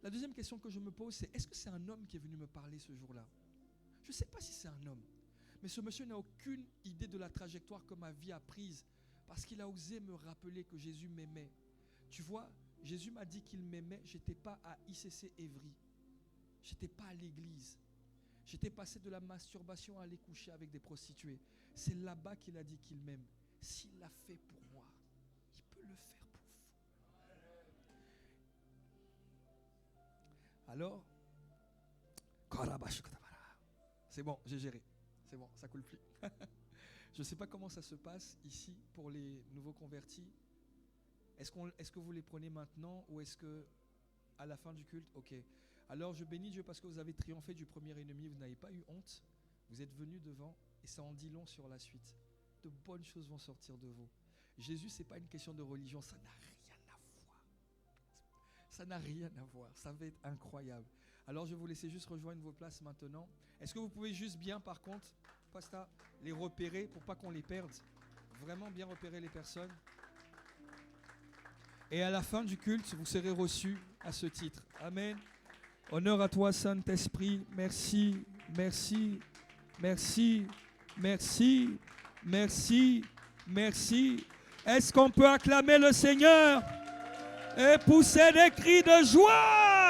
La deuxième question que je me pose, c'est est-ce que c'est un homme qui est venu me parler ce jour-là? Je ne sais pas si c'est un homme, mais ce monsieur n'a aucune idée de la trajectoire que ma vie a prise parce qu'il a osé me rappeler que Jésus m'aimait. Tu vois, Jésus m'a dit qu'il m'aimait, je n'étais pas à ICC Évry, je n'étais pas à l'église. J'étais passé de la masturbation à aller coucher avec des prostituées. C'est là-bas qu'il a dit qu'il m'aime. S'il l'a fait pour moi, il peut le faire pour vous. Alors, c'est bon, j'ai géré. C'est bon, ça coule plus. Je ne sais pas comment ça se passe ici pour les nouveaux convertis. Est-ce que vous les prenez maintenant ou est-ce que à la fin du culte? Ok. Alors je bénis Dieu parce que vous avez triomphé du premier ennemi, vous n'avez pas eu honte, vous êtes venus devant et ça en dit long sur la suite. De bonnes choses vont sortir de vous. Jésus, ce n'est pas une question de religion, ça n'a rien à voir. Ça n'a rien à voir, ça va être incroyable. Alors je vais vous laisser juste rejoindre vos places maintenant. Est-ce que vous pouvez juste bien par contre, Pasta, les repérer pour pas qu'on les perde? Vraiment bien repérer les personnes. Et à la fin du culte, vous serez reçus à ce titre. Amen. Honneur à toi, Saint-Esprit. Merci, merci, merci, merci, merci, merci. Est-ce qu'on peut acclamer le Seigneur et pousser des cris de joie?